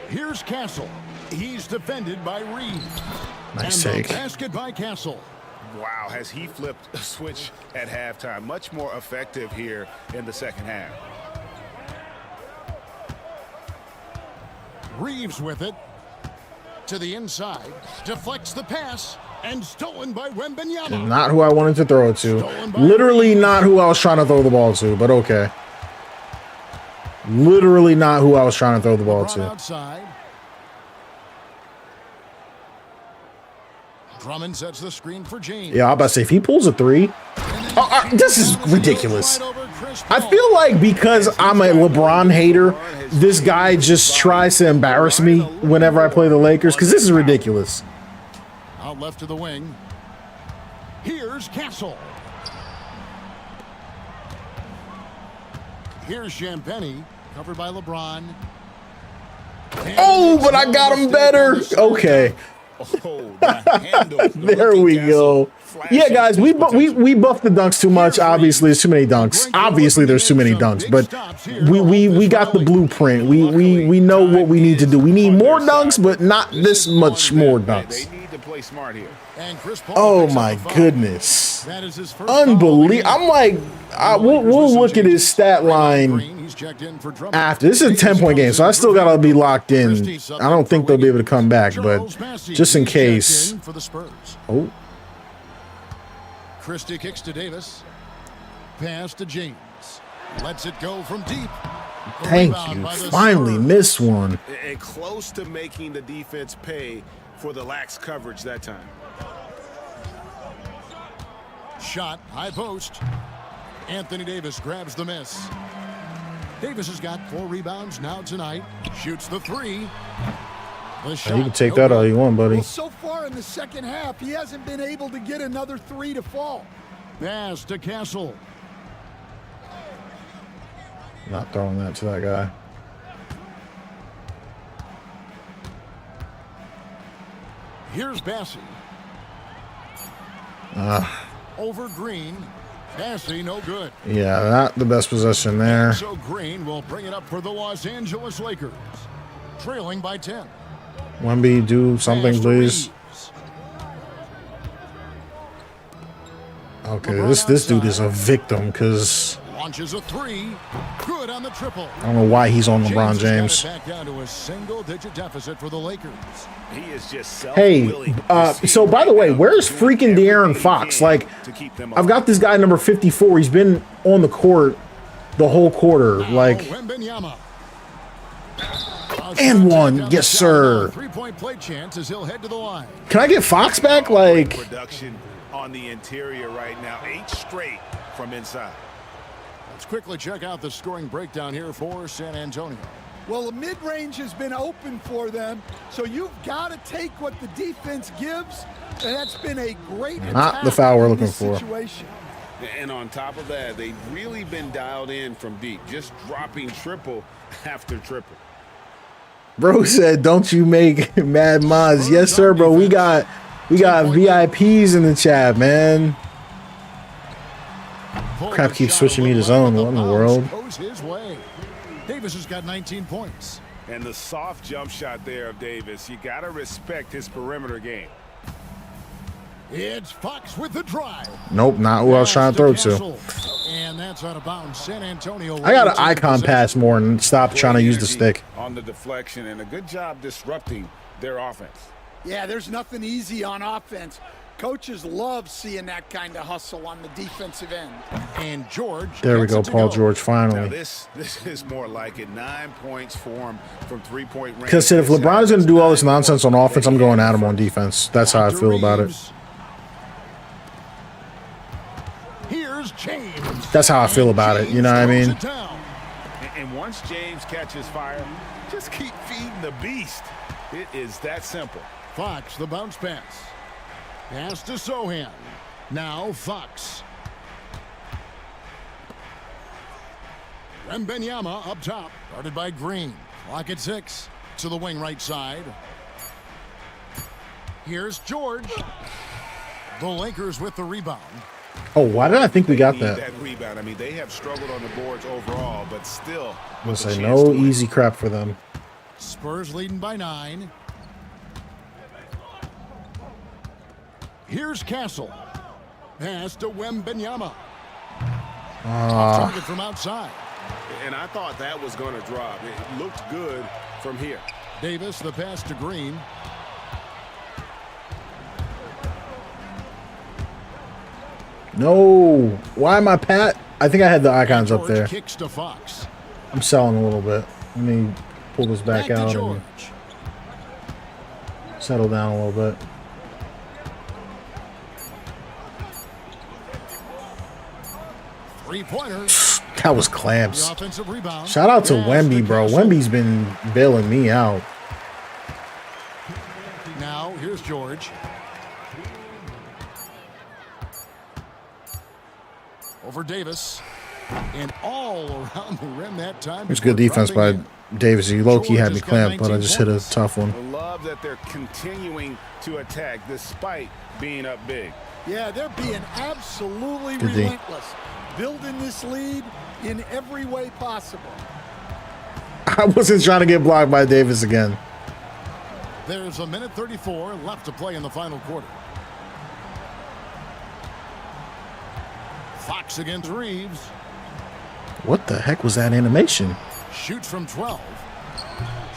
Here's Castle. He's defended by Reed. Nice and take. the basket by Castle. Wow, has he flipped a switch at halftime? Much more effective here in the second half. Reeves with it. To the inside. Deflects the pass. And stolen by Wembanyama. Not who I wanted to throw it to. Literally not who I was trying to throw the ball to, but okay. Literally not who I was trying to throw the ball to. Outside. Drummond sets the screen for James. Yeah, I'm about to say, if he pulls a 3, this is ridiculous. I feel like because I'm a LeBron hater, this guy just tries to embarrass me whenever I play the Lakers, because this is ridiculous. Out left to the wing. Here's Castle. Here's Champagny, covered by LeBron. Oh, but I got him better. Okay. Oh, the handle. There we go. Yeah, guys, we buffed the dunks too much. Obviously, there's too many dunks. Obviously, there's too many dunks, but we got the blueprint. We know what we need to do. We need more dunks, but not this much more dunks. They need to play smart here. Oh my goodness. Unbelievable. I'm like, we'll look at his stat line after. This is a 10-point game, so I still got to be locked in. I don't think they'll be able to come back, but just in case. Oh. Christie kicks to Davis. Pass to James. Lets it go from deep. Thank you. Finally missed one. And close to making the defense pay for the lax coverage that time. Shot, high post. Anthony Davis grabs the miss. Davis has got 4 rebounds now tonight. Shoots the 3. The shot, You can take that all you want, buddy. Well, so far in the second half, he hasn't been able to get another 3 to fall. Pass to Castle. Not throwing that to that guy. Here's Bassey. Over Green. Bassey, no good. Yeah, not the best possession there. So Green will bring it up for the Los Angeles Lakers. Trailing by 10. Wemby, do something, please. Okay, this dude is a victim because Launches a 3. Good on the triple. I don't know why he's on LeBron James. Back down to a single-digit deficit for the Lakers. He is just Hey, so by the way, where's freaking De'Aaron Fox? Like, I've got this guy number 54. He's been on the court the whole quarter. Like, Wembanyama. and one, yes sir. 3-point play chance as he'll head to the line. Can I get Fox back? Like, production on the interior right now. 8 straight from inside. Let's quickly check out the scoring breakdown here for San Antonio. Well, the mid-range has been open for them, so you've got to take what the defense gives, and that's been a great not the foul we're looking for. Situation. And on top of that, they've really been dialed in from deep, just dropping triple after triple. Bro said, "Don't you make mad mods?" Yes, sir, bro. We got VIPs in the chat, man. Crap keeps switching me to zone. What in the world? Davis has got 19 points. And the soft jump shot there of Davis, you got to respect his perimeter game. It's Fox with the drive. Nope, not who I was trying to throw to. And that's out of bounds. San Antonio. I got an icon pass more and stop trying to use the stick. On the deflection, and a good job disrupting their offense. Yeah, there's nothing easy on offense. Coaches love seeing that kind of hustle on the defensive end. And George. There we go, Paul George, Now finally. this is more like it. 9 points for him from 3-point range. Because if LeBron's going to do all this nonsense on offense, I'm going at him on defense. That's how I feel about it. Here's James. That's how I feel about it. You know what I mean? And once James catches fire, just keep feeding the beast. It is that simple. Fox, the bounce pass. Pass to Sohan. Now Fox. Wembanyama up top. Guarded by Green. Clock at 6. To the wing right side. Here's George. The Lakers with the rebound. Oh, why did I think we got that? That rebound. I mean, they have struggled on the boards overall, but still. I'm going to say no easy crap for them. Spurs leading by 9. Here's Castle. Pass to Wembanyama. Target from outside. And I thought that was going to drop. It looked good from here. Davis, the pass to Green. No. Why am I pat? I think I had the icons up there. Kicks to Fox. I'm selling a little bit. Let me pull this back out and settle down a little bit. Three-pointers. That was clamps. The offensive rebound. Shout out to Wemby, bro. Wemby's been bailing me out. Now, here's George. Over Davis. And all around the rim that time. It's good defense by Davis. He low-key had me clamped, but I just hit a tough one. I love that they're continuing to attack despite being up big. Yeah, they're being absolutely relentless. Building this lead in every way possible. I wasn't trying to get blocked by Davis again. There's a minute 34 left to play in the final quarter. Fox against Reeves. What the heck was that animation? Shoots from 12.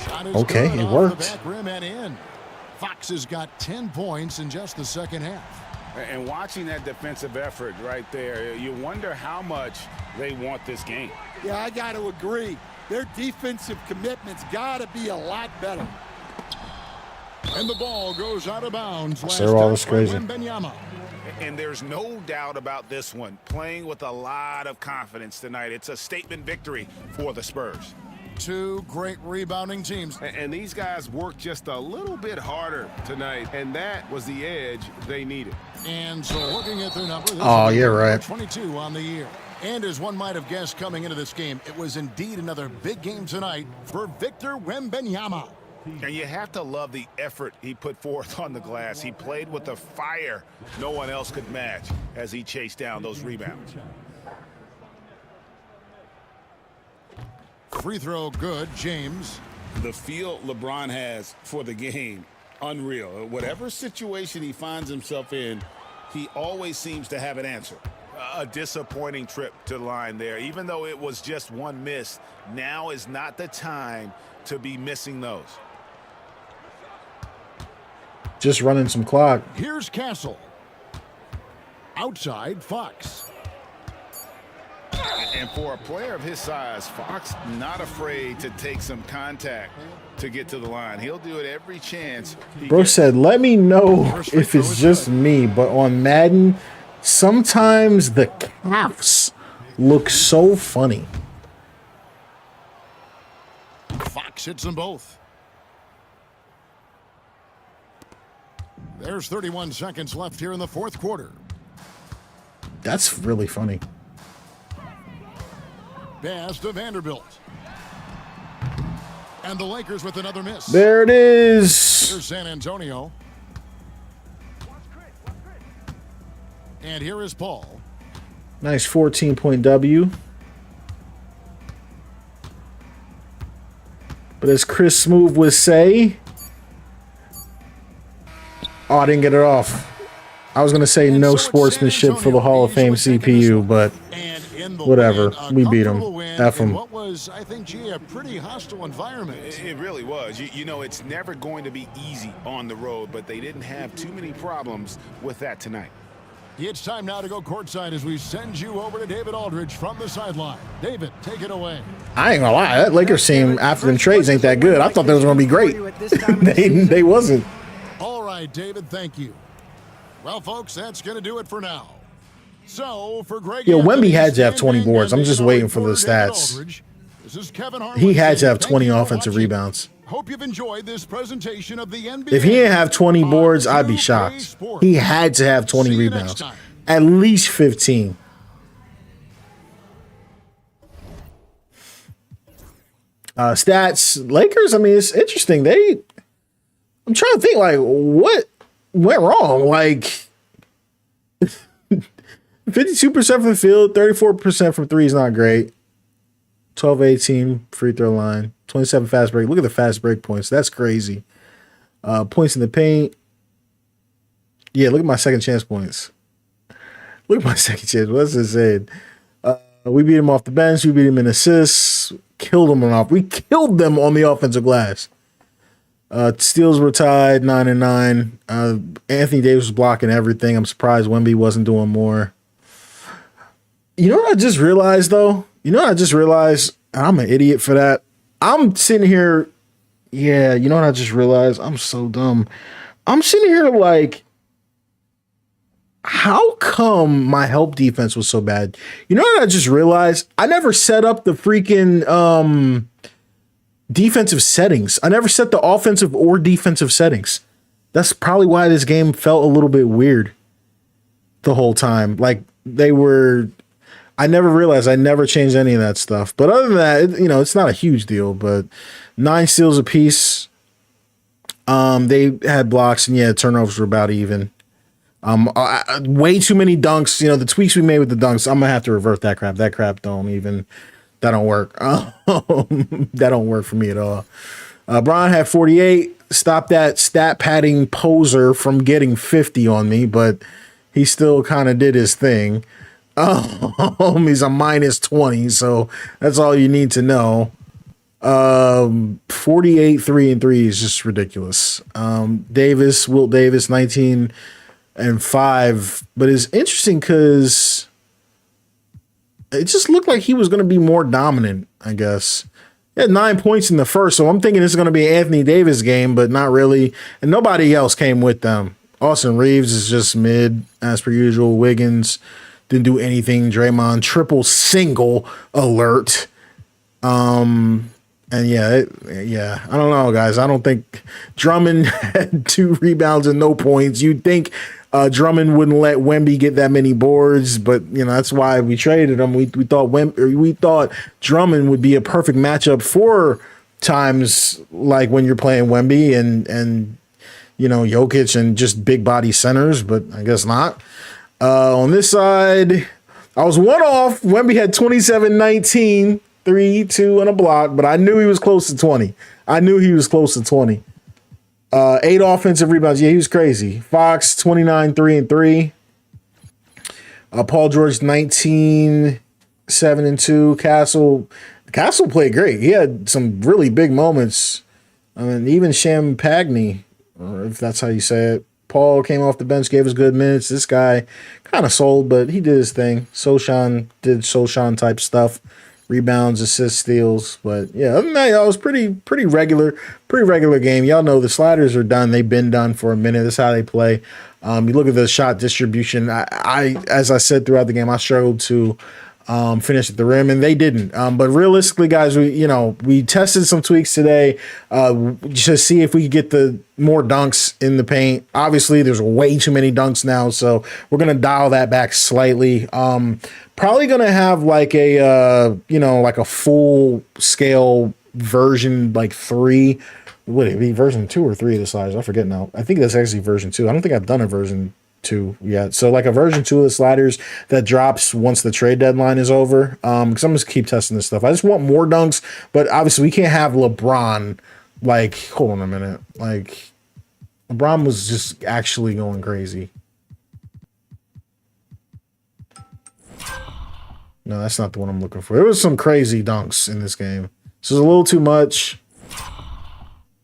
Shot is okay, good it off worked. The back rim and in. Fox has got 10 points in just the second half. And watching that defensive effort right there, you wonder how much they want this game. Yeah, I got to agree. Their defensive commitment's got to be a lot better. And the ball goes out of bounds. All this crazy. And there's no doubt about this one. Playing with a lot of confidence tonight. It's a statement victory for the Spurs. Two great rebounding teams. And these guys worked just a little bit harder tonight, and that was the edge they needed. And so looking at their number, oh, you're right. 22 on the year. And as one might have guessed coming into this game, it was indeed another big game tonight for Victor Wembanyama. And you have to love the effort he put forth on the glass. He played with a fire no one else could match as he chased down those rebounds. Free throw good, James. The feel LeBron has for the game, unreal. Whatever situation he finds himself in, he always seems to have an answer. A disappointing trip to the line there. Even though it was just one miss, now is not the time to be missing those. Just running some clock. Here's Castle. Outside, Fox. And for a player of his size, Fox not afraid to take some contact to get to the line. He'll do it every chance. Bro said, let me know if it's just me, but on Madden, sometimes the calves look so funny. Fox hits them both. There's 31 seconds left here in the fourth quarter. That's really funny. Pass to Vanderbilt. And the Lakers with another miss. There it is. Here's San Antonio. And here is Paul. Nice 14-point W. But as Chris Smooth would say, oh, I didn't get it off. I was going to say no sportsmanship for the Hall of Fame CPU, but in the Whatever. win, a We beat 'em. comfortable win F 'em. in what was, I think, gee, a pretty hostile environment. It really was. You know, it's never going to be easy on the road, but they didn't have too many problems with that tonight. It's time now to go courtside as we send you over to David Aldridge from the sideline. David, take it away. I ain't gonna lie, that Lakers team after them trades ain't that good. I thought they was gonna be great. They wasn't. All right, David, thank you. Well, folks, that's going to do it for now. So, for Greg, Yeah, Wemby had to have 20 boards. I'm just waiting for the stats. This is Kevin Harlan. He had to have Thank 20 you for offensive watching. rebounds. Hope you've enjoyed this presentation of the NBA. If he didn't have 20 on boards, I'd be 2K shocked. Sports. He had to have 20 See you next rebounds. time. At least 15. Stats, Lakers, I mean, it's interesting. I'm trying to think, like, what went wrong? Like, 52% from the field, 34% from three is not great. 12-18 free throw line, 27 fast break. Look at the fast break points. That's crazy. Points in the paint. Yeah, look at my second chance points. Look at my second chance. What's it saying? We beat him off the bench. We beat him in assists. Killed him we killed them on the offensive glass. Steals were tied 9-9. Anthony Davis was blocking everything. I'm surprised Wemby wasn't doing more. You know what I just realized, though? I'm an idiot for that. I'm sitting here. Yeah, you know what I just realized? I'm so dumb. I'm sitting here like, how come my help defense was so bad? You know what I just realized? I never set up the freaking defensive settings. I never set the offensive or defensive settings. That's probably why this game felt a little bit weird the whole time. Like I never realized I never changed any of that stuff. But other than that, it's not a huge deal. But 9 steals apiece. They had blocks, and yeah, turnovers were about even. Way too many dunks. The tweaks we made with the dunks, I'm gonna have to revert that crap. That crap that don't work. That don't work for me at all. Brian had 48. Stopped that stat padding poser from getting 50 on me, but he still kind of did his thing. He's a minus 20, so that's all you need to know. 48 3-3 is just ridiculous. Wilt Davis 19 and 5, but it's interesting because it just looked like he was going to be more dominant, I guess. He had 9 points in the first, so I'm thinking this is going to be an Anthony Davis game, but not really. And nobody else came with them. Austin Reeves is just mid, as per usual. Wiggins didn't do anything. Draymond triple single alert. And yeah, I don't know, guys. I don't think Drummond had 2 rebounds and no points. You'd think Drummond wouldn't let Wemby get that many boards, but that's why we traded him. We thought Drummond would be a perfect matchup for times like when you're playing Wemby and Jokic and just big body centers, but I guess not. On this side, I was one off. Wemby had 27-19, 3, 2, and a block, but I knew he was close to 20. 8 offensive rebounds. Yeah, he was crazy. Fox, 29, 3 and 3. Paul George, 19, 7 and 2. Castle played great. He had some really big moments. I mean, even Champagne, or if that's how you say it. Paul came off the bench, gave us good minutes. This guy kind of sold, but he did his thing. Sochan did Sochan type stuff. Rebounds, assists, steals. But yeah, other than that, it was pretty regular game. Y'all know the sliders are done. They've been done for a minute. That's how they play. You look at the shot distribution. I as I said throughout the game, I struggled to finish at the rim, and they didn't. But realistically, guys, we tested some tweaks today to see if we could get the more dunks in the paint. Obviously, there's way too many dunks now, so we're gonna dial that back slightly. Probably gonna have like a like a full scale version, like 3. Would it be version 2 or 3 of the sliders? I forget now. I think that's actually version 2. I don't think I've done a version 2 yet. So like a version 2 of the sliders that drops once the trade deadline is over. Because I'm just keep testing this stuff. I just want more dunks, but obviously we can't have LeBron. Like, hold on a minute. Like, LeBron was just actually going crazy. No, that's not the one I'm looking for. There was some crazy dunks in this game. This was a little too much.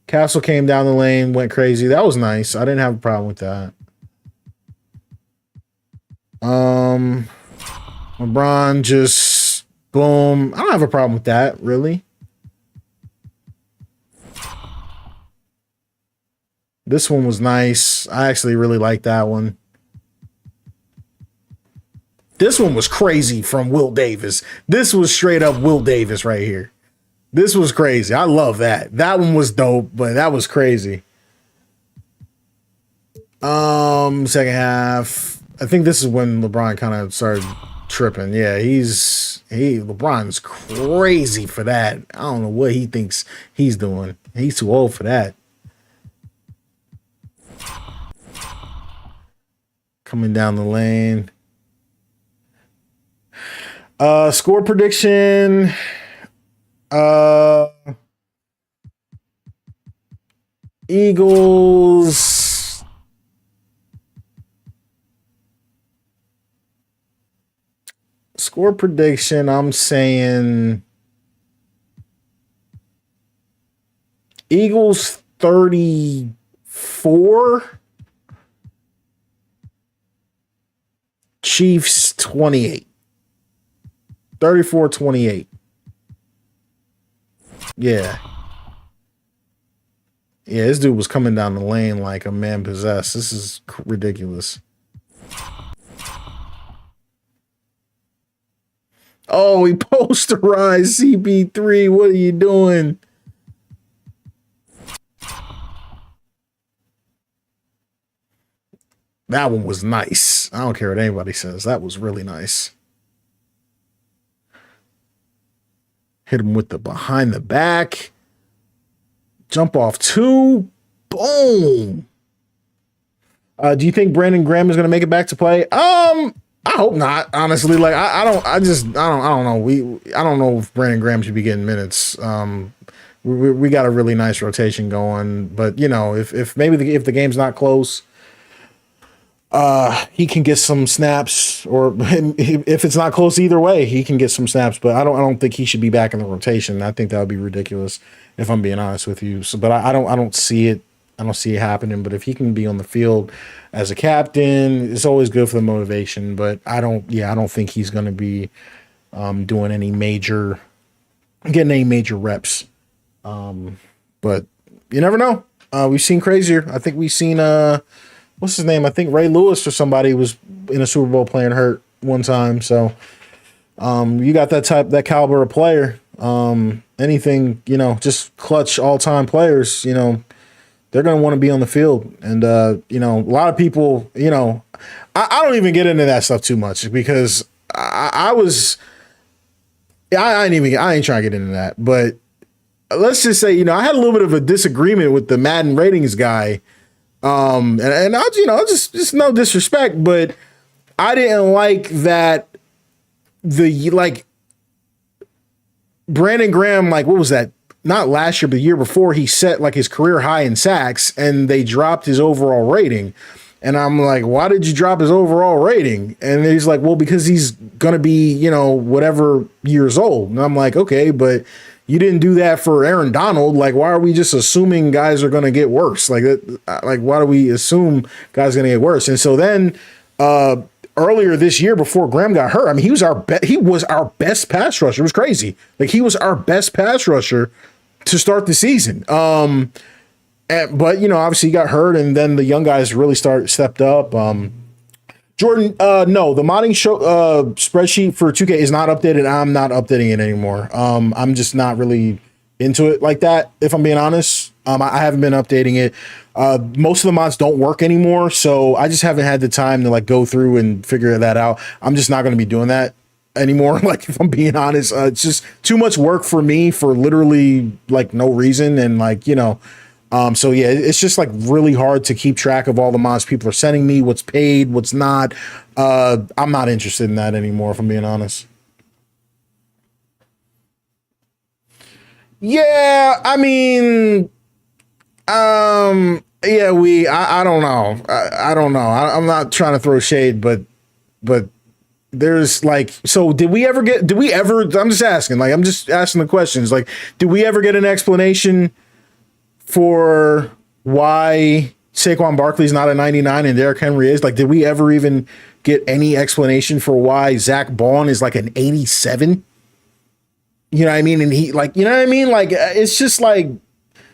Castle came down the lane, went crazy. That was nice. I didn't have a problem with that. LeBron just boom. I don't have a problem with that, really. This one was nice. I actually really like that one. This one was crazy from Will Davis. This was straight up Will Davis right here. This was crazy. I love that. That one was dope, but that was crazy. Second half. I think this is when LeBron kind of started tripping. Yeah, LeBron's crazy for that. I don't know what he thinks he's doing. He's too old for that. Coming down the lane. Score prediction. Eagles. Score prediction. I'm saying Eagles 34. Chiefs 28. 34-28. Yeah. Yeah, this dude was coming down the lane like a man possessed. This is ridiculous. Oh, he posterized CP3. What are you doing? That one was nice. I don't care what anybody says. That was really nice. Hit him with the behind the back. Jump off 2. Boom. Do you think Brandon Graham is going to make it back to play? I hope not. Honestly, like I don't know. I don't know if Brandon Graham should be getting minutes. We got a really nice rotation going, but you know, if the game's not close, he can get some snaps, or if it's not close either way, he can get some snaps. But I don't think he should be back in the rotation. I think that would be ridiculous, if I'm being honest with you. So, but I don't see it. I don't see it happening. But if he can be on the field as a captain, it's always good for the motivation. But I don't think he's going to be getting any major reps. But you never know. We've seen crazier. I think we've seen what's his name? I think Ray Lewis or somebody was in a Super Bowl playing hurt one time. So you got that caliber of player. Anything, just clutch all-time players, they're going to want to be on the field. And, a lot of people, I don't even get into that stuff too much, because I ain't trying to get into that. But let's just say, I had a little bit of a disagreement with the Madden ratings guy. And I, just no disrespect, but I didn't like that Brandon Graham, what was that? Not last year, but the year before, he set his career high in sacks, and they dropped his overall rating. And I'm like, why did you drop his overall rating? And he's like, well, because he's going to be, whatever years old. And I'm like, okay, but you didn't do that for Aaron Donald. Why are we just assuming guys are going to get worse? Why do we assume guys are going to get worse? And so then earlier this year, before Graham got hurt, I mean, he was our best pass rusher. It was crazy. He was our best pass rusher to start the season. But obviously he got hurt, and then the young guys really stepped up. Jordan, no, the modding show spreadsheet for 2K is not updated. I'm not updating it anymore. I'm just not really into it like that, if I'm being honest. I haven't been updating it. Most of the mods don't work anymore, so I just haven't had the time to go through and figure that out. I'm just not going to be doing that anymore. If I'm being honest, it's just too much work for me for literally no reason. And so yeah, it's just really hard to keep track of all the mods people are sending me, what's paid, what's not. I'm not interested in that anymore, if I'm being honest. Yeah, I mean, yeah, I don't know. I don't know. I'm not trying to throw shade, but there's like, so did we ever, I'm just asking, like, I'm just asking the questions. Like, did we ever get an explanation for why Saquon Barkley's not a 99 and Derrick Henry is? Like, did we ever even get any explanation for why Zach Bond is like an 87? You know what I mean? And he, like, you know what I mean? Like, it's just like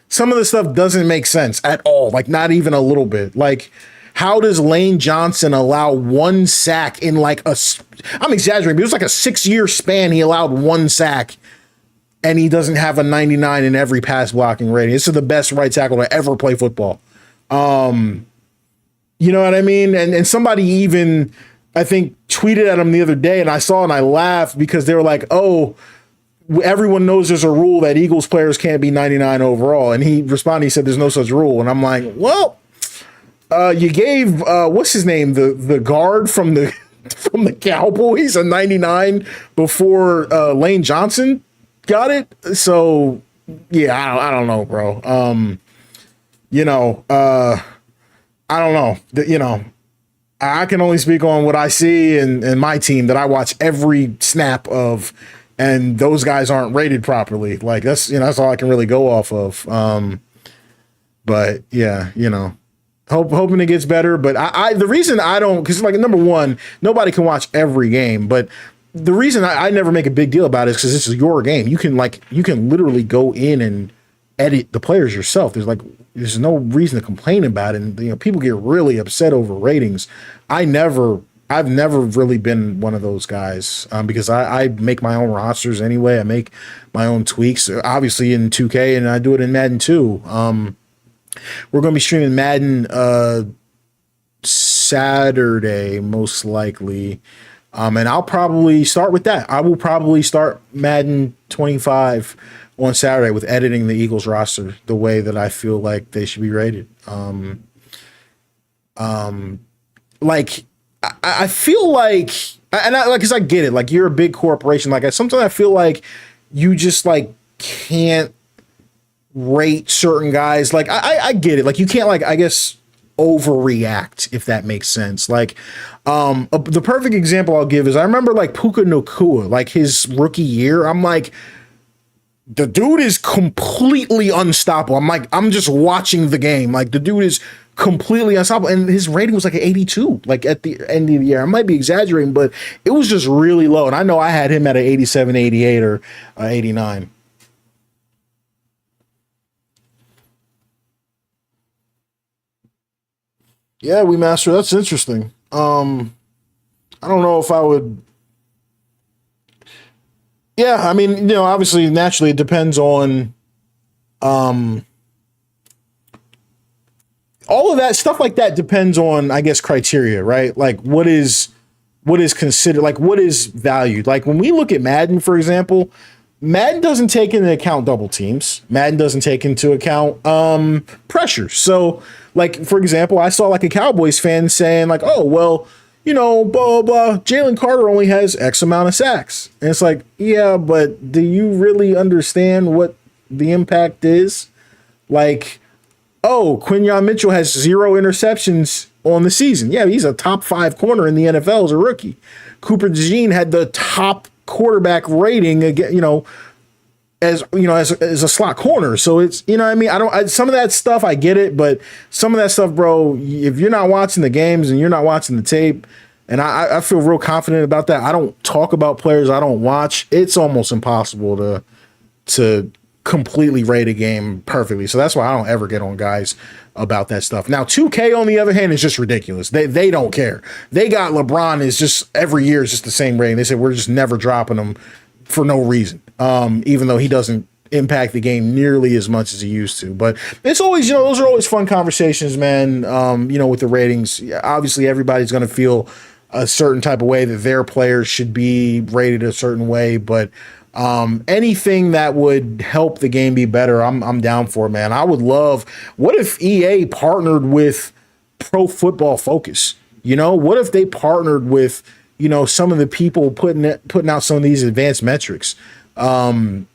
some of the stuff doesn't make sense at all. Like, not even a little bit. Like, how does Lane Johnson allow one sack in like I'm exaggerating, but it was like a 6-year span. He allowed one sack and he doesn't have a 99 in every pass blocking rating. This is the best right tackle to ever play football. You know what I mean? And somebody even, I think, tweeted at him the other day, and I saw and I laughed because they were like, oh, everyone knows there's a rule that Eagles players can't be 99 overall. And he responded, he said, there's no such rule. And I'm like, well, you gave, what's his name? The guard from the Cowboys a 99 before Lane Johnson got it. So yeah, I don't know, bro. I don't know. I can only speak on what I see in my team that I watch every snap of, and those guys aren't rated properly. Like that's all I can really go off of. But yeah, hoping it gets better. But the reason I don't, because like number one, nobody can watch every game, but the reason I never make a big deal about it is because this is your game. You can literally go in and edit the players yourself. There's no reason to complain about it. And people get really upset over ratings. I've never really been one of those guys because I make my own rosters anyway. I make my own tweaks, obviously in 2K, and I do it in Madden too. We're going to be streaming Madden Saturday, most likely. And I'll probably start with that. I will probably start Madden 25 on Saturday with editing the Eagles roster the way that I feel like they should be rated. Like I feel like, and because I get it, like you're a big corporation. Like sometimes I feel like you just like can't rate certain guys. Like I get it. Like you can't like, I guess, overreact, if that makes sense. Like the perfect example I'll give is I remember like Puka Nacua, like his rookie year. I'm like, the dude is completely unstoppable. I'm just watching the game. Like the dude is completely unstoppable. And his rating was like an 82, like at the end of the year. I might be exaggerating, but it was just really low. And I know I had him at an 87, 88 or 89. Yeah, we master. That's interesting. I don't know if I would. Yeah, I mean, obviously, naturally, it depends on all of that stuff like that depends on, I guess, criteria, right? Like what is considered, like what is valued. Like when we look at Madden, for example, Madden doesn't take into account double teams. Madden doesn't take into account pressure. So, like, for example, I saw like a Cowboys fan saying like, oh, well, blah, blah, blah. Jalen Carter only has X amount of sacks. And it's like, yeah, but do you really understand what the impact is? Like, oh, Quinyon Mitchell has 0 interceptions on the season. Yeah, he's a top 5 corner in the NFL as a rookie. Cooper DeJean had the top quarterback rating again, as a slot corner. So it's, what I mean? Some of that stuff, I get it, but some of that stuff, bro, if you're not watching the games and you're not watching the tape, and I feel real confident about that. I don't talk about players I don't watch. It's almost impossible to completely rate a game perfectly. So that's why I don't ever get on guys about that stuff. Now, 2K, on the other hand, is just ridiculous. They don't care. They got LeBron is just every year is just the same rating. They said we're just never dropping him for no reason, even though he doesn't impact the game nearly as much as he used to. But it's always, those are always fun conversations, man. With the ratings, obviously everybody's going to feel a certain type of way that their players should be rated a certain way, but anything that would help the game be better, I'm down for, man. I would love, what if EA partnered with Pro Football Focus? What if they partnered with, some of the people putting out some of these advanced metrics to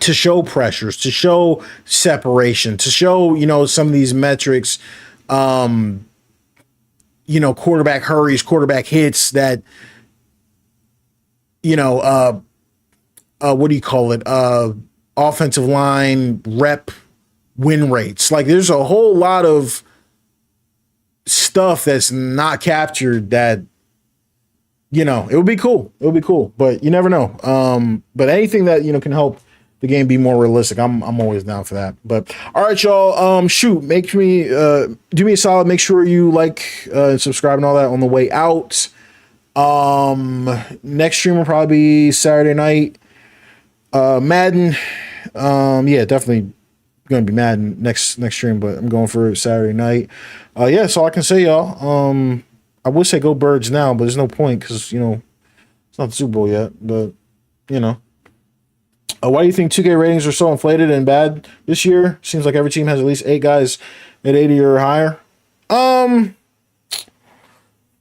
show pressures, to show separation, to show, some of these metrics, quarterback hurries, quarterback hits that you know, what do you call it? Offensive line rep win rates. Like there's a whole lot of stuff that's not captured that, you know, it would be cool. It would be cool, but you never know. But anything that, you know, can help the game be more realistic, I'm always down for that. But all right, y'all, shoot, make me, do me a solid. Make sure you like, and subscribe and all that on the way out. Next stream will probably be Saturday night. Madden, yeah, definitely gonna be Madden next stream, but I'm going for Saturday night. Yeah, so I can say, y'all. I would say go Birds now, but there's no point because, you know, it's not the Super Bowl yet. But, you know, why do you think 2K ratings are so inflated and bad this year? Seems like every team has at least 8 guys at 80 or higher. I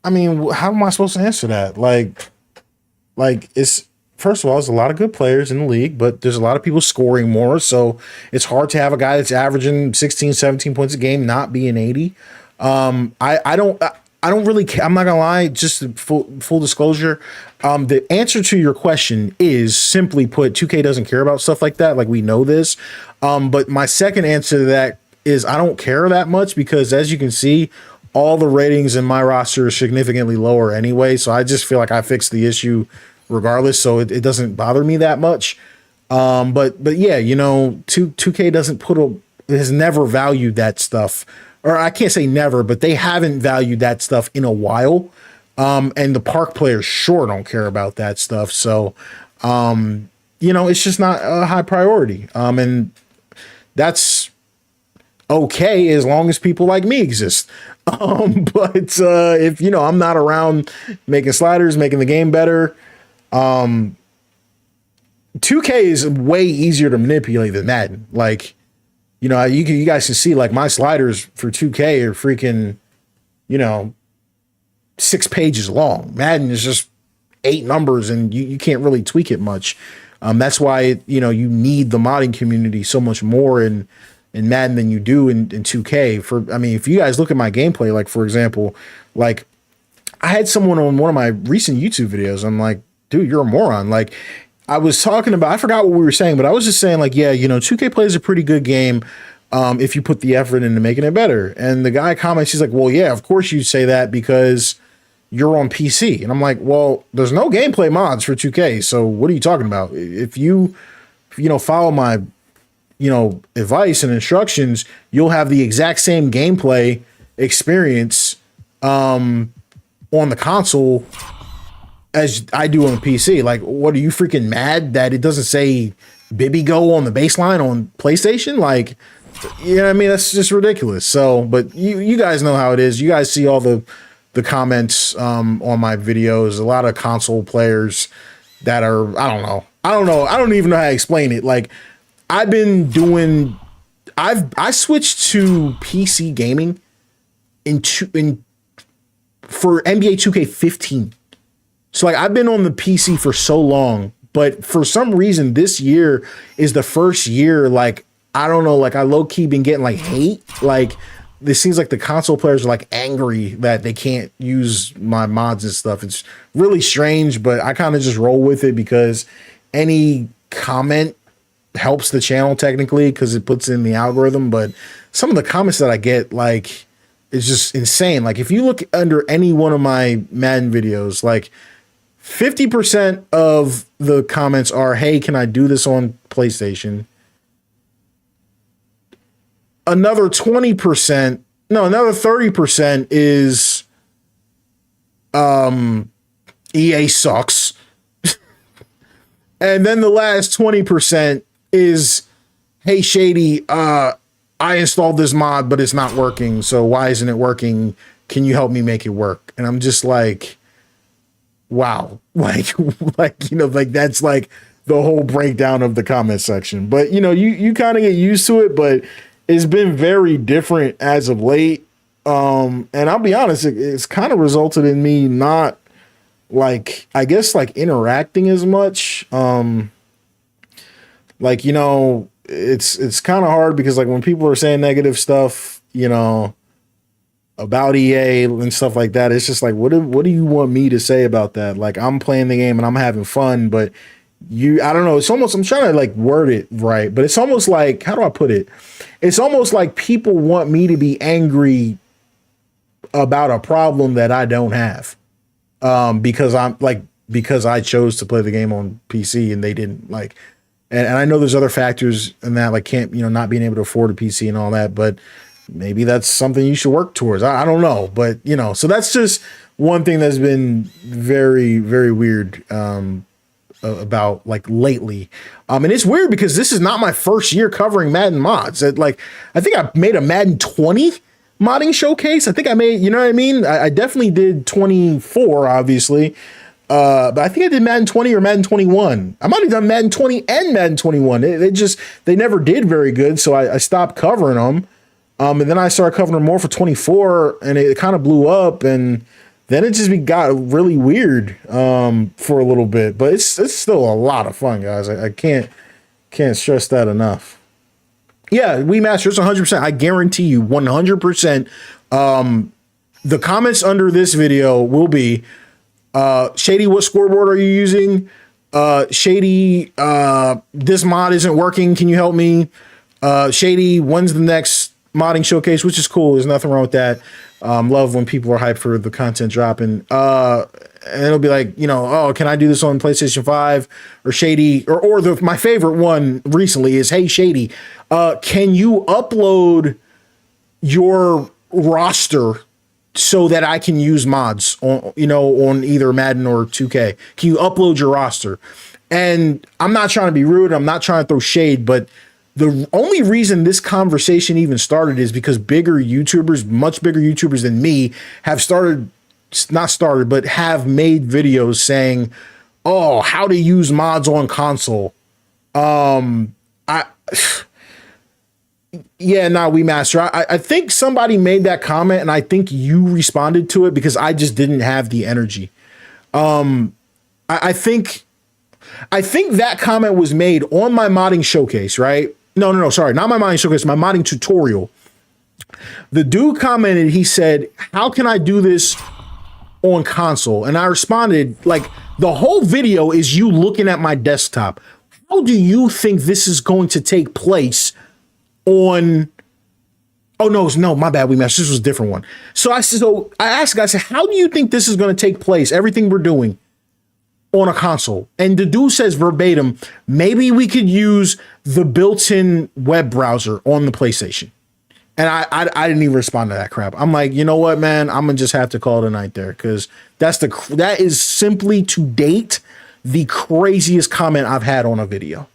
mean, how am I supposed to answer that? Like it's, first of all, there's a lot of good players in the league, but there's a lot of people scoring more. So it's hard to have a guy that's averaging 16, 17 points a game not be an 80. I don't really care. I'm not gonna lie, just full disclosure. The answer to your question is, simply put, 2K doesn't care about stuff like that. Like, we know this. But my second answer to that is I don't care that much because, as you can see, all the ratings in my roster are significantly lower anyway. So I just feel like I fixed the issue regardless. So it doesn't bother me that much. But yeah, you know, 2K doesn't has never valued that stuff. Or I can't say never, but they haven't valued that stuff in a while. And the park players sure don't care about that stuff. So, you know, it's just not a high priority. And that's okay as long as people like me exist. But if, you know, I'm not around making sliders, making the game better, 2K is way easier to manipulate than Madden. Like, you know, you guys can see, like, my sliders for 2K are freaking, you know, 6 pages long. Madden is just 8 numbers and you can't really tweak it much. That's why, you know, you need the modding community so much more in Madden than you do in 2K. I mean, if you guys look at my gameplay, like, for example, like, I had someone on one of my recent YouTube videos. I'm like, dude, you're a moron. Like, I was talking about, I forgot what we were saying, but I was just saying, like, yeah, you know, 2K plays a pretty good game if you put the effort into making it better. And the guy comments, he's like, well, yeah, of course you'd say that because you're on PC. And I'm like, well, there's no gameplay mods for 2K. So what are you talking about? If you know, follow my, you know, advice and instructions, you'll have the exact same gameplay experience on the console as I do on PC. Like, what, are you freaking mad that it doesn't say Bibby Go on the baseline on PlayStation? Like, you know what I mean? That's just ridiculous. So, but you guys know how it is. You guys see all the comments on my videos. A lot of console players that are, I don't know. I don't even know how to explain it. Like, I switched to PC gaming for NBA 2K15. So, like, I've been on the PC for so long, but for some reason this year is the first year, like, I don't know, like, I low-key been getting, like, hate. Like, this seems like the console players are, like, angry that they can't use my mods and stuff. It's really strange, but I kind of just roll with it because any comment helps the channel technically because it puts in the algorithm. But some of the comments that I get, like, it's just insane. Like, if you look under any one of my Madden videos, like, 50% of the comments are, hey, can I do this on PlayStation? Another 30% is EA sucks. And then the last 20% is, hey, Shady, I installed this mod, but it's not working. So why isn't it working? Can you help me make it work? And I'm just like, wow. Like, you know, like, that's like the whole breakdown of the comment section. But, you know, you kind of get used to it, but it's been very different as of late. And I'll be honest, it's kind of resulted in me not, like, I guess, like, interacting as much. Like, you know, it's kind of hard because, like, when people are saying negative stuff, you know, about EA and stuff like that. It's just like, what do you want me to say about that? Like, I'm playing the game and I'm having fun, but I don't know. It's almost, I'm trying to like word it right, but it's almost like, how do I put it? It's almost like people want me to be angry about a problem that I don't have. Because I chose to play the game on PC and they didn't, like, and I know there's other factors in that, like not being able to afford a PC and all that, but maybe that's something you should work towards. I don't know, but so that's just one thing that's been very, very weird, about like lately. And it's weird because this is not my first year covering Madden mods. I think I made a Madden 20 modding showcase. I think I made, you know what I mean? I definitely did 24, obviously. But I think I did Madden 20 or Madden 21. I might have done Madden 20 and Madden 21. They never did very good. So I stopped covering them. And then I started covering them more for 24 and it kind of blew up, and then it just got really weird for a little bit, but it's still a lot of fun, guys. I can't stress that enough. Yeah, we masters 100%. I guarantee you 100%. The comments under this video will be, Shady, what scoreboard are you using? Shady, this mod isn't working. Can you help me? Shady, when's the next modding showcase? Which is cool. There's nothing wrong with that. Love when people are hyped for the content dropping. And it'll be like, oh, can I do this on PlayStation 5? Or Shady, or my favorite one recently is, hey, Shady, can you upload your roster so that I can use mods on either Madden or 2K? Can you upload your roster? And I'm not trying to be rude. I'm not trying to throw shade, but the only reason this conversation even started is because much bigger YouTubers than me have have made videos saying, oh, how to use mods on console. We master. I think somebody made that comment and I think you responded to it because I just didn't have the energy. I think that comment was made on my modding showcase, right? No, sorry, not my modding showcase, my modding tutorial. The dude commented, he said, how can I do this on console? And I responded, like, the whole video is you looking at my desktop. How do you think this is going to take place on... Oh, no, my bad, this was a different one. So I asked the guy, I said, how do you think this is going to take place, everything we're doing, on a console? And the dude says verbatim, maybe we could use the built-in web browser on the PlayStation. And I didn't even respond to that crap. I'm like, you know what, man? I'm gonna just have to call it a night there, because that is simply to date the craziest comment I've had on a video.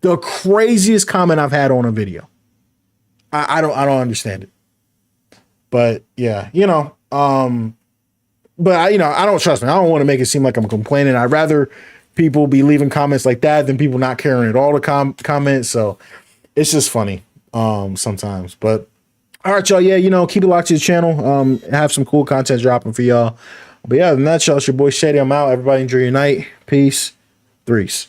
The craziest comment I've had on a video. I don't understand it. But yeah, but I don't trust me. I don't want to make it seem like I'm complaining. I'd rather people be leaving comments like that than people not caring at all to comment. So it's just funny sometimes. But all right, y'all. Yeah, keep it locked to the channel. Have some cool content dropping for y'all. But yeah, in that, y'all, it's your boy Shady. I'm out. Everybody enjoy your night. Peace. Threes.